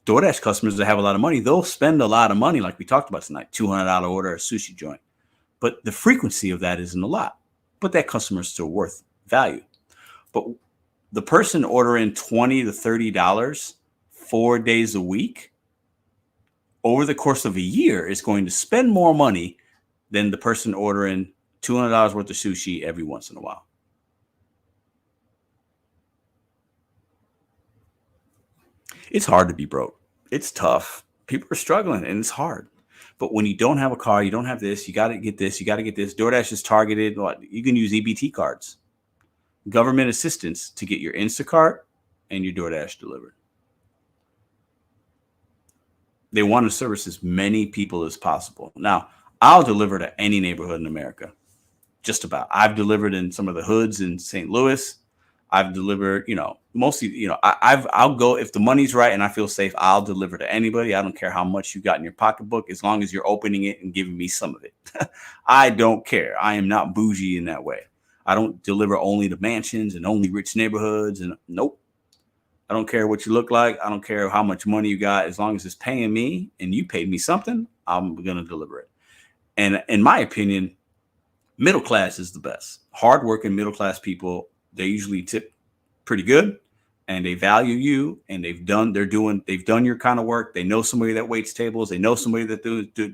DoorDash customers that have a lot of money, they'll spend a lot of money, like we talked about tonight, $200 order, a sushi joint. But the frequency of that isn't a lot. But that customer is still worth value. But the person ordering $20 to $30 4 days a week, over the course of a year, is going to spend more money than the person ordering $200 worth of sushi every once in a while. It's hard to be broke. It's tough. People are struggling and it's hard. But when you don't have a car, you don't have this, you got to get this, you got to get this. DoorDash is targeted. You can use EBT cards, government assistance to get your Instacart and your DoorDash delivered. They want to service as many people as possible. Now, I'll deliver to any neighborhood in America, just about. I've delivered in some of the hoods in St. Louis. I've delivered, mostly, I'll go if the money's right and I feel safe. I'll deliver to anybody. I don't care how much you got in your pocketbook, as long as you're opening it and giving me some of it. I don't care. I am not bougie in that way. I don't deliver only to mansions and only rich neighborhoods. And nope. I don't care what you look like. I don't care how much money you got. As long as it's paying me and you paid me something, I'm going to deliver it. And in my opinion, middle class is the best. Hardworking middle class people, they usually tip pretty good and they value you, and they've done your kind of work. They know somebody that waits tables. They know somebody that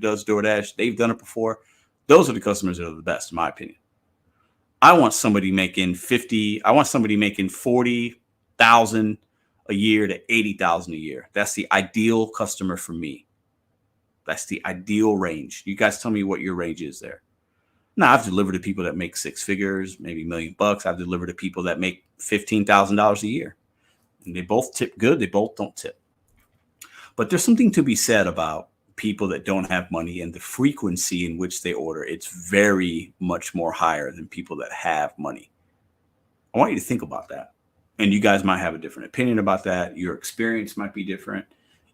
does DoorDash. They've done it before. Those are the customers that are the best, in my opinion. I want somebody making $40,000 a year to $80,000 a year. That's the ideal customer for me. That's the ideal range. You guys tell me what your range is there. Now, I've delivered to people that make six figures, maybe $1 million. I've delivered to people that make $15,000 a year. And they both tip good. They both don't tip. But there's something to be said about people that don't have money and the frequency in which they order. It's very much more higher than people that have money. I want you to think about that. And you guys might have a different opinion about that. Your experience might be different.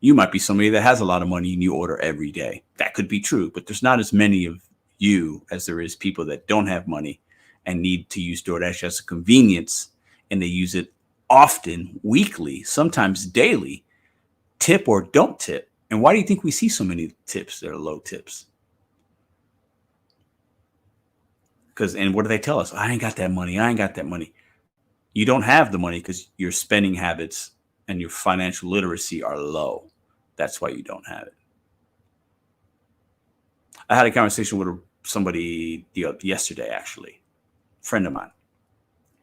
You might be somebody that has a lot of money and you order every day. That could be true, but there's not as many of you as there is people that don't have money and need to use DoorDash as a convenience, and they use it often, weekly, sometimes daily, tip or don't tip. And why do you think we see so many tips that are low tips? And what do they tell us? I ain't got that money. I ain't got that money. You don't have the money because your spending habits and your financial literacy are low. That's why you don't have it. I had a conversation with somebody yesterday, actually, a friend of mine.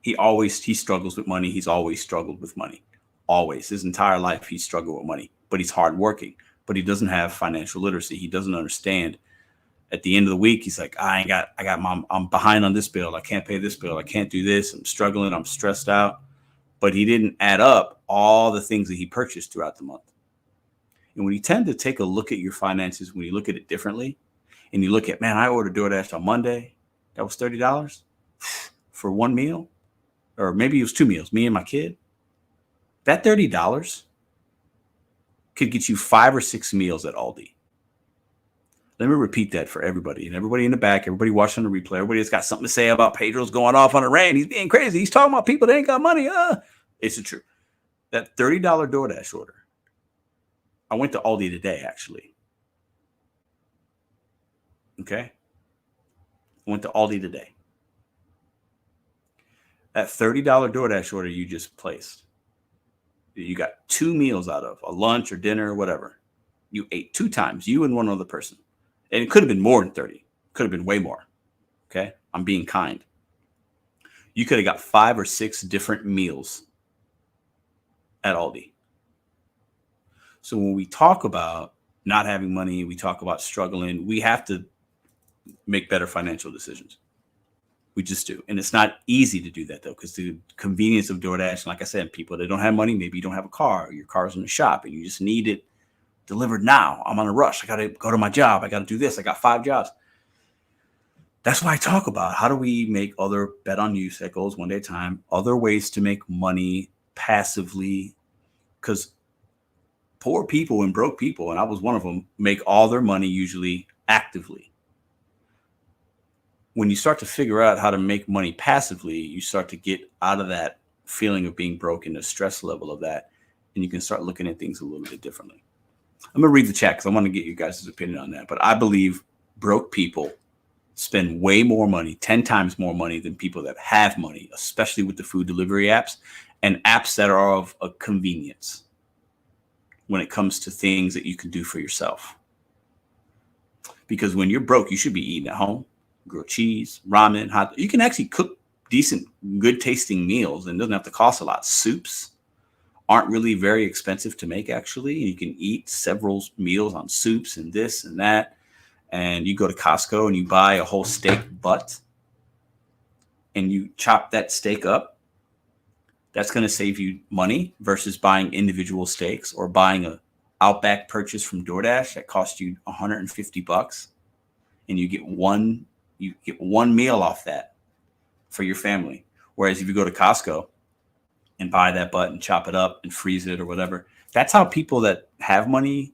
He struggles with money. He's always struggled with money. Always. His entire life, he's struggled with money, but he's hardworking, but he doesn't have financial literacy. He doesn't understand. At the end of the week, he's like, I'm behind on this bill. I can't pay this bill. I can't do this. I'm struggling. I'm stressed out. But he didn't add up all the things that he purchased throughout the month. And when you tend to take a look at your finances, when you look at it differently, and you look at, man, I ordered DoorDash on Monday. That was $30 for one meal. Or maybe it was 2 meals, me and my kid. That $30 could get you 5 or 6 meals at Aldi. Let me repeat that for everybody. And everybody in the back, everybody watching the replay, everybody that's got something to say about Pedro's going off on a rant. He's being crazy. He's talking about people that ain't got money. It's the truth. That $30 DoorDash order. I went to Aldi today, actually. Okay? I went to Aldi today. That $30 DoorDash order you just placed, you got 2 meals out of, a lunch or dinner or whatever. You ate 2 times, you and one other person. And it could have been more than 30. Could have been way more. Okay? I'm being kind. You could have got 5 or 6 different meals at Aldi. So when we talk about not having money, we talk about struggling, we have to make better financial decisions. We just do. And it's not easy to do that, though, because the convenience of DoorDash, like I said, people that don't have money, maybe you don't have a car, or your car's in the shop, and you just need it delivered now. I'm on a rush. I got to go to my job. I got to do this. I got 5 jobs. That's why I talk about how do we make other bet on you that goes one day at a time, other ways to make money passively, because poor people and broke people, and I was one of them, make all their money usually actively. When you start to figure out how to make money passively, you start to get out of that feeling of being broke and the stress level of that, and you can start looking at things a little bit differently. I'm going to read the chat because I want to get you guys' opinion on that. But I believe broke people spend way more money, 10 times more money than people that have money, especially with the food delivery apps and apps that are of a convenience when it comes to things that you can do for yourself. Because when you're broke, you should be eating at home. Grilled cheese, ramen, hot. You can actually cook decent, good tasting meals and it doesn't have to cost a lot. Soups aren't really very expensive to make, actually. You can eat several meals on soups and this and that. And you go to Costco and you buy a whole steak butt and you chop that steak up. That's going to save you money versus buying individual steaks or buying a Outback purchase from DoorDash that costs you $150 and you get one meal off that for your family. Whereas if you go to Costco and buy that butt and chop it up and freeze it or whatever, that's how people that have money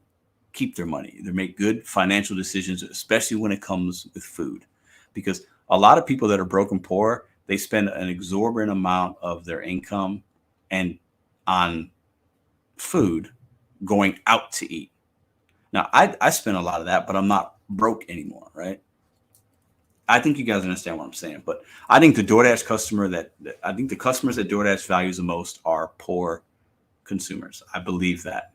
keep their money. They make good financial decisions, especially when it comes with food. Because a lot of people that are broke and poor, they spend an exorbitant amount of their income and on food going out to eat. Now, I spend a lot of that, but I'm not broke anymore, right? I think you guys understand what I'm saying, but I think the DoorDash I think the customers that DoorDash values the most are poor consumers. I believe that.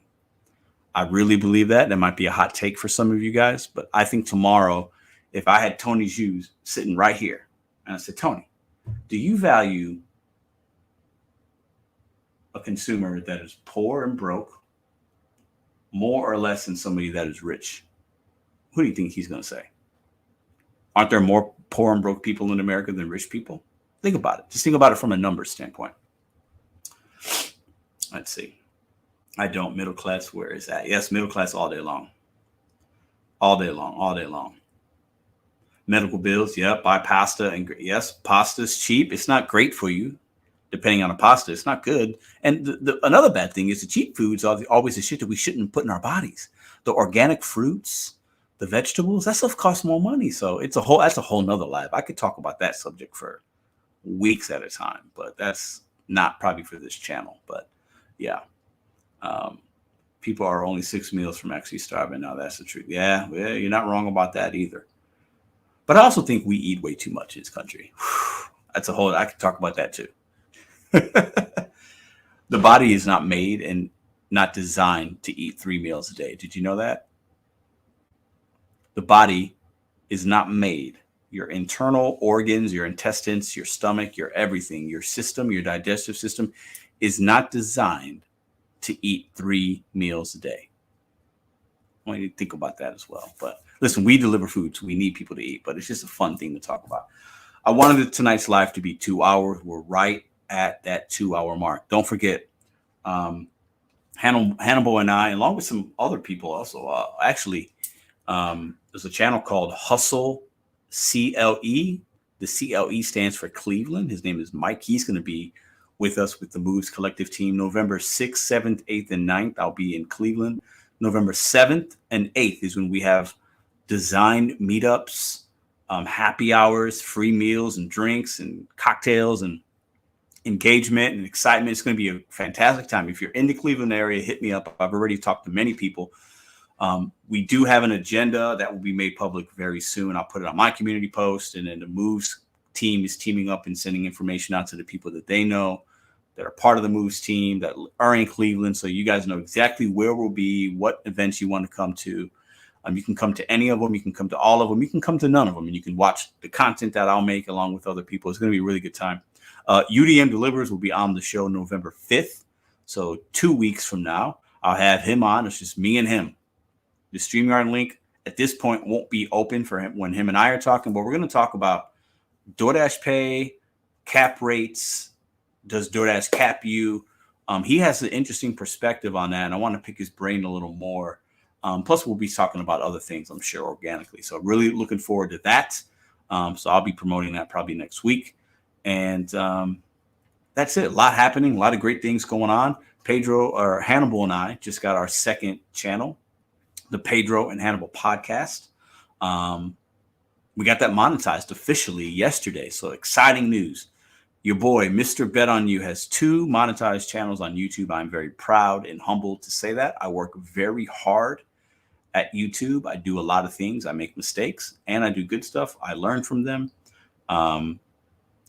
I really believe that. That might be a hot take for some of you guys, but I think tomorrow, if I had Tony's shoes sitting right here, and I said, Tony, do you value a consumer that is poor and broke more or less than somebody that is rich? Who do you think he's going to say? Aren't there more poor and broke people in America than rich people? Think about it. Just think about it from a numbers standpoint. Let's see. I don't. Middle class, where is that? Yes, middle class all day long. All day long, all day long. Medical bills, yeah, buy pasta. And yes, pasta's cheap. It's not great for you. Depending on the pasta, it's not good. And another bad thing is the cheap foods are always the shit that we shouldn't put in our bodies. The organic fruits, the vegetables, that stuff costs more money. So that's a whole nother live. I could talk about that subject for weeks at a time, but that's not probably for this channel. But yeah, people are only 6 meals from actually starving. Now that's the truth. Yeah, you're not wrong about that either. But I also think we eat way too much in this country. That's I could talk about that too. The body is not made and not designed to eat 3 meals a day. Did you know that? The body is not made. Your internal organs, your intestines, your stomach, your everything, your system, your digestive system is not designed to eat 3 meals a day. I want you to think about that as well. But listen, we deliver food, so we need people to eat, but it's just a fun thing to talk about. I wanted tonight's live to be 2 hours. We're right at that 2-hour mark. Don't forget, Hannibal and I, along with some other people also, there's a channel called Hustle CLE. The CLE stands for Cleveland. His name is Mike. He's going to be with us with the Moves Collective team November 6th, 7th, 8th, and 9th. I'll be in Cleveland. November 7th and 8th is when we have design meetups, happy hours, free meals and drinks and cocktails and engagement and excitement. It's going to be a fantastic time. If you're in the Cleveland area, hit me up. I've already talked to many people. We do have an agenda that will be made public very soon. I'll put it on my community post, and then the Moves team is teaming up and sending information out to the people that they know that are part of the Moves team that are in Cleveland. So you guys know exactly where we'll be, what events you want to come to. You can come to any of them. You can come to all of them. You can come to none of them, and you can watch the content that I'll make along with other people. It's going to be a really good time. UDM Delivers will be on the show November 5th. So 2 weeks from now, I'll have him on. It's just me and him. The StreamYard link at this point won't be open for him when him and I are talking, but we're going to talk about DoorDash pay, cap rates. Does DoorDash cap you? He has an interesting perspective on that, and I want to pick his brain a little more. Plus, we'll be talking about other things, I'm sure, organically. So really looking forward to that. So I'll be promoting that probably next week. And that's it. A lot happening, a lot of great things going on. Hannibal and I just got our second channel, the Pedro and Hannibal podcast. We got that monetized officially yesterday. So exciting news. Your boy, Mr.BetonYou, has 2 monetized channels on YouTube. I'm very proud and humbled to say that. I work very hard at YouTube. I do a lot of things. I make mistakes and I do good stuff. I learn from them.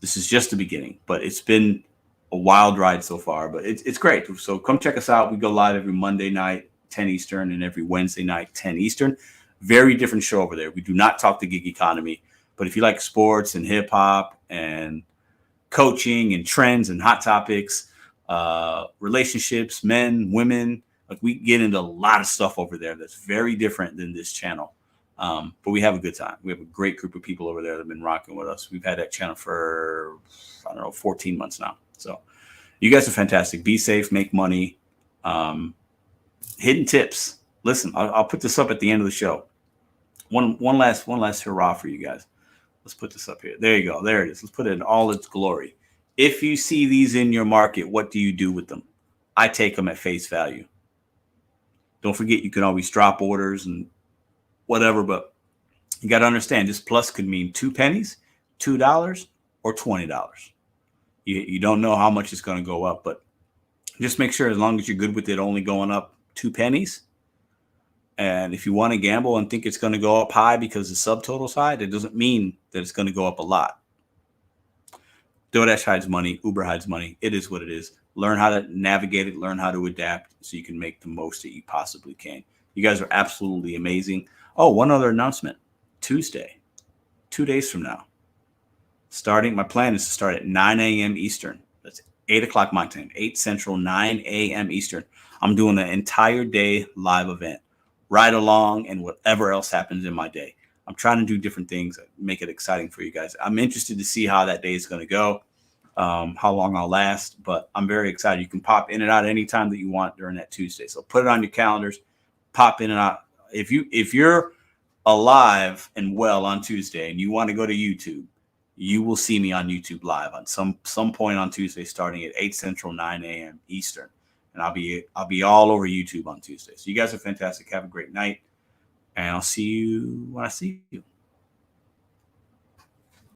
This is just the beginning, but it's been a wild ride so far, but it's great. So come check us out. We go live every Monday night, 10 Eastern, and every Wednesday night, 10 Eastern. Very different show over there. We do not talk the gig economy, but if you like sports and hip hop and coaching and trends and hot topics, relationships, men, women, like we get into a lot of stuff over there that's very different than this channel. But we have a good time. We have a great group of people over there that have been rocking with us. We've had that channel for, 14 months now. So you guys are fantastic. Be safe, make money. Hidden tips. Listen, I'll put this up at the end of the show. One last hurrah for you guys. Let's put this up here. There you go. There it is. Let's put it in all its glory. If you see these in your market, what do you do with them? I take them at face value. Don't forget, you can always drop orders and whatever, but you got to understand this plus could mean 2 pennies, $2, or $20. You don't know how much it's going to go up, but just make sure as long as you're good with it only going up 2 pennies. And if you want to gamble and think it's going to go up high because the subtotal's high, that doesn't mean that it's going to go up a lot. DoorDash hides money. Uber hides money. It is what it is. Learn how to navigate it. Learn how to adapt so you can make the most that you possibly can. You guys are absolutely amazing. Oh, one other announcement. Tuesday, 2 days from now, my plan is to start at 9 a.m. Eastern. That's 8 o'clock my time, 8 Central, 9 a.m. Eastern. I'm doing an entire day live event, ride along and whatever else happens in my day. I'm trying to do different things, make it exciting for you guys. I'm interested to see how that day is going to go, how long I'll last, but I'm very excited. You can pop in and out anytime that you want during that Tuesday. So put it on your calendars, pop in and out. If you're alive and well on Tuesday and you want to go to YouTube, you will see me on YouTube live on some point on Tuesday, starting at 8 Central, 9 a.m. Eastern. And I'll be all over YouTube on Tuesday. So you guys are fantastic. Have a great night. And I'll see you when I see you.